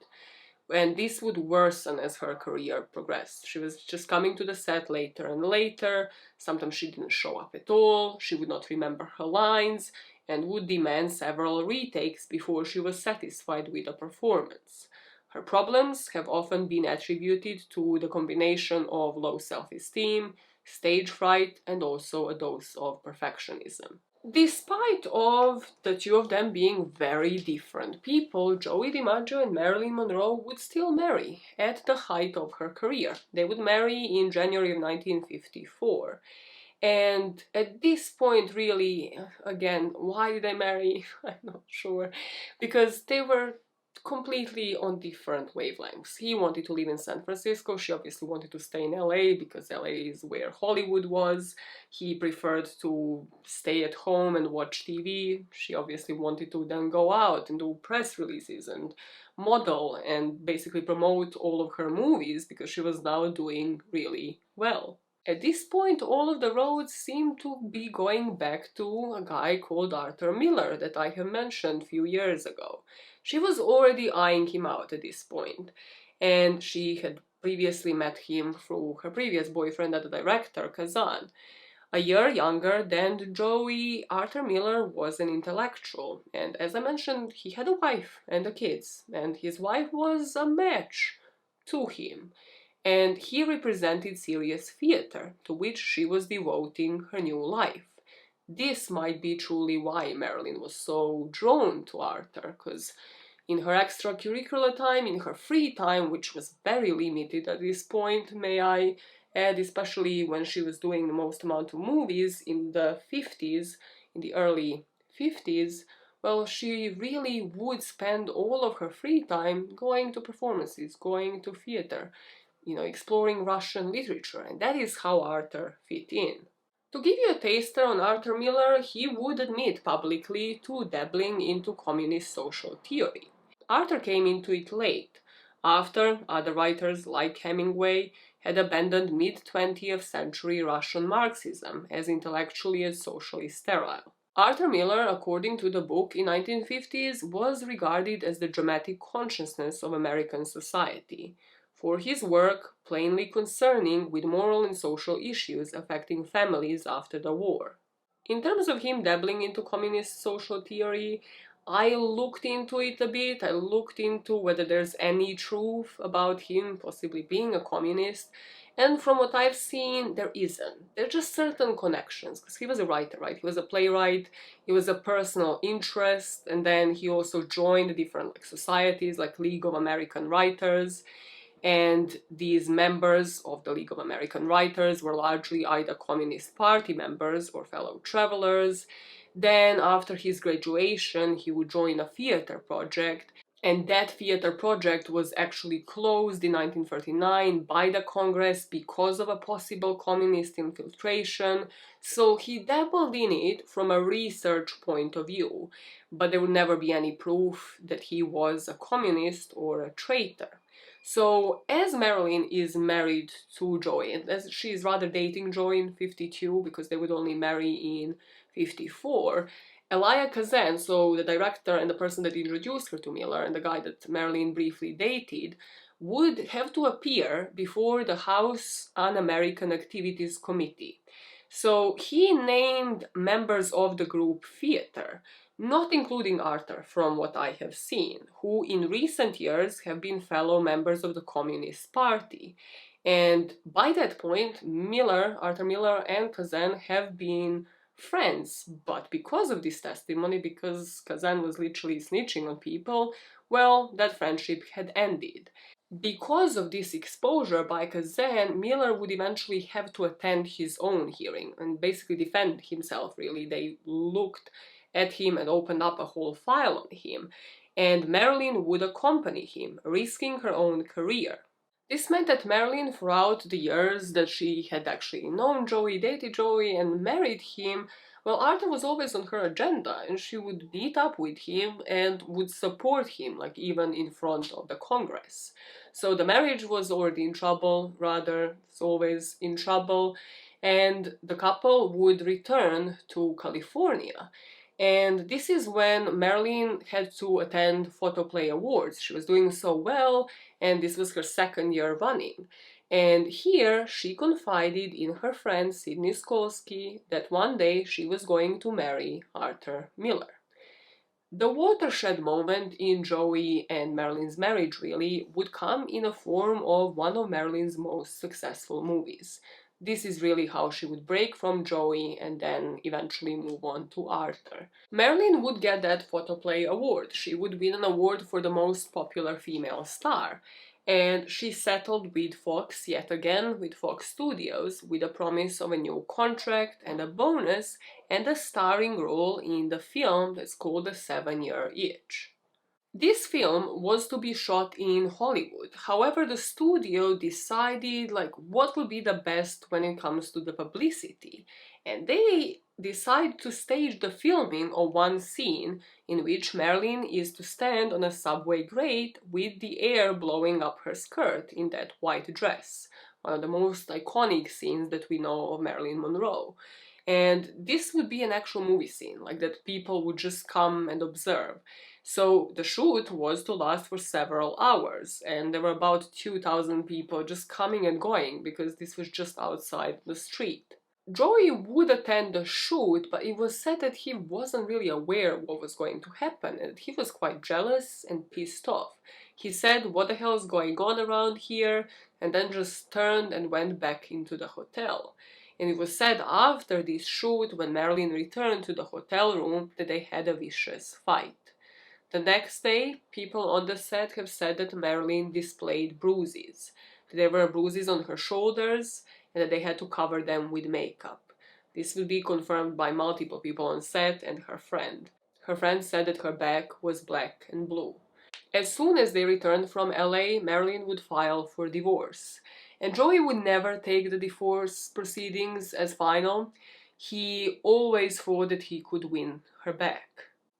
And this would worsen as her career progressed. She was just coming to the set later and later. Sometimes she didn't show up at all, she would not remember her lines, and would demand several retakes before she was satisfied with a performance. Her problems have often been attributed to the combination of low self-esteem, stage fright, and also a dose of perfectionism. Despite of the two of them being very different people, Joey DiMaggio and Marilyn Monroe would still marry at the height of her career. They would marry in January of 1954. And at this point, really, again, why did they marry? I'm not sure. Because they were completely on different wavelengths. He wanted to live in San Francisco. She obviously wanted to stay in LA because LA is where Hollywood was. He preferred to stay at home and watch TV. She obviously wanted to then go out and do press releases and model and basically promote all of her movies because she was now doing really well. At this point, all of the roads seem to be going back to a guy called Arthur Miller that I have mentioned a few years ago. She was already eyeing him out at this point, and she had previously met him through her previous boyfriend, the director, Kazan. A year younger than Joey, Arthur Miller was an intellectual, and as I mentioned, he had a wife and kids, and his wife was a match to him. And he represented serious theater, to which she was devoting her new life. This might be truly why Marilyn was so drawn to Arthur, because in her extracurricular time, in her free time, which was very limited at this point, may I add, especially when she was doing the most amount of movies in the 50s, in the early 50s, well, she really would spend all of her free time going to performances, going to theater, exploring Russian literature, and that is how Arthur fit in. To give you a taster on Arthur Miller, he would admit publicly to dabbling into communist social theory. Arthur came into it late, after other writers like Hemingway had abandoned mid-20th century Russian Marxism as intellectually and socially sterile. Arthur Miller, according to the book in 1950s, was regarded as the dramatic consciousness of American society, for his work plainly concerning with moral and social issues affecting families after the war. In terms of him dabbling into communist social theory, I looked into it a bit. I looked into whether there's any truth about him possibly being a communist, and from what I've seen, there isn't. There are just certain connections, because he was a writer, right? He was a playwright, he was a personal interest, and then he also joined different societies like League of American Writers. and these members of the League of American Writers were largely either Communist Party members or fellow travelers. Then, after his graduation, he would join a theater project, and that theater project was actually closed in 1939 by the Congress because of a possible communist infiltration, so he dabbled in it from a research point of view, but there would never be any proof that he was a communist or a traitor. So, as Marilyn is married to Joey, and as she is rather dating Joey in 52 because they would only marry in 54, Elia Kazan, so the director and the person that introduced her to Miller and the guy that Marilyn briefly dated, would have to appear before the House Un-American Activities Committee. So he named members of the group theater, not including Arthur, from what I have seen, who in recent years have been fellow members of the Communist Party. And by that point, Arthur Miller and Kazan have been friends, but because of this testimony, because Kazan was literally snitching on people, well, that friendship had ended. Because of this exposure by Kazan, Miller would eventually have to attend his own hearing and basically defend himself, really. They looked at him and opened up a whole file on him, and Marilyn would accompany him, risking her own career. This meant that Marilyn, throughout the years that she had actually known Joey, dated Joey, and married him, well, Arthur was always on her agenda, and she would meet up with him and would support him, like even in front of the Congress. So the marriage was already in trouble, rather, it's always in trouble, and the couple would return to California. And this is when Marilyn had to attend Photoplay Awards. She was doing so well, and this was her second year running. And here she confided in her friend Sidney Skolsky that one day she was going to marry Arthur Miller. The watershed moment in Joey and Marilyn's marriage, really, would come in a form of one of Marilyn's most successful movies. This is really how she would break from Joey and then eventually move on to Arthur. Marilyn would get that Photoplay award. She would win an award for the most popular female star. And she settled with Fox yet again, with Fox Studios, with a promise of a new contract and a bonus and a starring role in the film that's called The 7-Year Itch. This film was to be shot in Hollywood. However, the studio decided what would be the best when it comes to the publicity. And they decided to stage the filming of one scene in which Marilyn is to stand on a subway grate with the air blowing up her skirt in that white dress. One of the most iconic scenes that we know of Marilyn Monroe. And this would be an actual movie scene, that people would just come and observe. So the shoot was to last for several hours, and there were about 2,000 people just coming and going because this was just outside the street. Joey would attend the shoot, but it was said that he wasn't really aware what was going to happen, and he was quite jealous and pissed off. He said, "What the hell is going on around here?" and then just turned and went back into the hotel. And it was said after this shoot, when Marilyn returned to the hotel room, that they had a vicious fight. The next day, people on the set have said that Marilyn displayed bruises. There were bruises on her shoulders, and that they had to cover them with makeup. This will be confirmed by multiple people on set and her friend. Her friend said that her back was black and blue. As soon as they returned from LA, Marilyn would file for divorce. And Joey would never take the divorce proceedings as final. He always thought that he could win her back.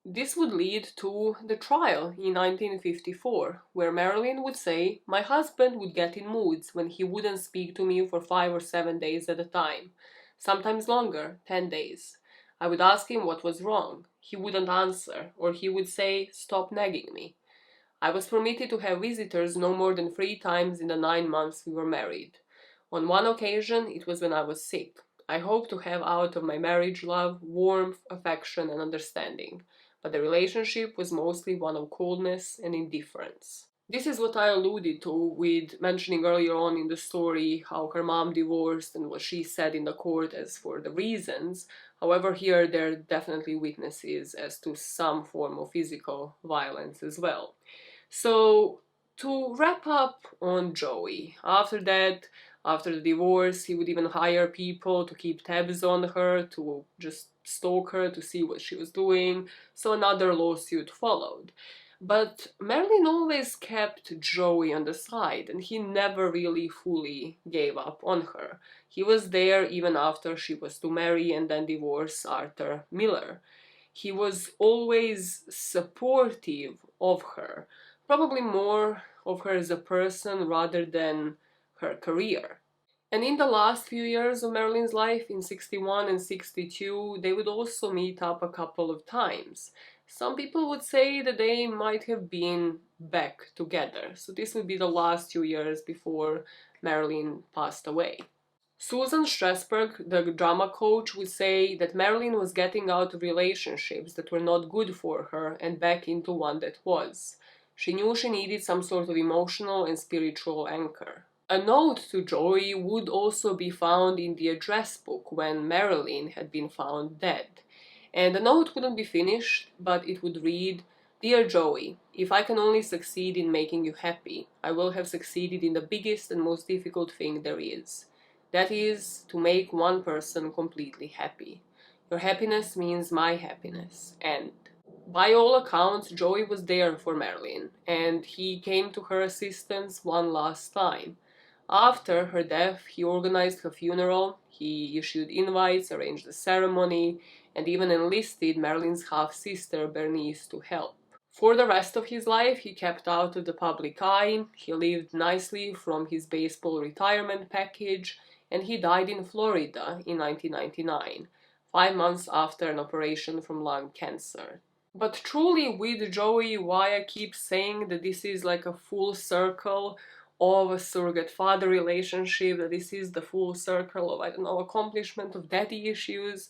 This would lead to the trial in 1954, where Marilyn would say, "My husband would get in moods when he wouldn't speak to me for 5 or 7 days at a time, sometimes longer, 10 days. I would ask him what was wrong. He wouldn't answer, or he would say, 'Stop nagging me.' I was permitted to have visitors no more than 3 times in the 9 months we were married. On one occasion, it was when I was sick. I hoped to have out of my marriage love, warmth, affection, and understanding. But the relationship was mostly one of coldness and indifference." This is what I alluded to with mentioning earlier on in the story how her mom divorced and what she said in the court as for the reasons. However, here there are definitely witnesses as to some form of physical violence as well. So To wrap up on Joey, after that, after the divorce, he would even hire people to keep tabs on her, to just stalk her, to see what she was doing, so another lawsuit followed. But Marilyn always kept Joey on the side, and he never really fully gave up on her. He was there even after she was to marry and then divorce Arthur Miller. He was always supportive of her, probably more of her as a person rather than her career. And in the last few years of Marilyn's life, in 61 and 62, they would also meet up a couple of times. Some people would say that they might have been back together. So this would be the last few years before Marilyn passed away. Susan Strasberg, the drama coach, would say that Marilyn was getting out of relationships that were not good for her and back into one that was. She knew she needed some sort of emotional and spiritual anchor. A note to Joey would also be found in the address book when Marilyn had been found dead. And the note wouldn't be finished, but it would read, "Dear Joey, if I can only succeed in making you happy, I will have succeeded in the biggest and most difficult thing there is. That is, to make one person completely happy. Your happiness means my happiness." And by all accounts, Joey was there for Marilyn, and he came to her assistance one last time. After her death, he organized her funeral, he issued invites, arranged the ceremony, and even enlisted Marilyn's half-sister Bernice to help. For the rest of his life, he kept out of the public eye, he lived nicely from his baseball retirement package, and he died in Florida in 1999, 5 months after an operation from lung cancer. But truly with Joey, why I keep saying that this is like a full circle of a surrogate father relationship, that this is the full circle of, I don't know, accomplishment of daddy issues,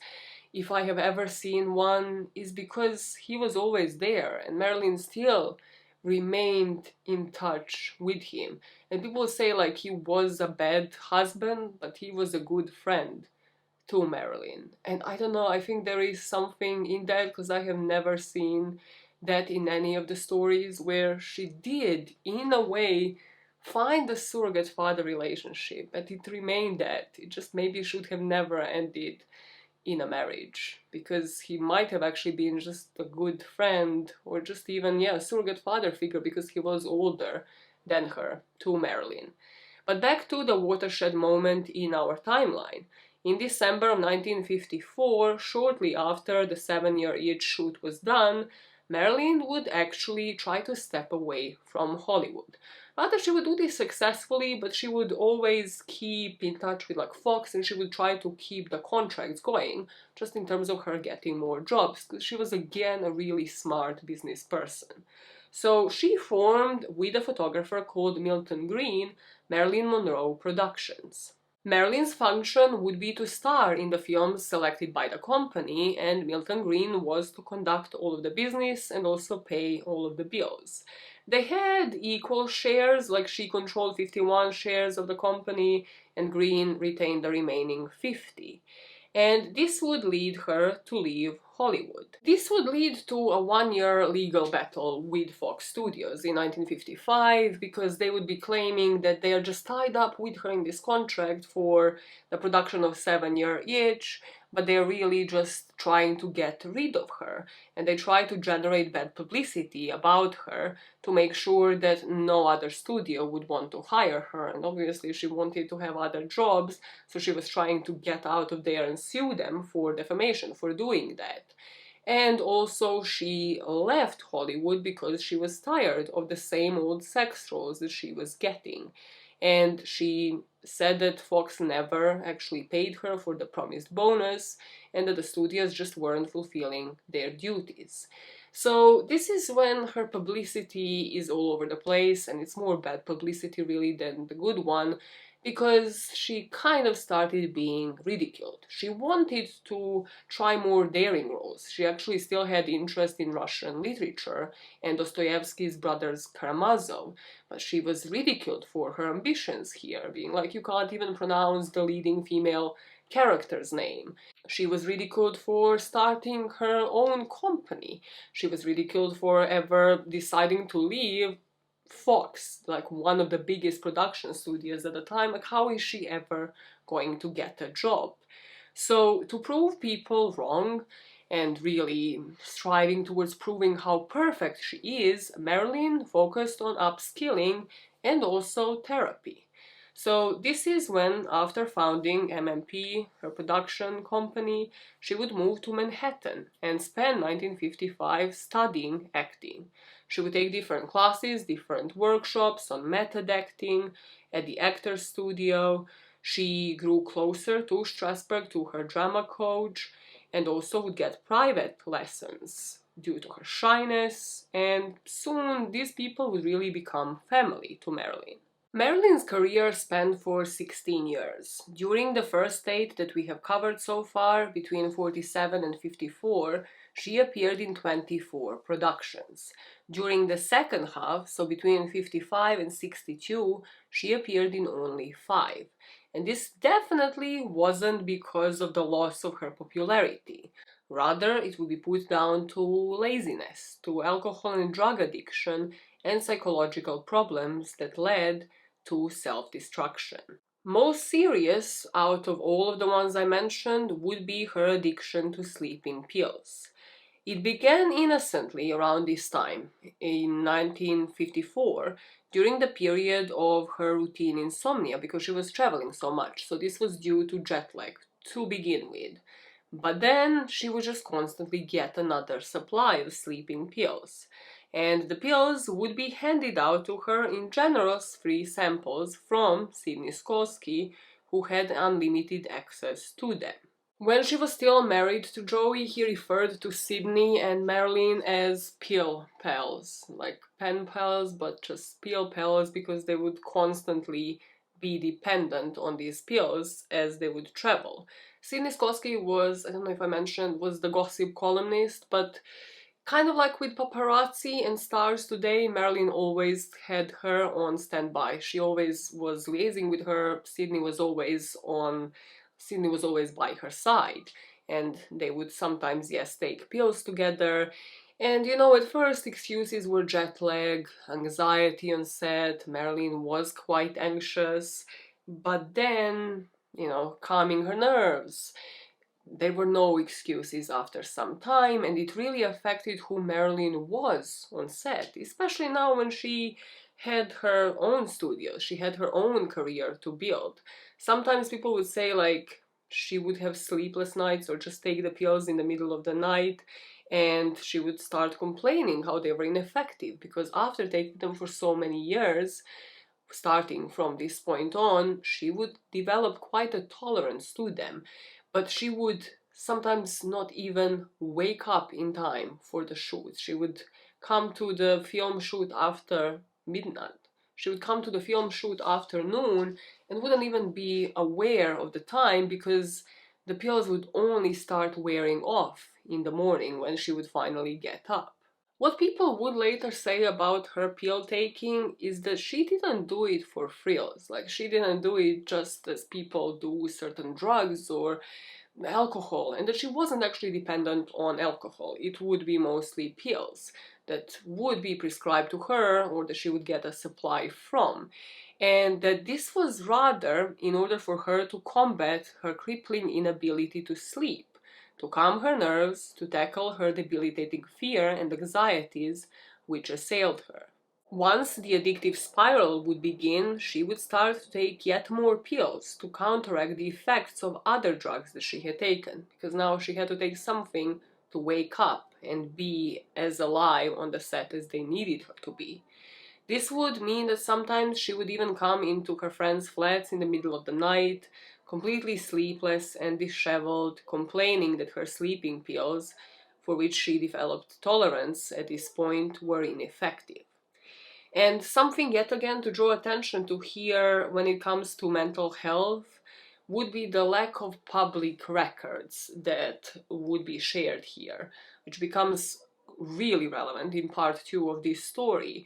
if I have ever seen one, is because he was always there and Marilyn still remained in touch with him. And people say like he was a bad husband, but he was a good friend to Marilyn. And I don't know, I think there is something in that because I have never seen that in any of the stories where she did, in a way, find a surrogate father relationship, but it remained that. It just maybe should have never ended in a marriage, because he might have actually been just a good friend or just even, yeah, a surrogate father figure because he was older than her to Marilyn. But back to the watershed moment in our timeline. In December of 1954, shortly after the 7-year itch shoot was done, Marilyn would actually try to step away from Hollywood. Rather, she would do this successfully, but she would always keep in touch with like Fox, and she would try to keep the contracts going, just in terms of her getting more jobs, because she was again a really smart business person. So she formed, with a photographer called Milton Green, Marilyn Monroe Productions. Marilyn's function would be to star in the films selected by the company, and Milton Green was to conduct all of the business and also pay all of the bills. They had equal shares, like she controlled 51 shares of the company and Green retained the remaining 50. And this would lead her to leave Hollywood. This would lead to a 1-year legal battle with Fox Studios in 1955, because they would be claiming that they are just tied up with her in this contract for the production of 7-Year Itch, but they're really just trying to get rid of her, and they try to generate bad publicity about her to make sure that no other studio would want to hire her. And obviously she wanted to have other jobs, so she was trying to get out of there and sue them for defamation for doing that. And also she left Hollywood because she was tired of the same old sex roles that she was getting. And she said that Fox never actually paid her for the promised bonus, and that the studios just weren't fulfilling their duties. So this is when her publicity is all over the place, and it's more bad publicity really than the good one, because she kind of started being ridiculed. She wanted to try more daring roles. She actually still had interest in Russian literature and Dostoevsky's brothers Karamazov, but she was ridiculed for her ambitions here, being like, you can't even pronounce the leading female character's name. She was ridiculed for starting her own company. She was ridiculed for ever deciding to leave Fox, like one of the biggest production studios at the time. Like, how is she ever going to get a job? So to prove people wrong and really striving towards proving how perfect she is, Marilyn focused on upskilling and also therapy. So this is when, after founding MMP, her production company, she would move to Manhattan and spend 1955 studying acting. She would take different classes, different workshops on method acting at the Actors Studio. She grew closer to Strasberg, to her drama coach, and also would get private lessons due to her shyness, and soon these people would really become family to Marilyn. Marilyn's career spanned for 16 years. During the first eight that we have covered so far, between 47 and 54, she appeared in 24 productions. During the second half, so between 55 and 62, she appeared in only 5. And this definitely wasn't because of the loss of her popularity. Rather, it would be put down to laziness, to alcohol and drug addiction, and psychological problems that led to self-destruction. Most serious out of all of the ones I mentioned would be her addiction to sleeping pills. It began innocently around this time, in 1954, during the period of her routine insomnia, because she was traveling so much. So this was due to jet lag to begin with. But then she would just constantly get another supply of sleeping pills. And the pills would be handed out to her in generous free samples from Sidney Skolsky, who had unlimited access to them. When she was still married to Joey, he referred to Sidney and Marilyn as pill pals, like pen pals, but just pill pals, because they would constantly be dependent on these pills as they would travel. Sidney Skolsky was, I don't know if I mentioned, was the gossip columnist, but kind of like with paparazzi and stars today, Marilyn always had her on standby. She always was liaising with her. Sidney was always by her side. And they would sometimes, yes, take pills together. And at first excuses were jet lag, anxiety on set. Marilyn was quite anxious. But then, calming her nerves. There were no excuses after some time, and it really affected who Marilyn was on set, especially now when she had her own studio, she had her own career to build. Sometimes people would say, like, she would have sleepless nights or just take the pills in the middle of the night, and she would start complaining how they were ineffective, because after taking them for so many years, starting from this point on, she would develop quite a tolerance to them. But she would sometimes not even wake up in time for the shoot. She would come to the film shoot after midnight. She would come to the film shoot after noon and wouldn't even be aware of the time, because the pills would only start wearing off in the morning when she would finally get up. What people would later say about her pill taking is that she didn't do it for frills. Like, she didn't do it just as people do certain drugs or alcohol, and that she wasn't actually dependent on alcohol. It would be mostly pills that would be prescribed to her or that she would get a supply from. And that this was rather in order for her to combat her crippling inability to sleep, to calm her nerves, to tackle her debilitating fear and anxieties which assailed her. Once the addictive spiral would begin, she would start to take yet more pills to counteract the effects of other drugs that she had taken, because now she had to take something to wake up and be as alive on the set as they needed her to be. This would mean that sometimes she would even come into her friends' flats in the middle of the night, completely sleepless and disheveled, complaining that her sleeping pills, for which she developed tolerance at this point, were ineffective. And something yet again to draw attention to here when it comes to mental health would be the lack of public records that would be shared here, which becomes really relevant in part 2 of this story.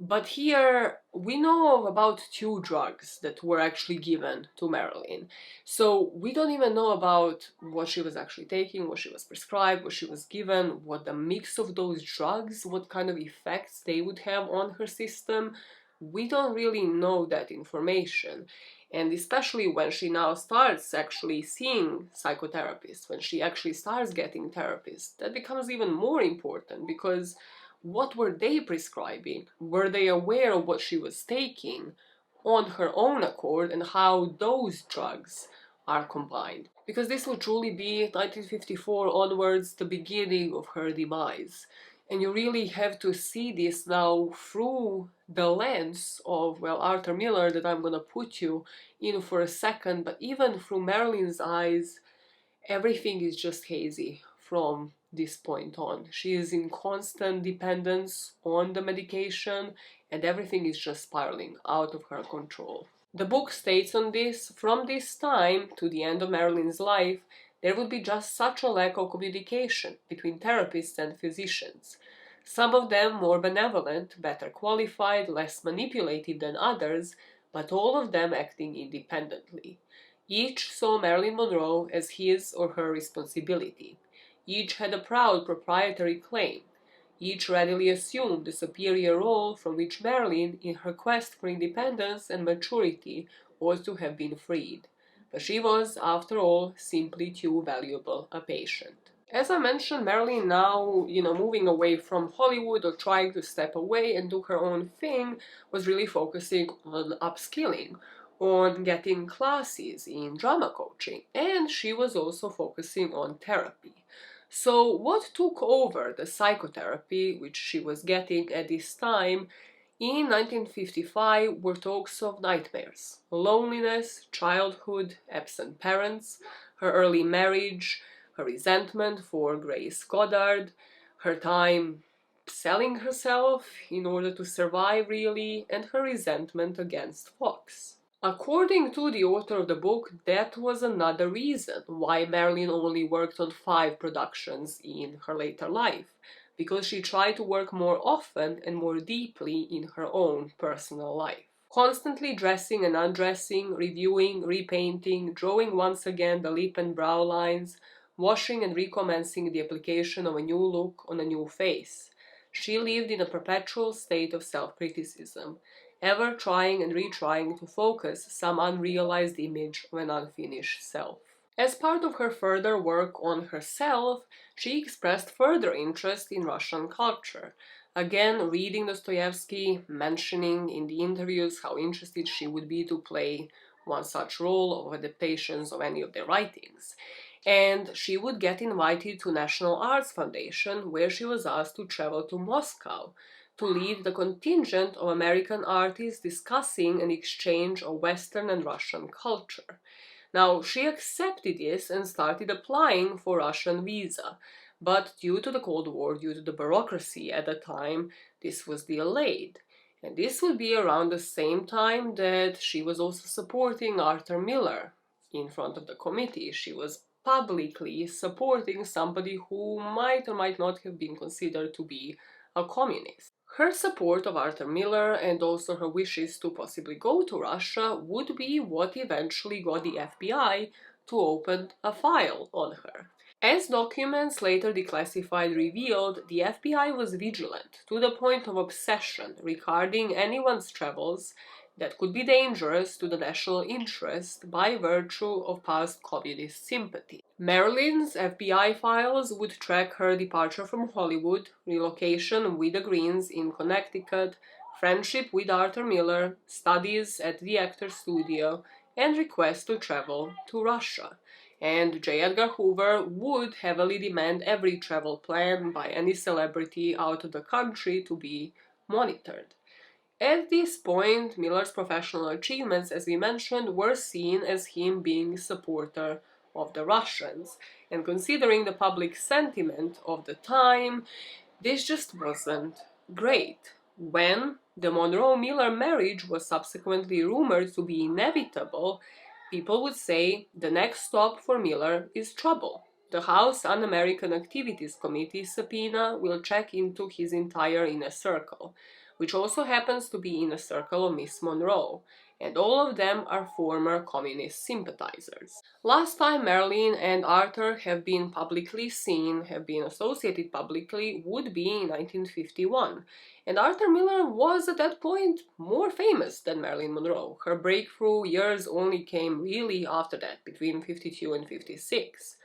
But here we know of about 2 drugs that were actually given to Marilyn. So we don't even know about what she was actually taking, what she was prescribed, what she was given, what the mix of those drugs, what kind of effects they would have on her system. We don't really know that information. And especially when she now starts actually seeing psychotherapists, when she actually starts getting therapists, that becomes even more important, because what were they prescribing? Were they aware of what she was taking on her own accord and how those drugs are combined? Because this would truly be 1954 onwards the beginning of her demise. And you really have to see this now through the lens of, well, Arthur Miller, that I'm going to put you in for a second, but even through Marilyn's eyes, everything is just hazy from this point on. She is in constant dependence on the medication, and everything is just spiraling out of her control. The book states on this: from this time to the end of Marilyn's life, there would be just such a lack of communication between therapists and physicians. Some of them more benevolent, better qualified, less manipulative than others, but all of them acting independently. Each saw Marilyn Monroe as his or her responsibility. Each had a proud proprietary claim. Each readily assumed the superior role from which Marilyn, in her quest for independence and maturity, was to have been freed. But she was, after all, simply too valuable a patient. As I mentioned, Marilyn now, moving away from Hollywood or trying to step away and do her own thing, was really focusing on upskilling, on getting classes in drama coaching, and she was also focusing on therapy. So what took over the psychotherapy which she was getting at this time in 1955 were talks of nightmares, loneliness, childhood, absent parents, her early marriage, her resentment for Grace Goddard, her time selling herself in order to survive really, and her resentment against Fox. According to the author of the book, that was another reason why Marilyn only worked on 5 productions in her later life, because she tried to work more often and more deeply in her own personal life. Constantly dressing and undressing, reviewing, repainting, drawing once again the lip and brow lines, washing and recommencing the application of a new look on a new face. She lived in a perpetual state of self-criticism, ever trying and retrying to focus some unrealized image of an unfinished self. As part of her further work on herself, she expressed further interest in Russian culture, again reading Dostoevsky, mentioning in the interviews how interested she would be to play one such role of adaptations of any of their writings. And she would get invited to National Arts Foundation, where she was asked to travel to Moscow to lead the contingent of American artists discussing an exchange of Western and Russian culture. Now, she accepted this and started applying for Russian visa, but due to the Cold War, due to the bureaucracy at the time, this was delayed. And this would be around the same time that she was also supporting Arthur Miller in front of the committee. She was publicly supporting somebody who might or might not have been considered to be a communist. Her support of Arthur Miller and also her wishes to possibly go to Russia would be what eventually got the FBI to open a file on her. As documents later declassified revealed, the FBI was vigilant to the point of obsession regarding anyone's travels that could be dangerous to the national interest by virtue of past communist sympathy. Marilyn's FBI files would track her departure from Hollywood, relocation with the Greens in Connecticut, friendship with Arthur Miller, studies at the Actors Studio, and request to travel to Russia. And J. Edgar Hoover would heavily demand every travel plan by any celebrity out of the country to be monitored. At this point, Miller's professional achievements, as we mentioned, were seen as him being a supporter of the Russians. And considering the public sentiment of the time, this just wasn't great. When the Monroe-Miller marriage was subsequently rumored to be inevitable, people would say the next stop for Miller is trouble. The House Un-American Activities Committee subpoena will check into his entire inner circle. which also happens to be in the circle of Miss Monroe, and all of them are former communist sympathizers. Last time Marilyn and Arthur have been publicly seen, have been associated publicly, would be in 1951. And Arthur Miller was at that point more famous than Marilyn Monroe. Her breakthrough years only came really after that, between 52 and 56.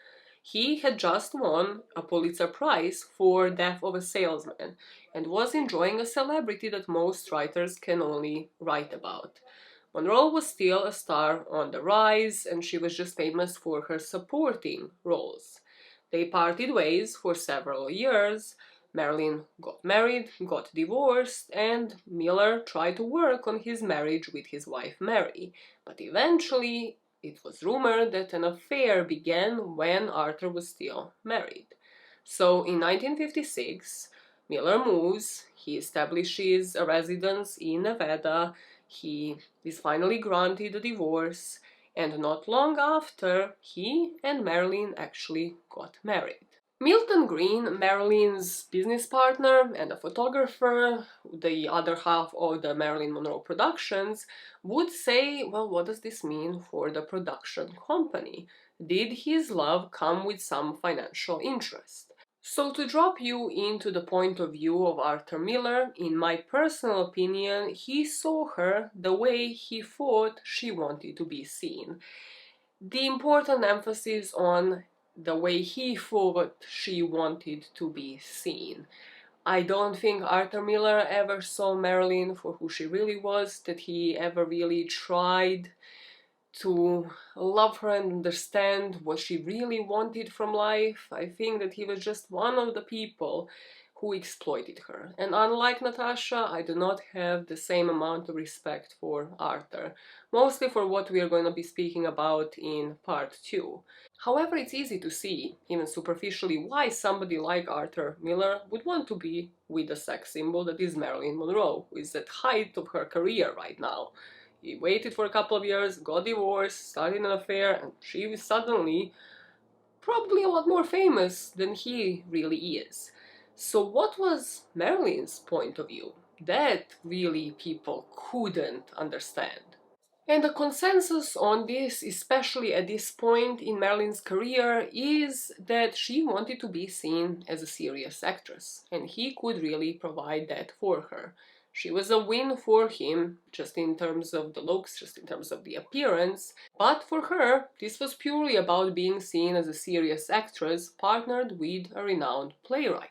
He had just won a Pulitzer Prize for Death of a Salesman and was enjoying a celebrity that most writers can only write about. Monroe was still a star on the rise, and she was just famous for her supporting roles. They parted ways for several years. Marilyn got married, got divorced, and Miller tried to work on his marriage with his wife Mary. But eventually, it was rumored that an affair began when Arthur was still married. So in 1956, Miller moves, he establishes a residence in Nevada, he is finally granted a divorce, and not long after, he and Marilyn actually got married. Milton Green, Marilyn's business partner and a photographer, the other half of the Marilyn Monroe Productions, would say, well, what does this mean for the production company? Did his love come with some financial interest? So to drop you into the point of view of Arthur Miller, in my personal opinion, he saw her the way he thought she wanted to be seen. The important emphasis on the way he thought she wanted to be seen. I don't think Arthur Miller ever saw Marilyn for who she really was, that he ever really tried to love her and understand what she really wanted from life. I think that he was just one of the people who exploited her. And unlike Natasha, I do not have the same amount of respect for Arthur, mostly for what we are going to be speaking about in part 2. However, it's easy to see, even superficially, why somebody like Arthur Miller would want to be with a sex symbol that is Marilyn Monroe, who is at the height of her career right now. He waited for a couple of years, got divorced, started an affair, and she was suddenly probably a lot more famous than he really is. So what was Marilyn's point of view? That really people couldn't understand. And the consensus on this, especially at this point in Marilyn's career, is that she wanted to be seen as a serious actress, and he could really provide that for her. She was a win for him, just in terms of the looks, just in terms of the appearance, but for her, this was purely about being seen as a serious actress partnered with a renowned playwright.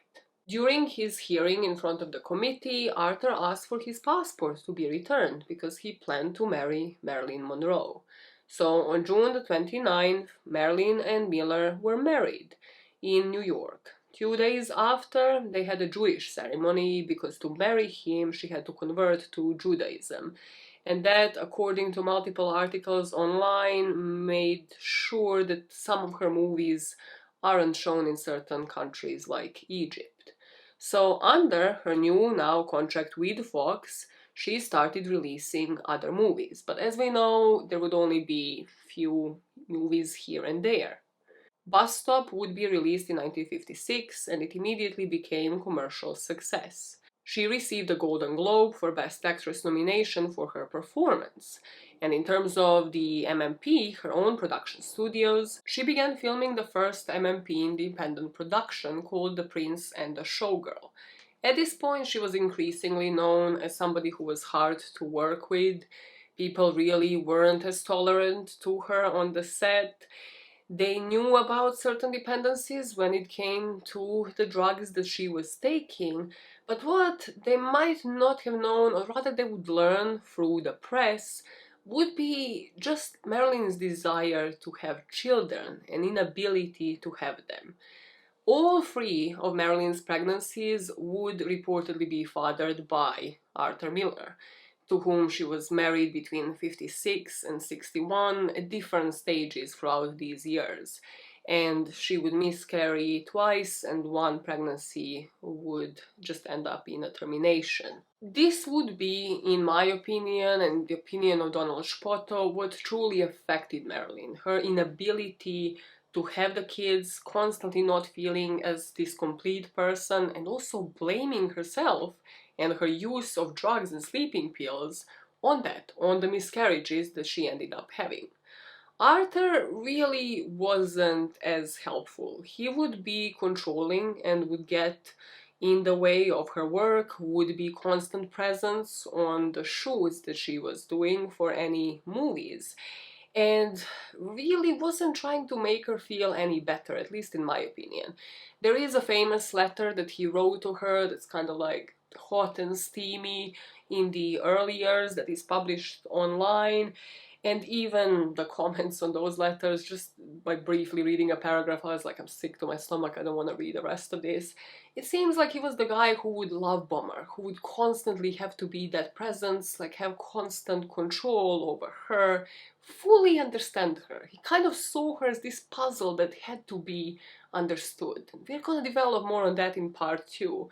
During his hearing in front of the committee, Arthur asked for his passport to be returned because he planned to marry Marilyn Monroe. So on June the 29th, Marilyn and Miller were married in New York. 2 days after, they had a Jewish ceremony because to marry him, she had to convert to Judaism. And that, according to multiple articles online, made sure that some of her movies aren't shown in certain countries like Egypt. So under her new now contract with Fox, she started releasing other movies. But as we know, there would only be few movies here and there. Bus Stop would be released in 1956 and it immediately became a commercial success. She received a Golden Globe for Best Actress nomination for her performance. And in terms of the MMP, her own production studios, she began filming the first MMP independent production called The Prince and the Showgirl. At this point, she was increasingly known as somebody who was hard to work with. People really weren't as tolerant to her on the set. They knew about certain dependencies when it came to the drugs that she was taking, but what they might not have known, or rather they would learn through the press, would be just Marilyn's desire to have children and inability to have them. All 3 of Marilyn's pregnancies would reportedly be fathered by Arthur Miller, to whom she was married between 56 and 61 at different stages throughout these years. And she would miscarry twice, and one pregnancy would just end up in a termination. This would be, in my opinion, and the opinion of Donald Spoto, what truly affected Marilyn. Her inability to have the kids, constantly not feeling as this complete person, and also blaming herself and her use of drugs and sleeping pills on the miscarriages that she ended up having. Arthur really wasn't as helpful. He would be controlling and would get in the way of her work, would be constant presence on the shoots that she was doing for any movies, and really wasn't trying to make her feel any better, at least in my opinion. There is a famous letter that he wrote to her that's kind of like hot and steamy in the early years that is published online, and even the comments on those letters, just by briefly reading a paragraph, I was like, I'm sick to my stomach, I don't want to read the rest of this. It seems like he was the guy who would love bomb her, who would constantly have to be that presence, like have constant control over her, fully understand her. He kind of saw her as this puzzle that had to be understood. We're going to develop more on that in part 2.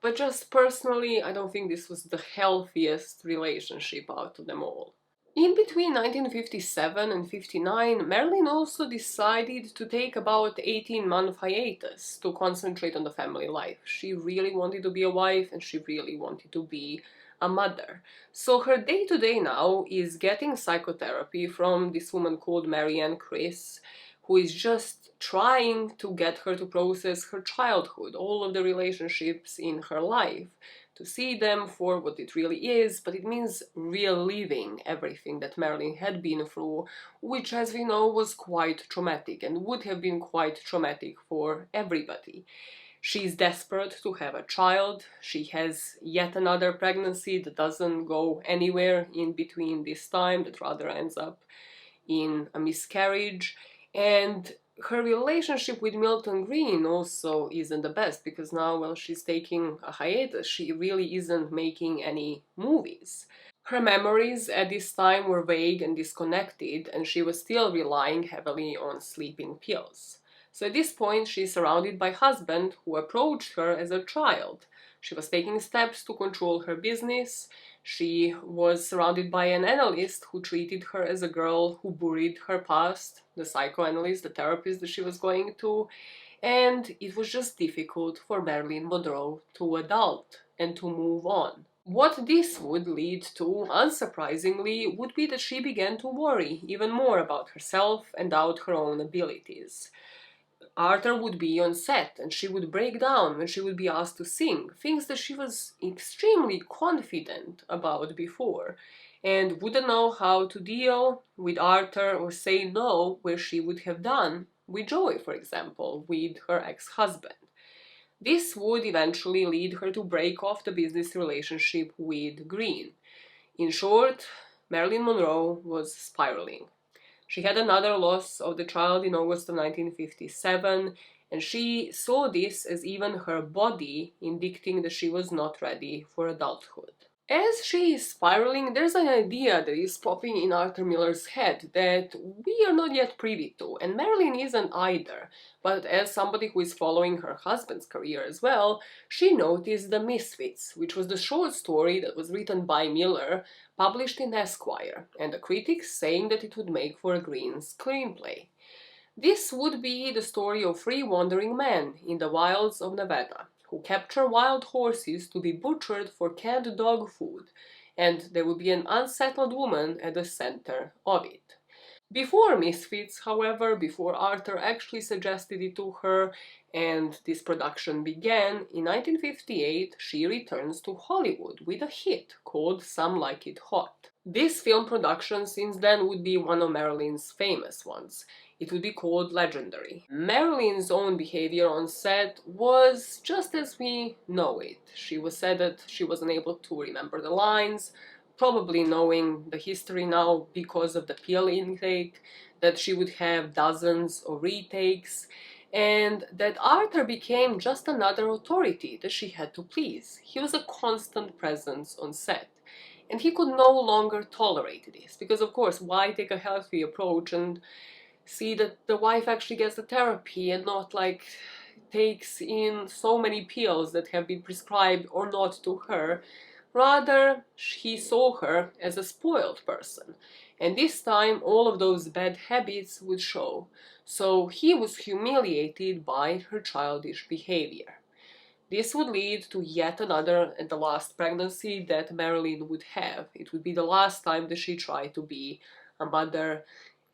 But just personally, I don't think this was the healthiest relationship out of them all. In between 1957 and 59, Marilyn also decided to take about 18-month hiatus to concentrate on the family life. She really wanted to be a wife and she really wanted to be a mother. So her day-to-day now is getting psychotherapy from this woman called Marianne Chris, who is just trying to get her to process her childhood, all of the relationships in her life, to see them for what it really is, but it means reliving everything that Marilyn had been through, which, as we know, was quite traumatic and would have been quite traumatic for everybody. She's desperate to have a child. She has yet another pregnancy that doesn't go anywhere in between this time, that rather ends up in a miscarriage. And her relationship with Milton Green also isn't the best, because now, well, she's taking a hiatus. She really isn't making any movies. Her memories at this time were vague and disconnected, and she was still relying heavily on sleeping pills. So at this point, she's surrounded by a husband who approached her as a child. She was taking steps to control her business. She was surrounded by an analyst who treated her as a girl who buried her past, the psychoanalyst, the therapist that she was going to, and it was just difficult for Marilyn Monroe to adult and to move on. What this would lead to, unsurprisingly, would be that she began to worry even more about herself and doubt her own abilities. Arthur would be on set and she would break down when she would be asked to sing, things that she was extremely confident about before, and wouldn't know how to deal with Arthur or say no where she would have done with Joey, for example, with her ex-husband. This would eventually lead her to break off the business relationship with Green. In short, Marilyn Monroe was spiraling. She had another loss of the child in August of 1957, and she saw this as even her body indicating that she was not ready for adulthood. As she is spiraling, there's an idea that is popping in Arthur Miller's head that we are not yet privy to, and Marilyn isn't either. But as somebody who is following her husband's career as well, she noticed The Misfits, which was the short story that was written by Miller, published in Esquire, and the critics saying that it would make for a Green screenplay. This would be the story of 3 wandering men in the wilds of Nevada, who capture wild horses to be butchered for canned dog food, and there would be an unsettled woman at the center of it. Before Misfits, however, before Arthur actually suggested it to her and this production began, in 1958 she returns to Hollywood with a hit called Some Like It Hot. This film production since then would be one of Marilyn's famous ones. It would be called Legendary. Marilyn's own behavior on set was just as we know it. She was said that she wasn't able to remember the lines, probably knowing the history now because of the pill intake, that she would have dozens of retakes, and that Arthur became just another authority that she had to please. He was a constant presence on set, and he could no longer tolerate this, because of course, why take a healthy approach and see that the wife actually gets the therapy and not like takes in so many pills that have been prescribed or not to her. Rather, he saw her as a spoiled person, and this time all of those bad habits would show. So he was humiliated by her childish behavior. This would lead to yet another and the last pregnancy that Marilyn would have. It would be the last time that she tried to be a mother,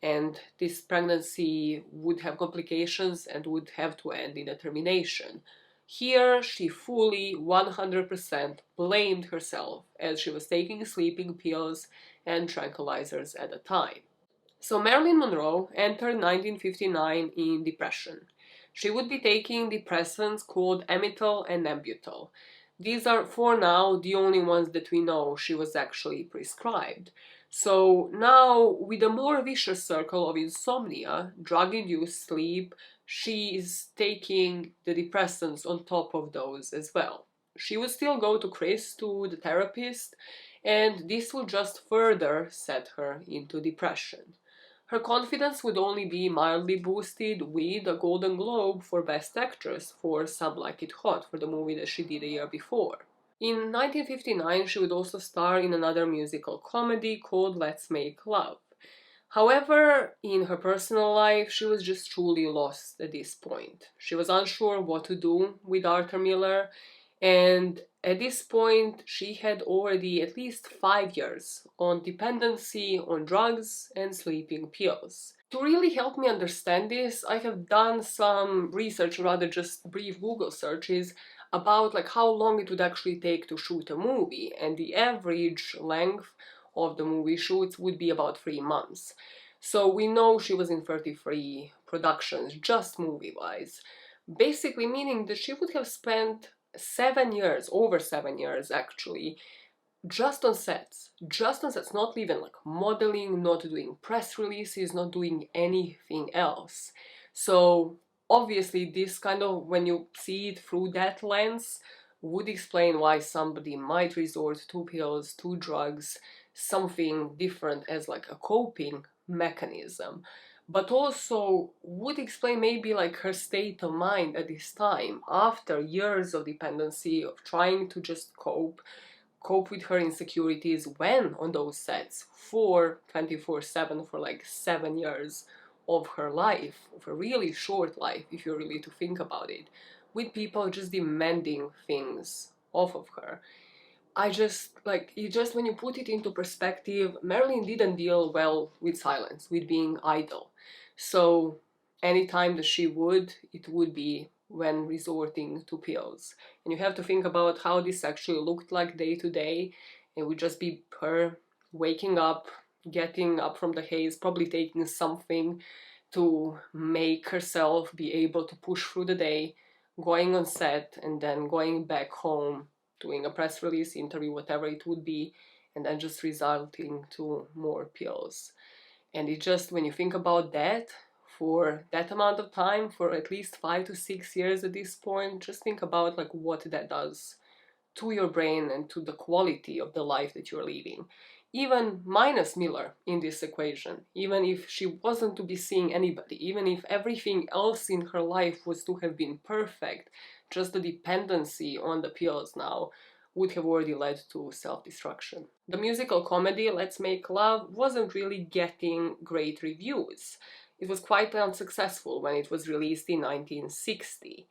and this pregnancy would have complications and would have to end in a termination. Here, she fully 100% blamed herself as she was taking sleeping pills and tranquilizers at the time. So Marilyn Monroe entered 1959 in depression. She would be taking depressants called Amityl and Nembutal. These are, for now, the only ones that we know she was actually prescribed. So now, with a more vicious circle of insomnia, drug-induced sleep, she is taking the depressants on top of those as well. She would still go to Chris, to the therapist, and this would just further set her into depression. Her confidence would only be mildly boosted with a Golden Globe for Best Actress for Some Like It Hot, for the movie that she did a year before. In 1959, she would also star in another musical comedy called Let's Make Love. However, in her personal life, she was just truly lost at this point. She was unsure what to do with Arthur Miller, and at this point, she had already at least 5 years on dependency on drugs and sleeping pills. To really help me understand this, I have done some research, rather just brief Google searches, about how long it would actually take to shoot a movie, and the average length of the movie shoots would be about 3 months. So we know she was in 33 productions, just movie-wise. Basically meaning that she would have spent 7 years, over 7 years actually, just on sets, not even modeling, not doing press releases, not doing anything else. So obviously this kind of, when you see it through that lens, would explain why somebody might resort to pills, to drugs, something different as a coping mechanism. But also would explain maybe her state of mind at this time, after years of dependency, of trying to just cope with her insecurities when on those sets for 24/7 for 7 years of her life, of a really short life if you're really to think about it, with people just demanding things off of her. When you put it into perspective, Marilyn didn't deal well with silence, with being idle. So anytime that she would, it would be when resorting to pills. And you have to think about how this actually looked like day to day. It would just be her waking up, getting up from the haze, probably taking something to make herself be able to push through the day, going on set, and then going back home, doing a press release, interview, whatever it would be, and then just resulting to more pills. And it just, when you think about that, for that amount of time, for at least 5 to 6 years at this point, just think about what that does to your brain and to the quality of the life that you're living. Even minus Miller in this equation, even if she wasn't to be seeing anybody, even if everything else in her life was to have been perfect, just the dependency on the pills now would have already led to self-destruction. The musical comedy Let's Make Love wasn't really getting great reviews. It was quite unsuccessful when it was released in 1960.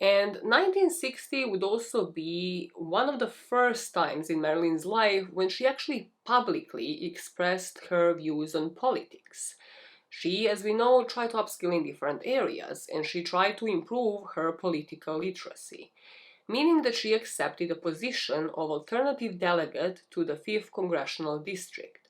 And 1960 would also be one of the first times in Marilyn's life when she actually publicly expressed her views on politics. She, as we know, tried to upskill in different areas, and she tried to improve her political literacy, meaning that she accepted a position of alternative delegate to the 5th Congressional District.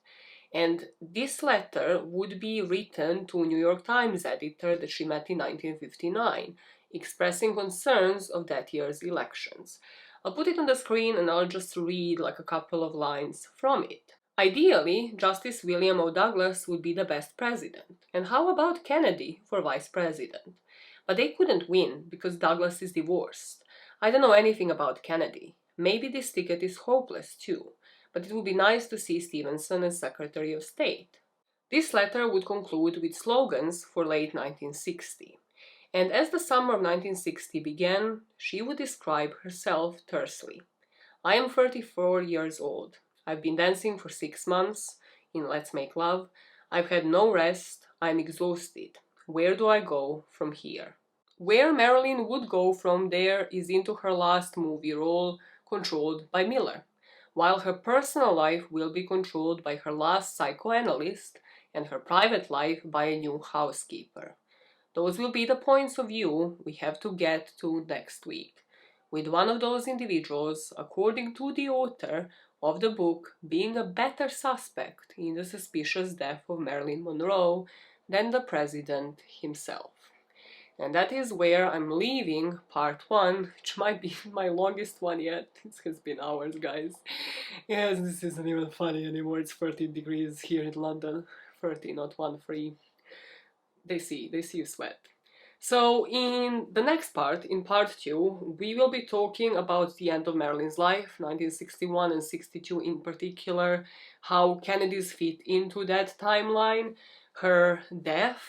And this letter would be written to a New York Times editor that she met in 1959, expressing concerns of that year's elections. I'll put it on the screen and I'll just read a couple of lines from it. Ideally, Justice William O. Douglas would be the best president. And how about Kennedy for vice president? But they couldn't win because Douglas is divorced. I don't know anything about Kennedy. Maybe this ticket is hopeless too, but it would be nice to see Stevenson as Secretary of State. This letter would conclude with slogans for late 1960. And as the summer of 1960 began, she would describe herself tersely. I am 34 years old. I've been dancing for 6 months in Let's Make Love. I've had no rest. I'm exhausted. Where do I go from here? Where Marilyn would go from there is into her last movie role, controlled by Miller, while her personal life will be controlled by her last psychoanalyst and her private life by a new housekeeper. Those will be the points of view we have to get to next week, with one of those individuals, according to the author of the book, being a better suspect in the suspicious death of Marilyn Monroe than the president himself. And that is where I'm leaving part 1, which might be my longest one yet. It has been hours, guys. Yes, this isn't even funny anymore. It's 13 degrees here in London. 30, not 1-3. They see you sweat. So in the next part, in part 2, we will be talking about the end of Marilyn's life, 1961 and 62 in particular, how Kennedys fit into that timeline, her death,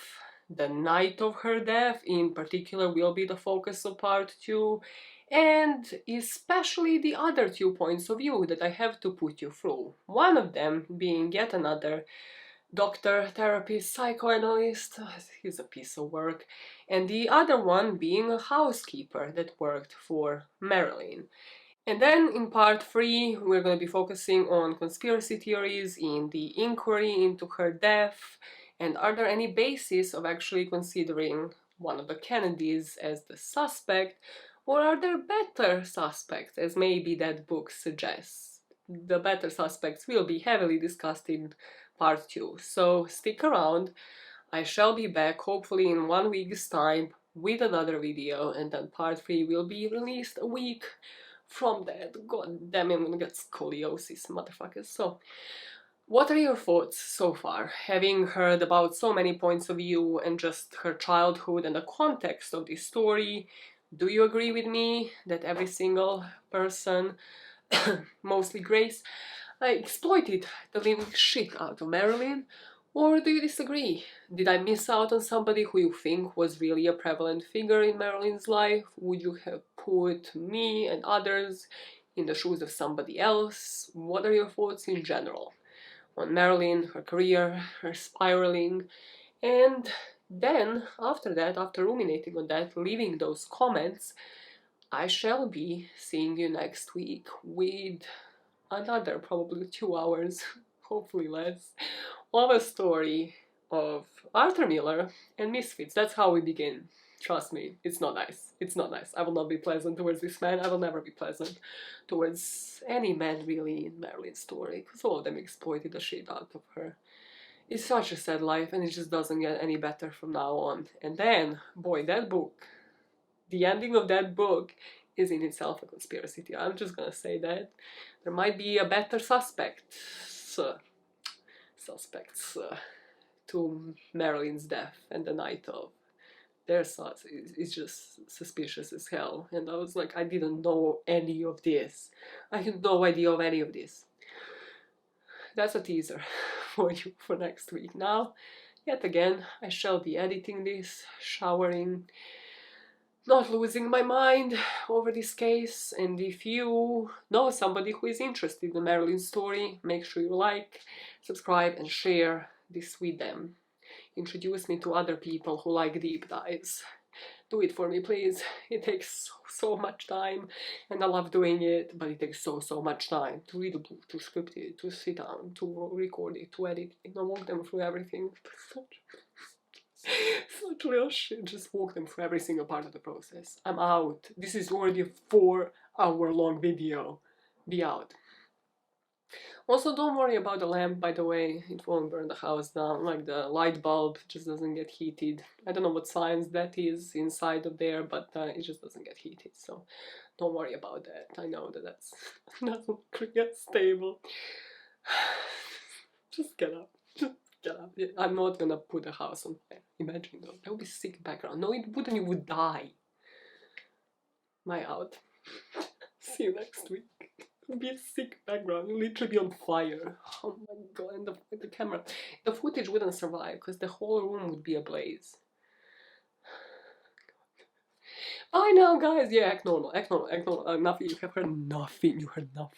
the night of her death in particular will be the focus of part 2, and especially the other 2 points of view that I have to put you through. One of them being yet another doctor, therapist, psychoanalyst, he's a piece of work, and the other one being a housekeeper that worked for Marilyn. And then in part 3, we're going to be focusing on conspiracy theories in the inquiry into her death, and are there any basis of actually considering one of the Kennedys as the suspect, or are there better suspects, as maybe that book suggests? The better suspects will be heavily discussed in part 2, so stick around. I shall be back hopefully in 1 week's time with another video, and then part 3 will be released a week from that. God damn it, I'm gonna get scoliosis, motherfuckers. So, what are your thoughts so far? Having heard about so many points of view and just her childhood and the context of this story, do you agree with me that every single person, mostly Grace, exploited the living shit out of Marilyn? Or do you disagree? Did I miss out on somebody who you think was really a prevalent figure in Marilyn's life? Would you have put me and others in the shoes of somebody else? What are your thoughts in general on Marilyn, her career, her spiraling? And then, after that, after ruminating on that, leaving those comments, I shall be seeing you next week with another probably 2 hours, hopefully less, of a story of Arthur Miller and Misfits. That's how we begin. Trust me, it's not nice. It's not nice. I will not be pleasant towards this man. I will never be pleasant towards any man really in Marilyn's story, because all of them exploited the shit out of her. It's such a sad life, and it just doesn't get any better from now on. And then, boy, that book, the ending of that book is in itself a conspiracy theory. I'm just gonna say that. There might be a better suspects to Marilyn's death and the night of. Their thoughts is just suspicious as hell. And I was like, I didn't know any of this. I had no idea of any of this. That's a teaser for you for next week. Now, yet again, I shall be editing this, showering, not losing my mind over this case. And if you know somebody who is interested in Marilyn's story, make sure you like, subscribe, and share this with them. Introduce me to other people who like deep dives. Do it for me, please. It takes so much time, and I love doing it, but it takes so much time to read a book, to script it, to sit down, to record it, to edit it, and walk them through everything. Such real shit. Just walk them through every single part of the process. I'm out. This is already a 4-hour-long video. Be out. Also, don't worry about the lamp, by the way. It won't burn the house down. Like, the light bulb just doesn't get heated. I don't know what science that is inside of there, but it just doesn't get heated. So don't worry about that. I know that that's not stable. Just get up. Just get up. I'm not gonna put a house on fire. Imagine though. That would be sick background. No, it wouldn't. You would die. My out. See you next week. It would be a sick background. You'll literally be on fire. Oh my god. And the camera. The footage wouldn't survive because the whole room would be ablaze. I know, guys. Yeah, act normal. Act normal. Act normal. Nothing. You have heard nothing. You heard nothing.